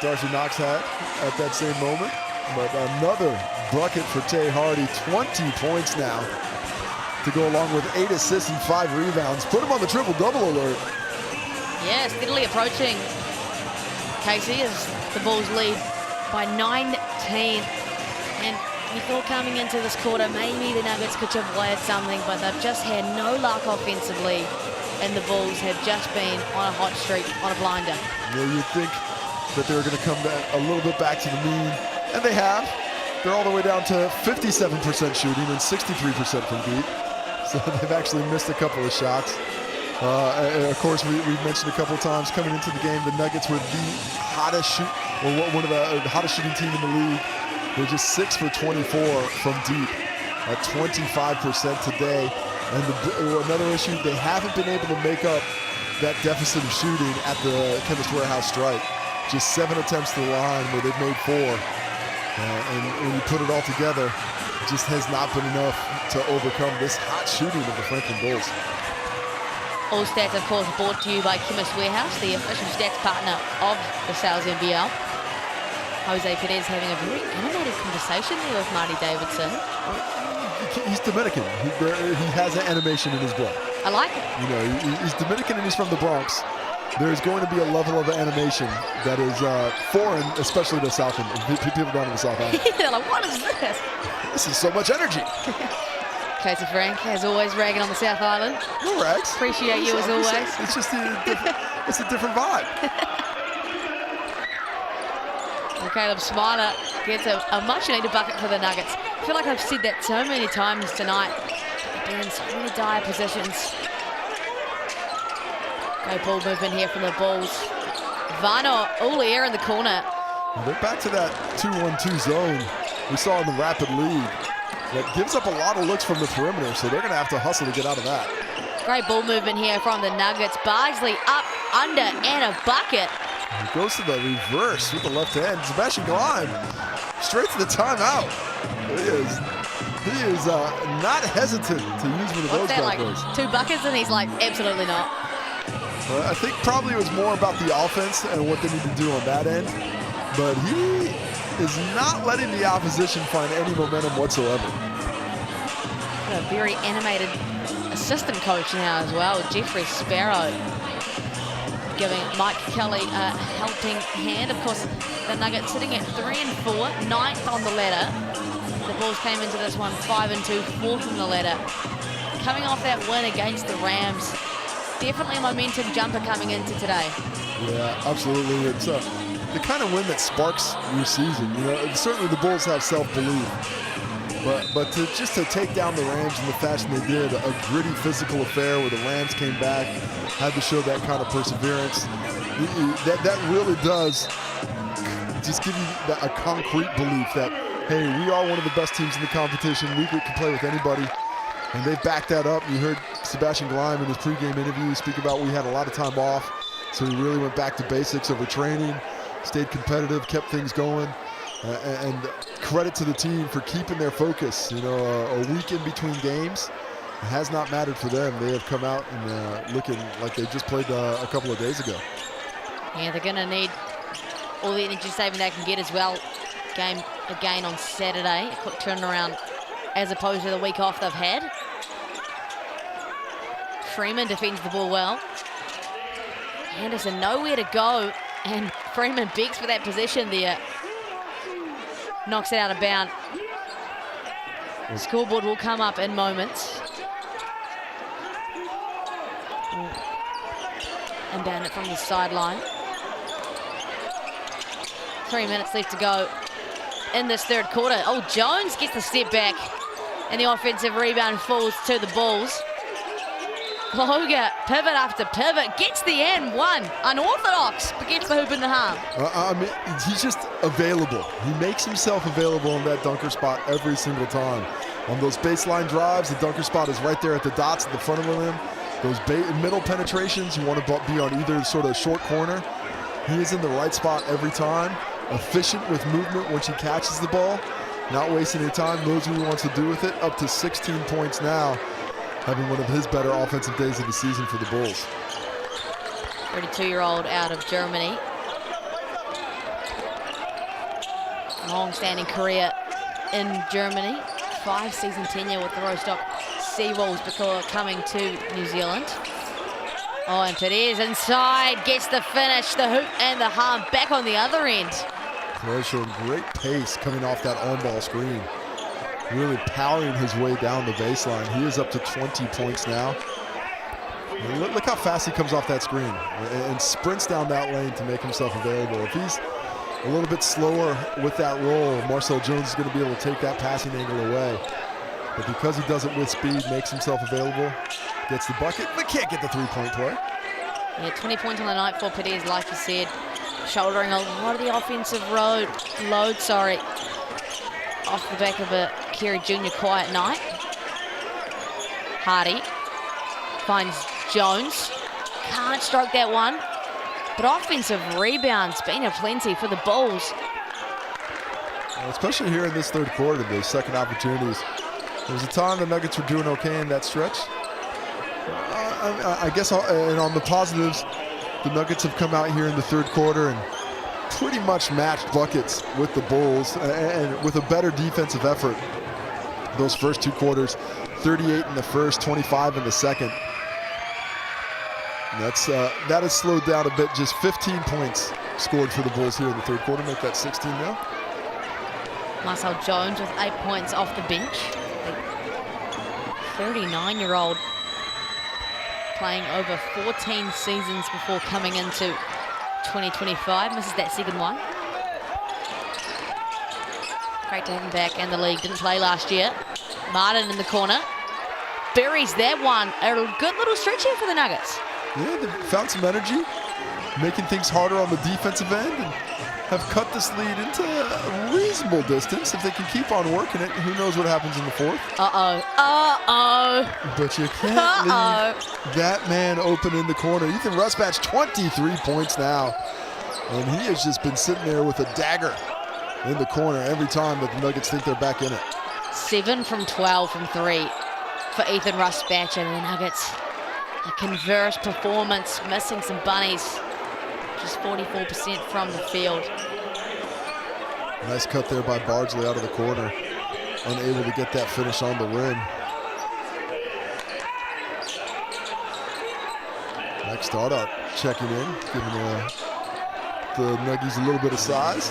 Darcy Knox had at that same moment. But another bucket for Tay Hardy. 20 points now to go along with 8 assists and 5 rebounds. Put him on the triple-double alert. Yeah, steadily approaching Casey as the Bulls lead by 19. And you thought coming into this quarter, maybe the Nuggets could chip away at something, but they've just had no luck offensively. And the Bulls have just been on a hot streak, on a blinder. Yeah, you'd think that they were going to come back a little bit back to the mean, and they have. They're all the way down to 57% shooting and 63% from deep. So they've actually missed a couple of shots. And of course, we've mentioned a couple of times coming into the game, the Nuggets were the hottest one of the hottest shooting team in the league. They're just 6 for 24 from deep at 25% today. And another issue, they haven't been able to make up that deficit of shooting at the Chemist Warehouse strike. Just 7 attempts to the line where they've made 4. And when you put it all together, it just has not been enough to overcome this hot shooting of the Franklin Bulls. All stats, of course, brought to you by Chemist Warehouse, the official stats partner of the Sales NBL. Jose Perez having a very animated conversation there with Marty Davidson. He's Dominican. He has an animation in his blood. I like it. You know, he's Dominican and he's from the Bronx. There's going to be a level of animation that is foreign, especially to South End. People down in the South End. They're like, what is this? This is so much energy. Casey Frank, as always, ragging on the South Island. No rags. Appreciate you as always. It's just it's a different vibe. Well, Caleb Smiler gets a much-needed bucket for the Nuggets. I feel like I've said that so many times tonight. They're in so many dire positions. Great ball movement here from the Bulls. Vano, all air in the corner. They're back to that 2-1-2 zone we saw in the Rapid League. That gives up a lot of looks from the perimeter, so they're going to have to hustle to get out of that. Great ball movement here from the Nuggets. Bardsley up, under, and a bucket. He goes to the reverse with the left hand. Sebastian Gleim straight to the timeout. He is not hesitant to use one of those bad boys. 2 buckets, and he's like, absolutely not. I think probably it was more about the offense and what they need to do on that end. But he is not letting the opposition find any momentum whatsoever. What a very animated assistant coach now as well, Jeffrey Sparrow, giving Mike Kelly a helping hand. Of course, the Nuggets sitting at 3-4, 9th on the ladder. The Bulls came into this one 5-2, 4th on the ladder. Coming off that win against the Rams, definitely a momentum jumper coming into today. Yeah, absolutely. It's the kind of win that sparks your season. You know, certainly the Bulls have self-belief. But just to take down the Rams in the fashion they did, a gritty physical affair where the Rams came back, had to show that kind of perseverance. That really does just give you a concrete belief that, hey, we are one of the best teams in the competition. We can play with anybody. And they backed that up. You heard Sebastian Gleim in his pregame interview speak about we had a lot of time off. So we really went back to basics over training, stayed competitive, kept things going. And credit to the team for keeping their focus. You know, a week in between games, it has not mattered for them. They have come out and looking like they just played a couple of days ago. Yeah, they're going to need all the energy saving they can get as well. Game again on Saturday, a quick turnaround as opposed to the week off they've had. Freeman defends the ball well. Anderson nowhere to go, and Freeman begs for that possession there. Knocks it out of bounds. The scoreboard will come up in moments. And ban it from the sideline. 3 minutes left to go in this third quarter. Oh, Jones gets the step back, and the offensive rebound falls to the Bulls. Loga, pivot after pivot, gets the and one. Unorthodox, but gets the hoop in the half. I mean, he's just available. He makes himself available in that dunker spot every single time. On those baseline drives, the dunker spot is right there at the dots at the front of the rim. Those middle penetrations, you want to be on either sort of short corner. He is in the right spot every time. Efficient with movement once he catches the ball. Not wasting any time, knows what he wants to do with it. Up to 16 points now. Having one of his better offensive days of the season for the Bulls. 32-year-old out of Germany. Long-standing career in Germany. 5-season tenure with the Rostock Seawolves before coming to New Zealand. Oh, and Perez inside, gets the finish, the hoop and the harm back on the other end. Perez showing great pace coming off that on-ball screen. Really powering his way down the baseline. He is up to 20 points now. And look how fast he comes off that screen and sprints down that lane to make himself available. If he's a little bit slower with that roll, Marcel Jones is going to be able to take that passing angle away. But because he does it with speed, makes himself available, gets the bucket, but can't get the three-point play. Yeah, 20 points on the night for Perez, like you said. Shouldering a lot of the offensive load, off the back of a Carey Jr. quiet night. Hardy finds Jones. Can't stroke that one. But offensive rebounds been a plenty for the Bulls. Especially here in this third quarter, those second opportunities. There was a time the Nuggets were doing okay in that stretch. I guess, and on the positives, the Nuggets have come out here in the third quarter and pretty much matched buckets with the Bulls, and with a better defensive effort. Those first two quarters, 38 in the first, 25 in the second. And that has slowed down a bit. Just 15 points scored for the Bulls here in the third quarter. Make that 16 now. Marcel Jones with 8 points off the bench. The 39-year-old playing over 14 seasons before coming into 2025. Misses that second one. Great to have him back in the league. Didn't play last year. Martin in the corner. Buries that one. A good little stretch here for the Nuggets. Yeah, they found some energy, making things harder on the defensive end, and have cut this lead into a reasonable distance. If they can keep on working it, who knows what happens in the fourth. But you can't leave that man open in the corner. Ethan Rusbatch, 23 points now. And he has just been sitting there with a dagger in the corner every time that the Nuggets think they're back in it. 7 from 12 from 3 for Ethan Rusbatch, and the Nuggets. A converse performance, missing some bunnies. Just 44% from the field. Nice cut there by Bardsley out of the corner. Unable to get that finish on the rim. Next startup checking in, giving the Nuggies a little bit of size.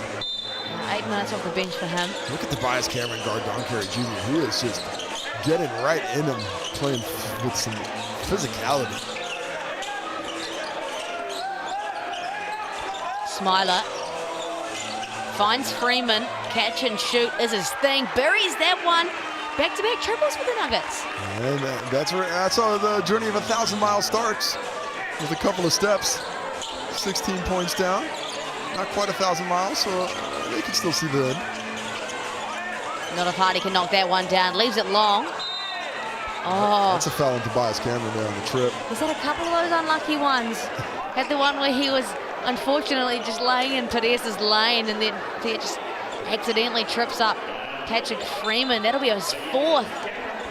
8 minutes off the bench for him. Look at Tobias Cameron guard Don Carey Jr. He is just getting right in him, playing with some physicality. Smiler finds Freeman. Catch and shoot is his thing. Buries that one. Back-to-back triples for the Nuggets. And that's how the journey of 1,000-mile starts, with a couple of steps. 16 points down. Not quite 1,000 miles, so they can still see the end. Not a party can knock that one down. Leaves it long. Oh. That's a foul on Tobias Cameron there on the trip. He's had a couple of those unlucky ones. Had the one where he was unfortunately just laying in Perez's lane and then he just accidentally trips up Patrick Freeman. That'll be his 4th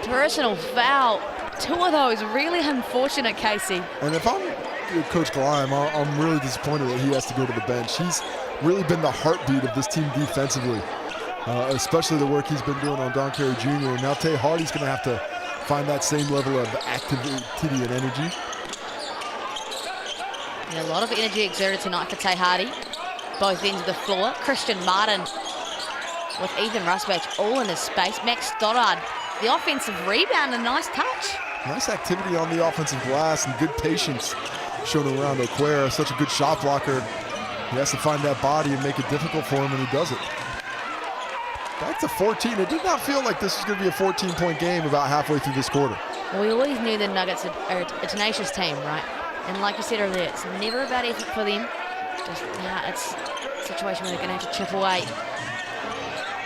personal foul. 2 of those really unfortunate, Casey. And if I'm Coach Gleim, I'm really disappointed that he has to go to the bench. He's really been the heartbeat of this team defensively, especially the work he's been doing on Don Carey Jr. And now Tay Hardy's going to have to find that same level of activity and energy. Yeah, a lot of energy exerted tonight for Tay Hardy. Both ends of the floor. Christian Martin with Ethan Rusbach all in his space. Max Stoddard, the offensive rebound, a nice touch. Nice activity on the offensive glass and good patience shown around Oquera. Such a good shot blocker. He has to find that body and make it difficult for him, and he does it. Back to 14. It did not feel like this was going to be a 14-point game about halfway through this quarter. Well, we always knew the Nuggets are a tenacious team, right? And like you said earlier, it's never about effort for them. Just it's a situation where they're going to have to chip away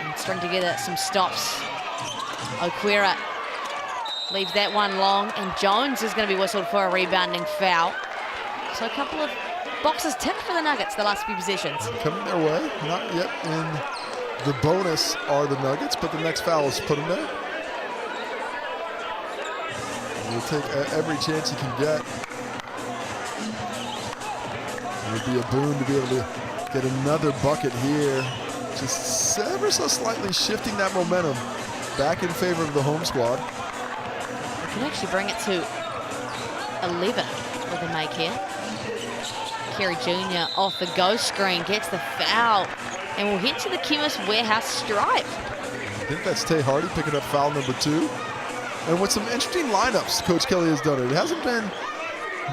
and string together some stops. Oquera leaves that one long, and Jones is going to be whistled for a rebounding foul. So a couple of boxes ticked for the Nuggets the last few possessions. Coming their way, not yet in the bonus are the Nuggets, but the next foul is put them there. He'll take every chance he can get. It would be a boon to be able to get another bucket here. Just ever so slightly shifting that momentum back in favor of the home squad. We can actually bring it to 11 with a make here. Carey Jr. off the go screen, gets the foul, and we'll hit to the Chemist Warehouse stripe. I think that's Tay Hardy picking up foul number 2. And with some interesting lineups, Coach Kelly has done it. It hasn't been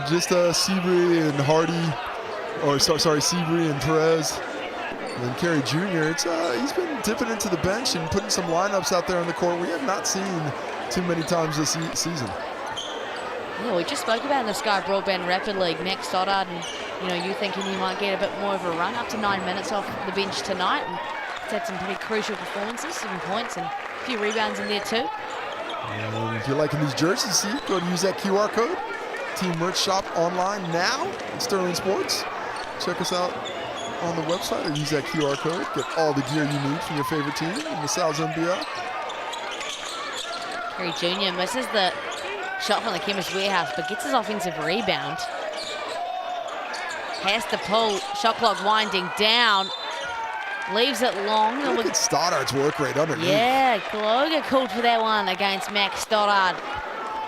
just Seabury and Hardy, or sorry, Seabury and Perez. And then Carey Jr., he's been dipping into the bench and putting some lineups out there on the court we have not seen too many times this season. Yeah, we just spoke about in the Sky Broadband Rapid League, Max Stoddard, and you thinking he might get a bit more of a run, up to 9 minutes off the bench tonight, and he's had some pretty crucial performances, 7 points and a few rebounds in there too. And if you're liking these jerseys, see, go ahead and use that QR code. Team merch shop online now at Sterling Sports. Check us out on the website or use that QR code. Get all the gear you need from your favorite team in the South NBL. Carey Jr. misses the shot from the Chemist Warehouse, but gets his offensive rebound. Has to pull, shot clock winding down. Leaves it long. Look at Stoddard's work rate underneath. Yeah, Gloga called for that one against Max Stoddard.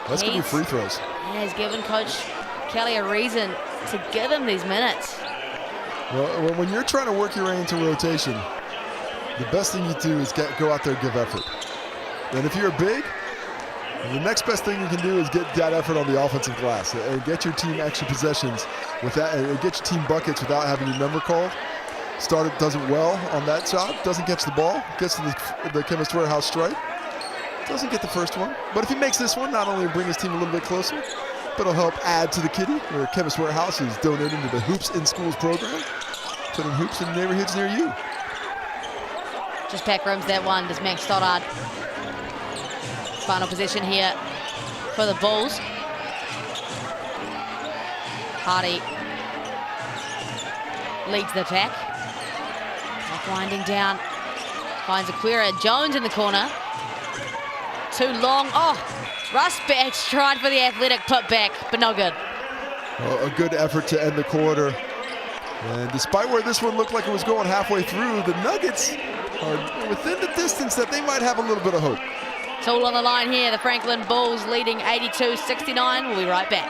That's going to be free throws. Yeah, he's given Coach Kelly a reason to give him these minutes. Well, when you're trying to work your way into rotation, the best thing you do is go out there and give effort. And if you're big, the next best thing you can do is get that effort on the offensive glass and get your team extra possessions with that, and get your team buckets without having your number called. Stoddard does it well on that shot, doesn't catch the ball, gets to the Chemist Warehouse stripe, doesn't get the first one. But if he makes this one, not only will bring his team a little bit closer, but it'll help add to the kitty, where Chemist Warehouse is donating to the Hoops in Schools program, putting hoops in neighborhoods near you. Just back rooms that one, does Max Stoddard. Final possession here for the Bulls. Hardy leads the pack. Clock winding down. Finds Oquera. Jones in the corner. Too long. Oh, Rusbach tried for the athletic putback, but no good. Well, a good effort to end the quarter. And despite where this one looked like it was going halfway through, the Nuggets are within the distance that they might have a little bit of hope. It's all on the line here. The Franklin Bulls leading 82-69. We'll be right back.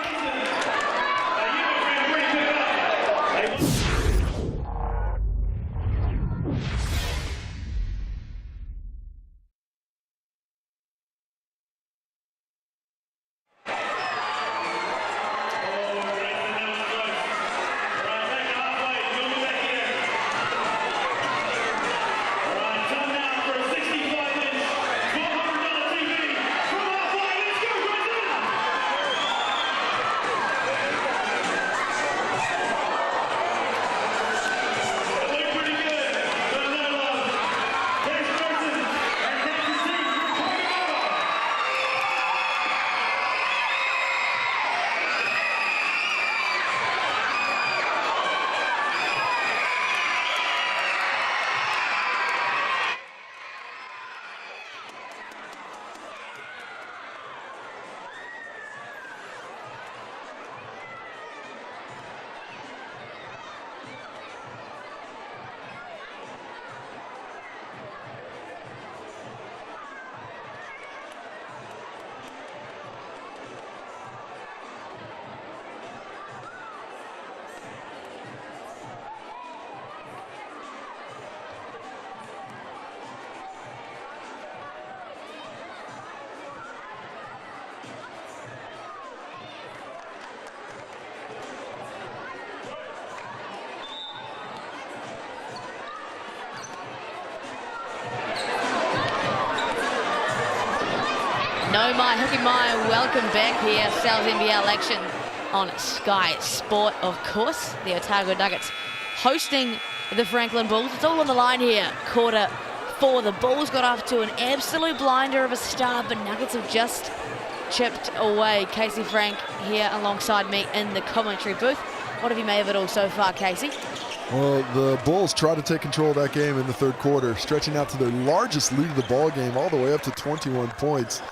No mai, hooky mai, welcome back here. Sal's NBL action on Sky Sport, of course. The Otago Nuggets hosting the Franklin Bulls. It's all on the line here. Quarter 4. The Bulls got off to an absolute blinder of a start, but Nuggets have just chipped away. Casey Frank here alongside me in the commentary booth. What have you made of it all so far, Casey? Well, the Bulls tried to take control of that game in the third quarter, stretching out to their largest lead of the ball game, all the way up to 21 points.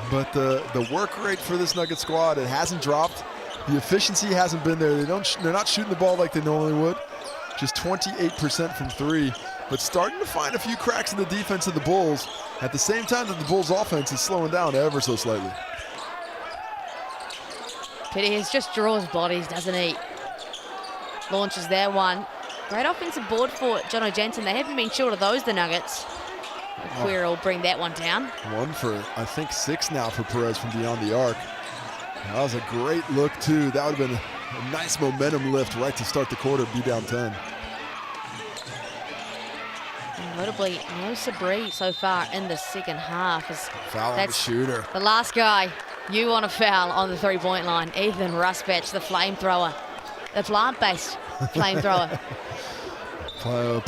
But the work rate for this Nugget squad, it hasn't dropped. The efficiency hasn't been there. They're not shooting the ball like they normally would. Just 28% from 3, but starting to find a few cracks in the defense of the Bulls at the same time that the Bulls' offense is slowing down ever so slightly. Pettis just draws bodies, doesn't he? Launches that one. Great offensive board for Jono Jensen. They haven't been short of those, the Nuggets. Queer will bring that one down. 1 for, I think, 6 now for Perez from beyond the arc. That was a great look, too. That would have been a nice momentum lift right to start the quarter, be down 10. And notably, no Sabri so far in the second half. Foul on the shooter. The last guy you want to foul on the three-point line. Ethan Rusbatch, the flamethrower. The plant-based flamethrower.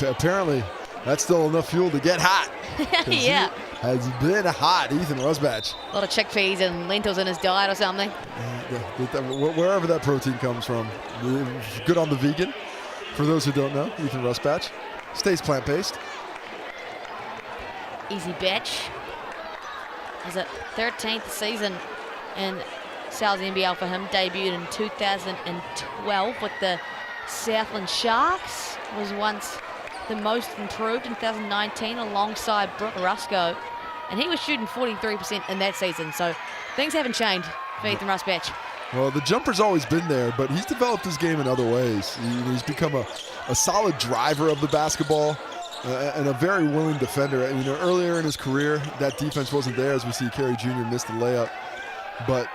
Apparently, that's still enough fuel to get hot. Yeah. Has been hot, Ethan Rusbatch. A lot of chickpeas and lentils in his diet or something. Wherever that protein comes from. Good on the vegan. For those who don't know, Ethan Rusbatch stays plant-based. Easy batch. Is it 13th season in Sal's NBL for him. Debuted in 2012 with the Southland Sharks. Was once the most improved in 2019 alongside Brooke Rusko. And he was shooting 43% in that season. So things haven't changed for Ethan Rusbatch. Well, the jumper's always been there, but he's developed his game in other ways. He's become a solid driver of the basketball and a very willing defender. Earlier in his career, that defense wasn't there, as we see Carey Jr. miss the layup. But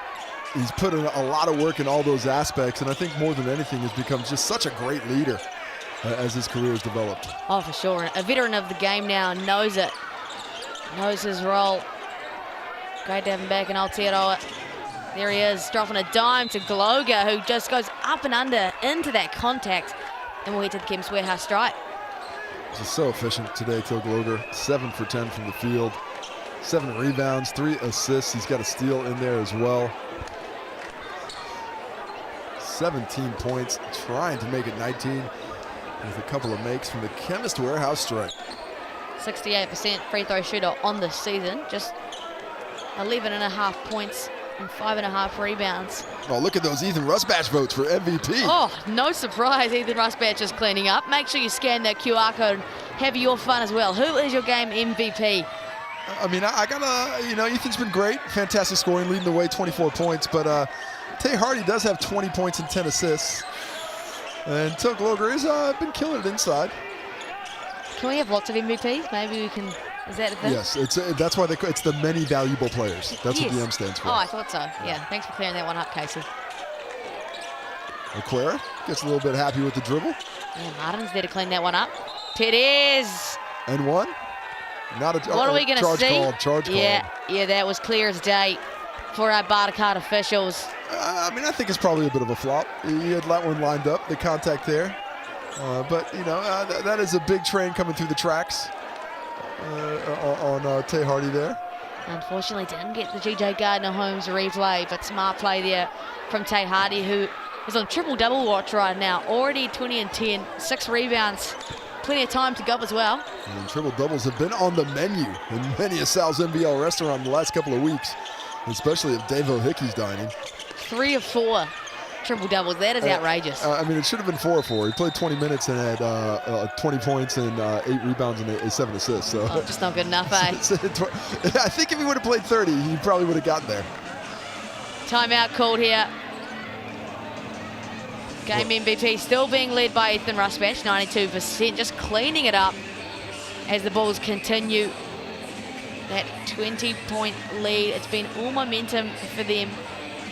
he's put in a lot of work in all those aspects, and I think more than anything has become just such a great leader as his career has developed. Oh, for sure. A veteran of the game now, knows it. Knows his role. Great to have him back in Aotearoa. There he is, dropping a dime to Gloga, who just goes up and under into that contact. And we'll head to the Kim's Warehouse strike. He's so efficient today, Till Gloger. 7 for 10 from the field. 7 rebounds, 3 assists. He's got a steal in there as well. 17 points, trying to make it 19 with a couple of makes from the Chemist Warehouse strike. 68% free throw shooter on the season. Just 11.5 points and 5.5 rebounds. Oh, look at those Ethan Rusbatch votes for MVP. Oh, no surprise, Ethan Rusbatch is cleaning up. Make sure you scan that QR code and have your fun as well. Who is your game MVP? I mean, I gotta, Ethan's been great. Fantastic scoring, leading the way, 24 points. But Tay Hardy does have 20 points and 10 assists. And Till Gloger has been killing it inside. Can we have lots of MVPs? Maybe we can. Is that a thing? Yes, that's why it's the many valuable players. That's what the M stands for. Oh, I thought so. Yeah, thanks for clearing that one up, Casey. Aquera gets a little bit happy with the dribble. Yeah, Martin's there to clean that one up. It is. And one. Not a what are we going to see? Charge call. Yeah, that was clear as day for our Bartercard officials. I mean, I think it's probably a bit of a flop. He had that one lined up, the contact there. But, that is a big train coming through the tracks on Tay Hardy there. Unfortunately, didn't get the GJ Gardner-Holmes replay, but smart play there from Tay Hardy, who is on triple-double watch right now. Already 20 and 10, 6 rebounds. Plenty of time to go as well. And triple-doubles have been on the menu in many a Sal's NBL restaurant in the last couple of weeks, especially if Dave O'Hickey's dining. 3 of 4 triple-doubles. That is outrageous. I mean, it should have been 4 of 4. He played 20 minutes and had 20 points and 8 rebounds and 7 assists. So just not good enough, eh? I think if he would have played 30, he probably would have gotten there. Timeout called here. Game MVP still being led by Ethan Rusbatch, 92%, just cleaning it up as the Bulls continue that 20-point lead. It's been all momentum for them.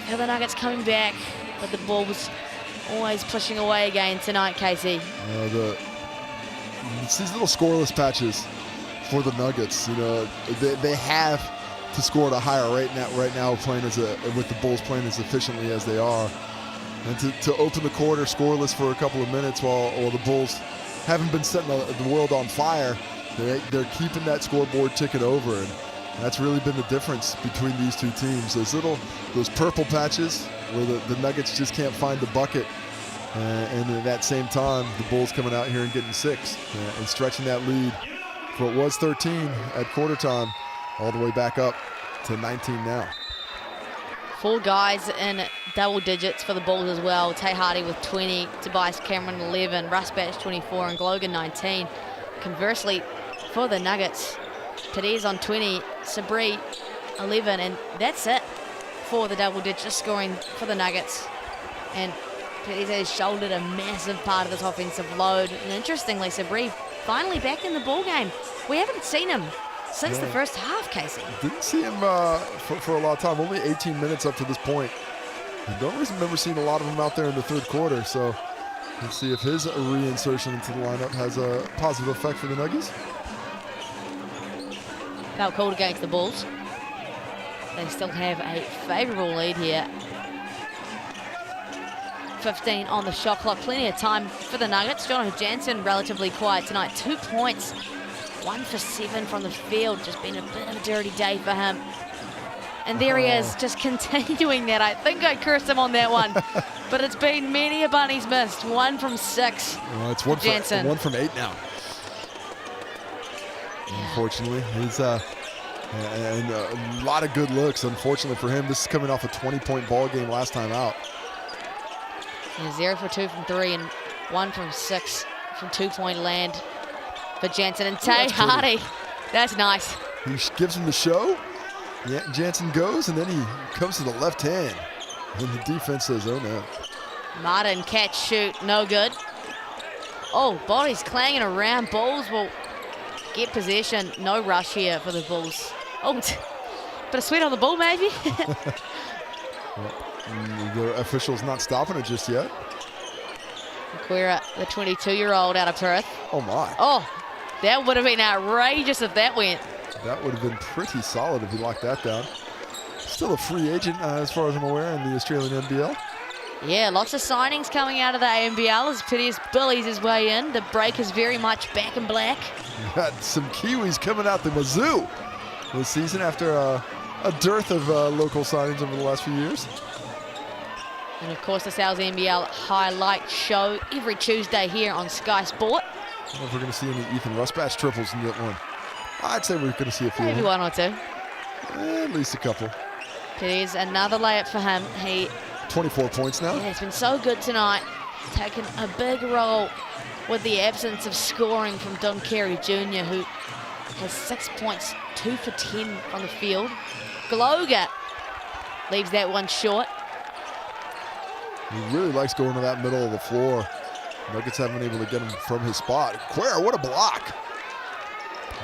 Now the Nuggets coming back, but the Bulls always pushing away again tonight, Casey. It's these little scoreless patches for the Nuggets. They have to score at a higher rate right now playing with the Bulls playing as efficiently as they are. And to open the quarter scoreless for a couple of minutes while the Bulls haven't been setting the world on fire, they're keeping that scoreboard ticking over, and that's really been the difference between these two teams. Those purple patches where the Nuggets just can't find the bucket, and at that same time, the Bulls coming out here and getting 6 and stretching that lead for what was 13 at quarter time all the way back up to 19 now. 4 guys in double digits for the Bulls as well. Tay Hardy with 20, Tobias Cameron 11, Russ Batch 24, and Glogan 19. Conversely, for the Nuggets, Perez on 20, Sabri 11, and that's it for the double digit scoring for the Nuggets. And Perez has shouldered a massive part of this offensive load. And interestingly, Sabri finally back in the ball game. We haven't seen him since the first half, Casey. Didn't see him for a lot of time, only 18 minutes up to this point. I don't remember seeing a lot of him out there in the third quarter, so let's see if his reinsertion into the lineup has a positive effect for the Nuggies. Foul called against the Bulls. They still have a favourable lead here. 15 on the shot clock, plenty of time for the Nuggets. Jonathan Jansen relatively quiet tonight, 2 points. 1 for 7 from the field, just been a bit of a dirty day for him. And there he is, just continuing that. I think I cursed him on that one, but it's been many a bunnies missed. 1 from 6. It's 1 from 8 now. Yeah. Unfortunately, he's and a lot of good looks. Unfortunately for him, this is coming off a 20-point ball game last time out. Yeah, 0 for 2 from 3 and 1 from 6 from 2-point land for Jansen. And Tay Hardy, that's nice. He gives him the show. Yeah, Jansen goes, and then he comes to the left hand. And the defense says, oh no. Martin catch, shoot, no good. Oh, bodies clanging around. Bulls will get possession. No rush here for the Bulls. Oh, bit of sweat on the ball maybe. The official's not stopping it just yet. Aquira, the 22-year-old out of Perth. Oh my. Oh, that would have been outrageous if that went. That would have been pretty solid if he locked that down. Still a free agent as far as I'm aware in the Australian NBL. Yeah, lots of signings coming out of the ANBL as Perez bullies his way in. The break is very much back in black. We got some Kiwis coming out the wazoo this season after a dearth of local signings over the last few years. And of course the Sales NBL highlight show every Tuesday here on Sky Sport. I don't know if we're going to see any Ethan Rusbatch triples in that one. I'd say we're going to see a few. Maybe 1 or 2. At least a couple. Perez, another layup for him. He 24 points now. Yeah, he's been so good tonight, taking a big role with the absence of scoring from Don Carey Jr., who has 6 points, 2 for 10 from the field. Gloga leaves that one short. He really likes going to that middle of the floor. Nuggets haven't been able to get him from his spot. Quare, what a block.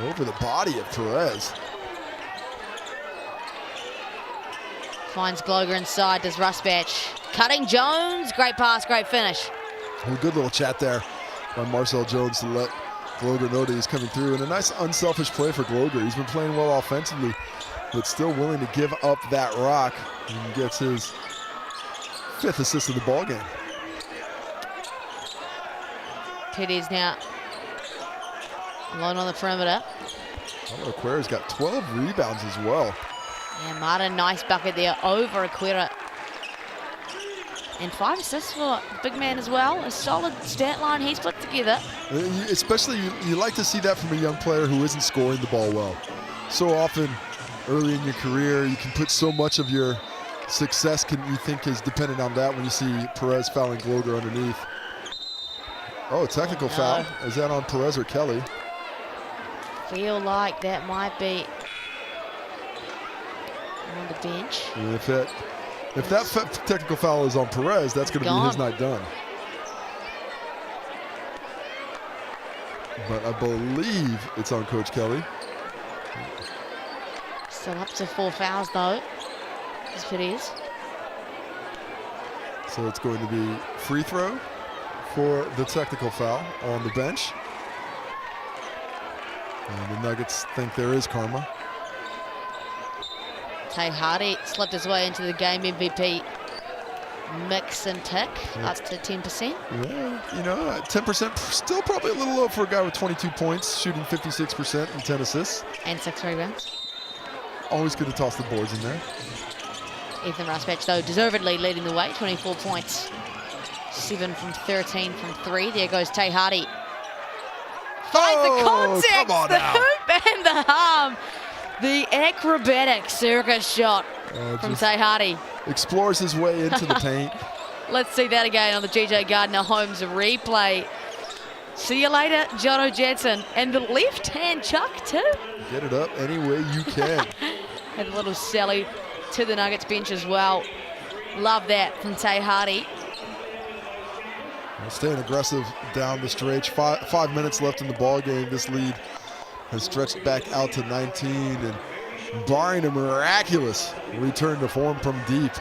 Over the body of Perez. Finds Gloga inside, does Rusbatch. Cutting Jones, great pass, great finish. A good little chat there by Marcel Jones to let Gloga know that he's coming through. And a nice unselfish play for Gloga. He's been playing well offensively, but still willing to give up that rock. And gets his 5th assist of the ball game. Perez now alone on the perimeter. Oh, Aquira's got 12 rebounds as well. Yeah, Martin, nice bucket there over Aquira. And 5 assists for big man as well. A solid stat line he's put together. Especially, you like to see that from a young player who isn't scoring the ball well. So often, early in your career, you can put so much of your success you think is dependent on that when you see Perez fouling Gloga underneath. Oh, technical foul. Is that on Perez or Kelly? Feel like that might be on the bench. If that technical foul is on Perez, that's going to be his night done. But I believe it's on Coach Kelly. Still up to 4 fouls though. As it is. So it's going to be free throw for the technical foul on the bench. And the Nuggets think there is karma. Tay Hardy slipped his way into the game MVP mix and tick, up to 10%. Yeah, you know, 10%, still probably a little low for a guy with 22 points, shooting 56% and 10 assists. And 6 rebounds. Always good to toss the boards in there. Ethan Rusbatch, though, deservedly leading the way, 24 points. 7 from 13 from 3. There goes Tay Hardy. Finds the contact, come on the now. hoop and the arm. The acrobatic circus shot from Tay Hardy. Explores his way into the paint. Let's see that again on the GJ Gardner Holmes replay. See you later, Jono Jansen. And the left-hand chuck, too. Get it up any way you can. Had a little sally to the Nuggets bench as well. Love that from Tay Hardy. Staying aggressive down the stretch. 5 minutes left in the ball game. This lead has stretched back out to 19, and barring a miraculous return to form from deep,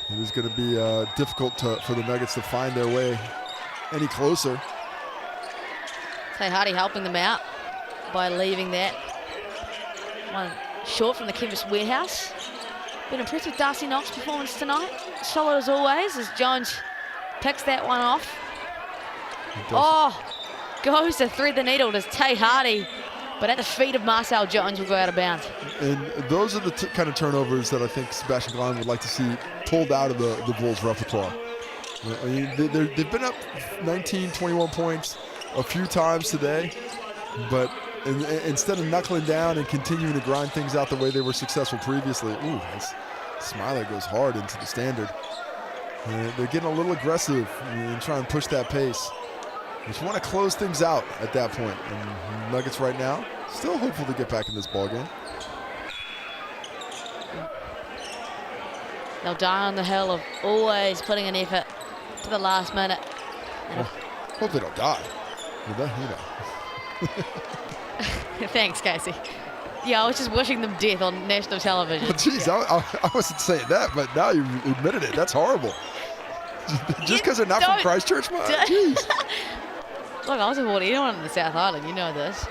it is going to be difficult for the Nuggets to find their way any closer. Tay Hardy helping them out by leaving that one short from the Canvas Warehouse. Been impressed with Darcy Knox's performance tonight. Solid as always as Jones picks that one off. Oh, goes to thread the needle. Does Tay Hardy, but at the feet of Marcel Jones will go out of bounds. And those are the kind of turnovers that I think Sebastian Gleim would like to see pulled out of the Bulls' repertoire. I mean, they've been up 19, 21 points a few times today, but instead of knuckling down and continuing to grind things out the way they were successful previously, ooh, Smiler goes hard into the standard. And they're getting a little aggressive and trying to push that pace. Just want to close things out at that point. And Nuggets right now still hopeful to get back in this ball game. They'll die on the hill of always putting an effort to the last minute. Hope they don't die. You know. Thanks, Casey. Yeah, I was just wishing them death on national television. Jeez, I wasn't saying that, but now you admitted it. That's horrible. Just because they're not from Christchurch, man. Jeez. Look, I support anyone in the South Island. You know this.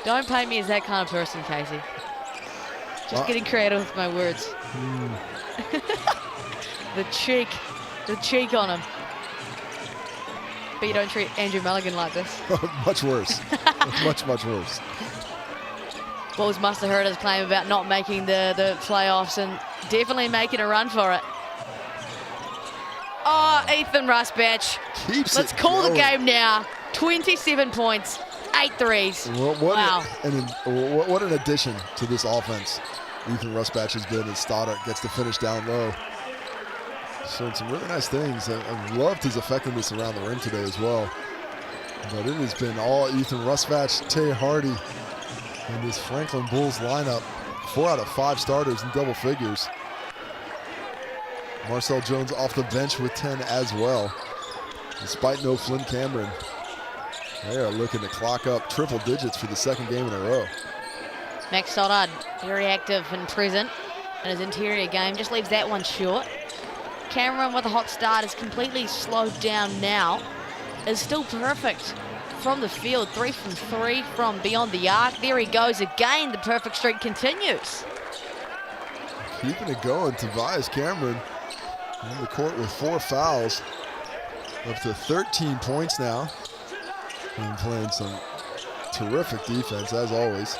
Don't paint me as that kind of person, Casey. Just getting creative with my words. The cheek on him. But you don't treat Andrew Mulligan like this. Much worse. much worse. Bulls must have heard his claim about not making the playoffs and definitely making a run for it. Oh, Ethan Rusbatch. Let's call the game now. 27 points, 8 threes. Wow. What an addition to this offense Ethan Rusbatch has been as Stoddard gets to finish down low. Showing some really nice things. I've loved his effectiveness around the rim today as well. But it has been all Ethan Rusbatch, Tay Hardy, and this Franklin Bulls lineup. 4 out of 5 starters in double figures. Marcel Jones off the bench with 10 as well. Despite no Flynn Cameron, they are looking to clock up triple digits for the second game in a row. Max Stoddard, very active and present in his interior game, just leaves that one short. Cameron with a hot start is completely slowed down now. Is still perfect from the field, 3 from 3 from beyond the arc. There he goes again, the perfect streak continues. Keeping it going, Tobias Cameron on the court with 4 fouls. Up to 13 points now. And playing some terrific defense, as always.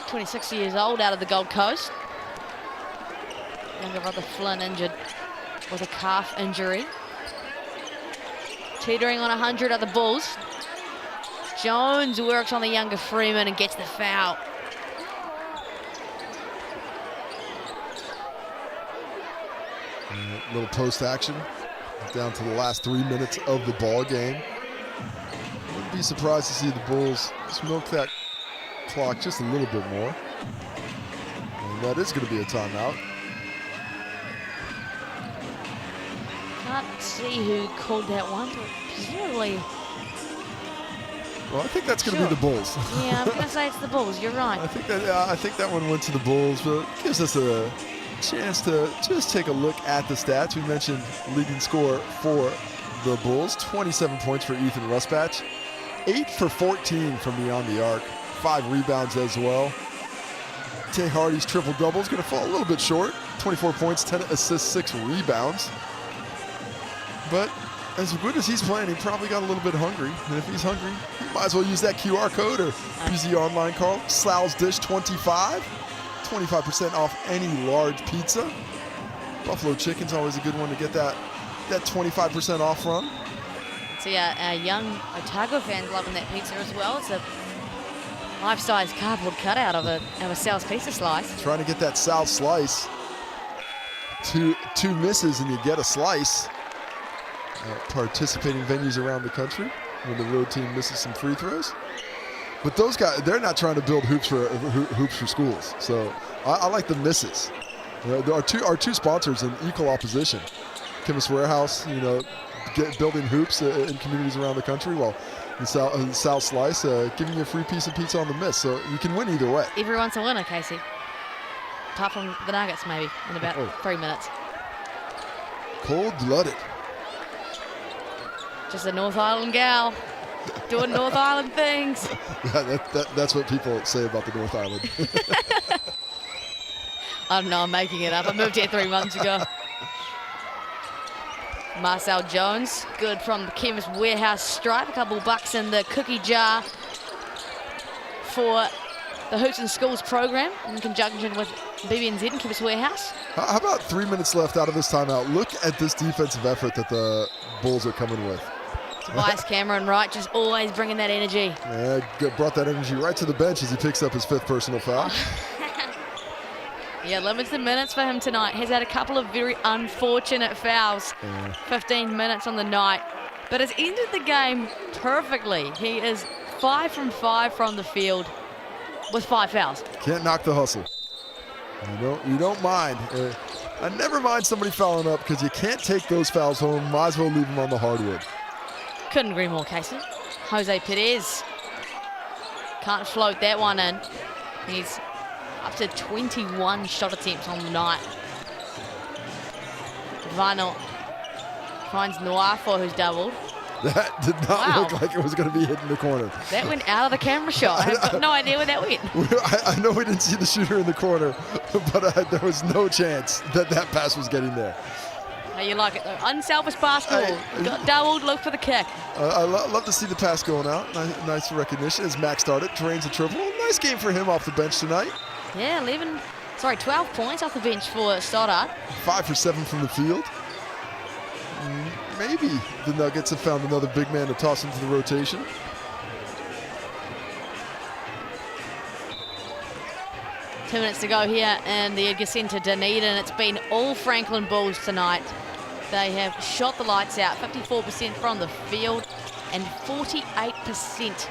26 years old, out of the Gold Coast. Younger brother Flynn injured with a calf injury. Teetering on 100 at the Bulls. Jones works on the younger Freeman and gets the foul. Little post action down to the last 3 minutes of the ball game. Wouldn't be surprised to see the Bulls smoke that clock just a little bit more. And that is going to be a timeout. Can't see who called that one, but presumably. Well, I think that's going to be the Bulls. Yeah, I'm going to say it's the Bulls. You're right. I think that one went to the Bulls, but it gives us a chance to just take a look at the stats. We mentioned leading scorer for the Bulls, 27 points for Ethan Rusbatch, 8 for 14 from beyond the arc, 5 rebounds as well. Tay Hardy's triple-double is going to fall a little bit short. 24 points, 10 assists, 6 rebounds. But as good as he's playing, he probably got a little bit hungry. And if he's hungry, he might as well use that QR code or use the online call. Sal's Dish 25. 25% off any large pizza. Buffalo Chicken's always a good one to get that 25% off from. So yeah, our young Otago fans loving that pizza as well. It's a life-size cardboard cutout of a Sal's pizza slice. Trying to get that Sal slice. Two misses and you get a slice. Participating venues around the country when the road team misses some free throws. But those guys, they're not trying to build hoops for schools. So I like the misses. Our two sponsors in equal opposition. Chemist Warehouse, building hoops in communities around the country, while Sal Slice giving you a free piece of pizza on the miss. So you can win either way. Everyone's a winner, Casey. Apart from the Nuggets, maybe, in about 3 minutes. Cold-blooded. Just a North Island gal doing North Island things. Yeah, that's what people say about the North Island. I don't know, I'm making it up. I moved here 3 months ago. Marcel Jones, good from the Chemist Warehouse stripe. A couple bucks in the cookie jar for the Hoops and Schools program in conjunction with BBNZ and Chemist Warehouse. How about 3 minutes left out of this timeout? Look at this defensive effort that the Bulls are coming with. Tobias Cameron Wright just always bringing that energy. Yeah, brought that energy right to the bench as he picks up his 5th personal foul. Yeah, limited minutes for him tonight. He's had a couple of very unfortunate fouls. 15 minutes on the night. But has ended the game perfectly. He is 5 from 5 from the field with 5 fouls. Can't knock the hustle. You don't mind. I never mind somebody fouling up because you can't take those fouls home. Might as well leave them on the hardwood. Couldn't agree more, Casey. Jose Perez can't float that one in. He's up to 21 shot attempts on the night. Vano finds Noafo, who's doubled. That did not look like it was going to be hitting the corner. That went out of the camera shot. I've got no idea where that went. I know we didn't see the shooter in the corner, but there was no chance that pass was getting there. How you like it, though? Unselfish basketball. Got doubled, look for the kick. I love to see the pass going out. Nice recognition as Max started, drains a triple. Nice game for him off the bench tonight. Yeah, 12 points off the bench for Stoddard. 5 for 7 from the field. Maybe the Nuggets have found another big man to toss into the rotation. Two minutes to go here in the Edgar Centre, Dunedin. It's been all Franklin Bulls tonight. They have shot the lights out, 54% from the field and 48%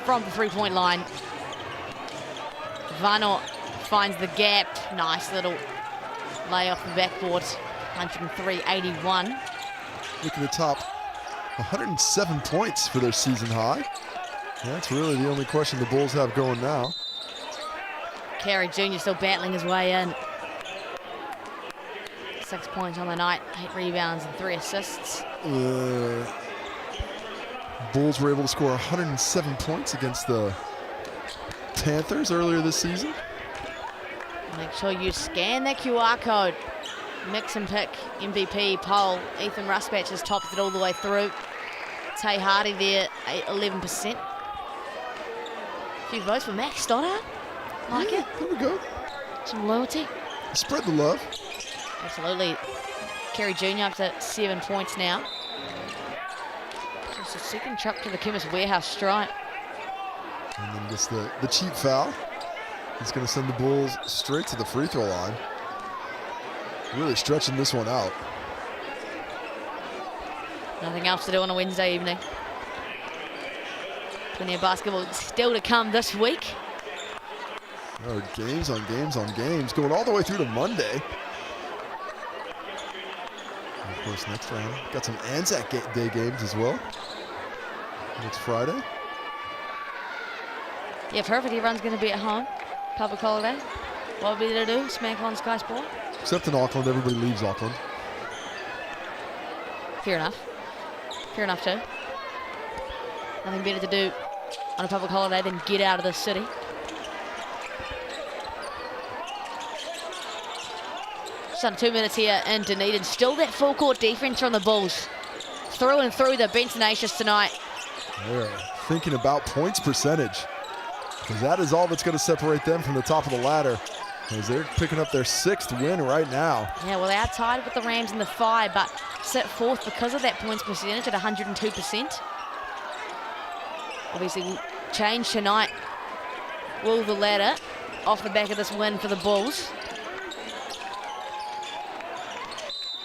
from the three-point line. Vano finds the gap. Nice little lay off the backboard. 103-81. Look at the top. 107 points for their season high. That's really the only question the Bulls have going now. Carey Jr. still battling his way in. 6 points on the night, 8 rebounds and 3 assists. Bulls were able to score 107 points against the Panthers earlier this season. Make sure you scan that QR code. Mix and pick MVP poll. Ethan Ruspatch has topped it all the way through. Tay Hardy there, 11%. A few votes for Max Stoddard. Like it. There we go. Some loyalty. Spread the love. Absolutely. Carey Jr. up to 7 points now. Just a second truck to the Chemist Warehouse stripe. And then gets the cheap foul. He's going to send the Bulls straight to the free throw line. Really stretching this one out. Nothing else to do on a Wednesday evening. Plenty of basketball still to come this week. Oh, games on games on games, going all the way through to Monday. And of course, next round, got some Anzac Day games as well. Next Friday. Yeah, perfect. Everyone's going to be at home. Public holiday. What will be there to do? Smack on Sky Sport. Except in Auckland, everybody leaves Auckland. Fair enough. Fair enough too. Nothing better to do on a public holiday than get out of the city. Just under 2 minutes here in Dunedin. Still that full court defense from the Bulls. Through and through, they've been tenacious tonight. They're thinking about points percentage, because that is all that's going to separate them from the top of the ladder, as they're picking up their 6th win right now. Yeah, well, they are tied with the Rams in the 5, but sit 4th because of that points percentage at 102%. Obviously, will change tonight. Will the ladder off the back of this win for the Bulls?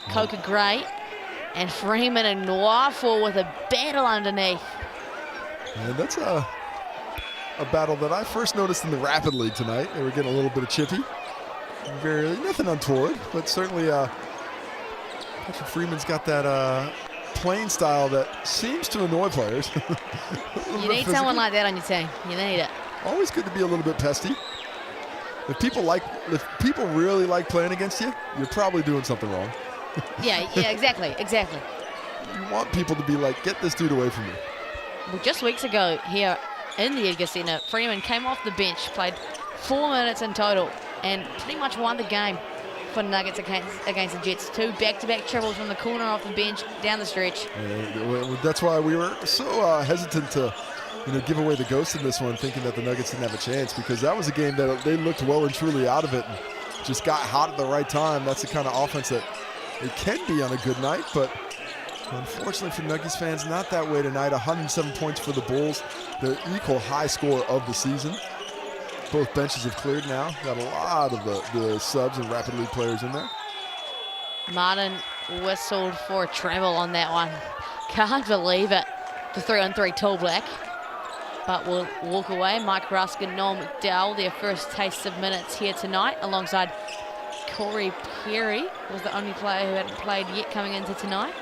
Coca Gray and Freeman and Noirful with a battle underneath. And that's a battle that I first noticed in the Rapid League tonight. They were getting a little bit of chippy. Nothing untoward, but certainly Patrick Freeman's got that playing style that seems to annoy players. You need someone like that on your team. You need it. Always good to be a little bit pesty. If people really like playing against you, you're probably doing something wrong. Yeah, exactly. You want people to be like, get this dude away from me. Well, just weeks ago here in the Edgar Centre, Freeman came off the bench, played 4 minutes in total, and pretty much won the game for Nuggets against the Jets. 2 back-to-back triples from the corner off the bench down the stretch. That's why we were so hesitant to give away the ghost in this one, thinking that the Nuggets didn't have a chance, because that was a game that they looked well and truly out of it and just got hot at the right time. That's the kind of offense that it can be on a good night, but unfortunately for Nuggets fans, not that way tonight. 107 points for the Bulls, their equal high score of the season. Both benches have cleared now. Got a lot of the subs and Rapid League players in there. Martin whistled for a treble on that one. Can't believe it. The 3-on-3 tall black. But we'll walk away. Mike Rusk and Noel McDowell, their first taste of minutes here tonight, alongside Corey Perry, was the only player who hadn't played yet coming into tonight.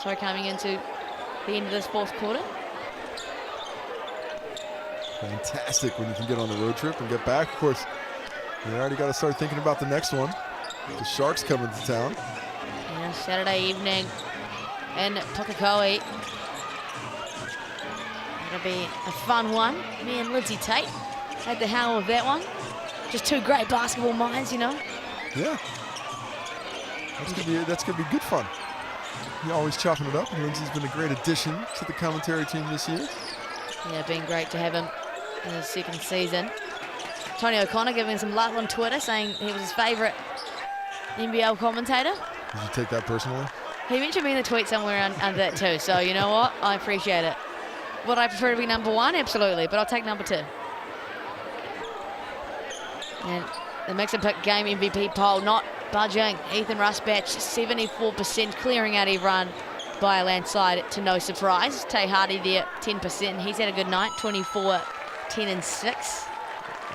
So coming into the end of this 4th quarter. Fantastic when you can get on the road trip and get back. Of course, you already got to start thinking about the next one. The Sharks coming to town. Yeah, Saturday evening in Pukekohe. It'll be a fun one. Me and Lindsay Tate had the helm of that one. Just 2 great basketball minds, Yeah. That's gonna be good fun. You're always chopping it up, and Lindsay's been a great addition to the commentary team this year. Yeah, been great to have him in his 2nd season. Tony O'Connor giving some love on Twitter, saying he was his favourite NBL commentator. Did you take that personally? He mentioned me in the tweet somewhere under that too, so you know what? I appreciate it. Would I prefer to be number 1? Absolutely, but I'll take number 2. And the Mix and Pick Game MVP poll not budging. Ethan Rusbatch, 74%, clearing out everyone by a landslide to no surprise. Tay Hardy there, 10%. He's had a good night, 24, 10 and 6.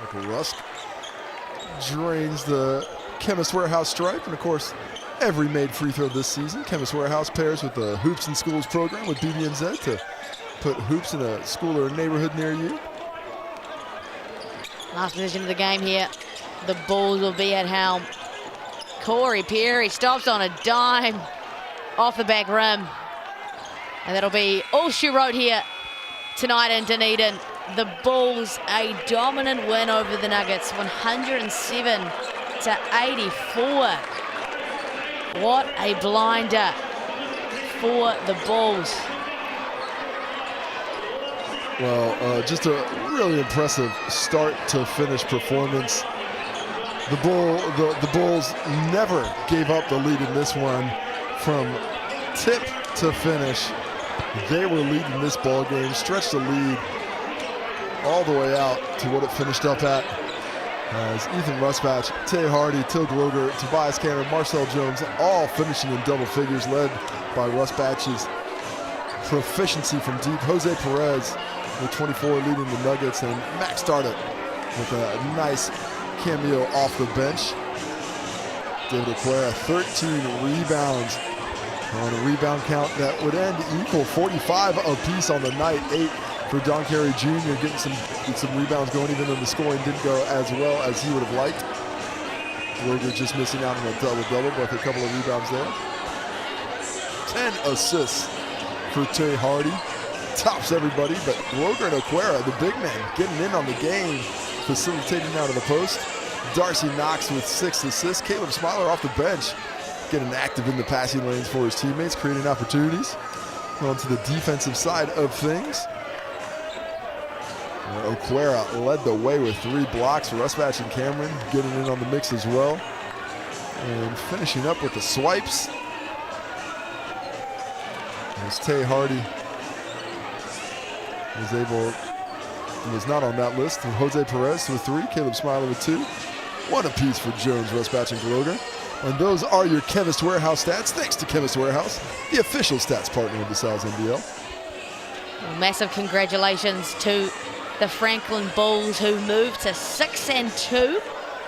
Michael Rusk drains the Chemist Warehouse stripe, and of course, every made free throw this season. Chemist Warehouse pairs with the Hoops in Schools program with BB&Z to put hoops in a school or a neighborhood near you. Last position of the game here. The Bulls will be at helm. Corey Perry stops on a dime off the back rim. And that'll be all she wrote here tonight in Dunedin. The Bulls, a dominant win over the Nuggets, 107-84. What a blinder for the Bulls. Well, just a really impressive start to finish performance. The Bulls never gave up the lead in this one. From tip to finish, they were leading this ball game, stretched the lead all the way out to what it finished up at. As Ethan Rusbatch, Tay Hardy, Till Gloger, Tobias Cameron, Marcel Jones, all finishing in double figures, led by Rusbatch's proficiency from deep. Jose Perez with 24 leading the Nuggets, and Max started with a nice cameo off the bench. David Aquera, 13 rebounds on a rebound count that would end equal 45 apiece on the night. 8 for Don Carey Jr. getting some rebounds going, even though the scoring didn't go as well as he would have liked. Gloger just missing out on a double-double, but a couple of rebounds there. 10 assists for Tay Hardy. Tops everybody, but Gloger and Aquera, the big men, getting in on the game, facilitating out of the post. Darcy Knox with 6 assists. Caleb Smiler off the bench, getting active in the passing lanes for his teammates, creating opportunities. On to the defensive side of things. Oquera led the way with 3 blocks. Rusbatch and Cameron getting in on the mix as well. And finishing up with the swipes. As Tay Hardy was not on that list. And Jose Perez with 3, Caleb Smiler with 2. One apiece for Jones, Rusbatch, and Gloger. And those are your Chemist Warehouse stats. Thanks to Chemist Warehouse, the official stats partner of the Sal's NBL. Well, massive congratulations to the Franklin Bulls, who moved to 6-2.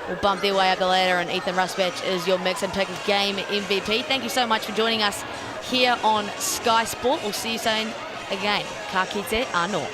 Will bump their way up the ladder, and Ethan Rusbatch is your Mix and Pick game MVP. Thank you so much for joining us here on Sky Sport. We'll see you soon again. Ka kite anō.